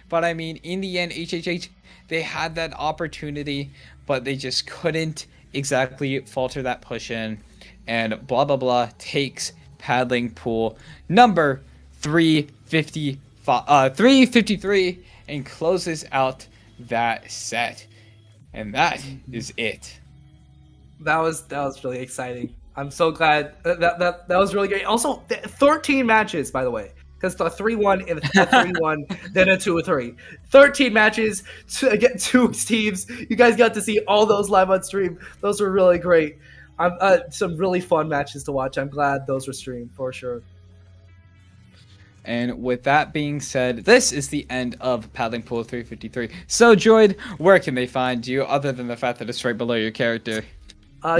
But I mean, in the end, HHH, they had that opportunity, but they just couldn't exactly falter that push in. And blah, blah, blah takes paddling pool number 353 and closes out that set. And that is it. That was really exciting. I'm so glad that was really great. Also, 13 matches, by the way. Because the 3-1 and the 3-1, then a 2-3. 13 matches to get 2 teams. You guys got to see all those live on stream. Those were really great. Some really fun matches to watch. I'm glad those were streamed for sure. And with that being said, this is the end of Paddling Pool 353. So, Droid, where can they find you other than the fact that it's right below your character?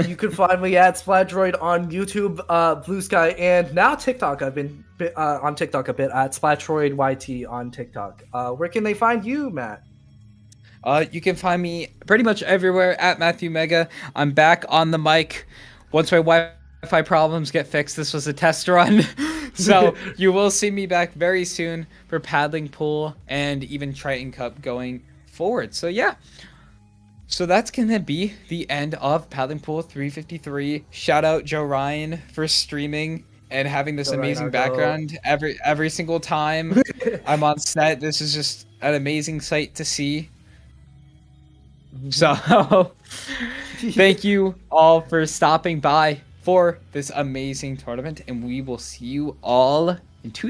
You can find me at Splatdroid on YouTube, Blue Sky, and now TikTok. I've been on TikTok a bit at SplatDroidYT on TikTok. Where can they find you, Matt? You can find me pretty much everywhere at Matthew Mega. I'm back on the mic. Once my Wi-Fi problems get fixed, this was a test run. So you will see me back very soon for Paddling Pool and even Triton Cup going forward. So yeah. So that's going to be the end of Paddling Pool 353. Shout out Joe Ryan for streaming and having this amazing background every single time I'm on set. This is just an amazing sight to see. So thank you all for stopping by for this amazing tournament, and we will see you all in 2 days.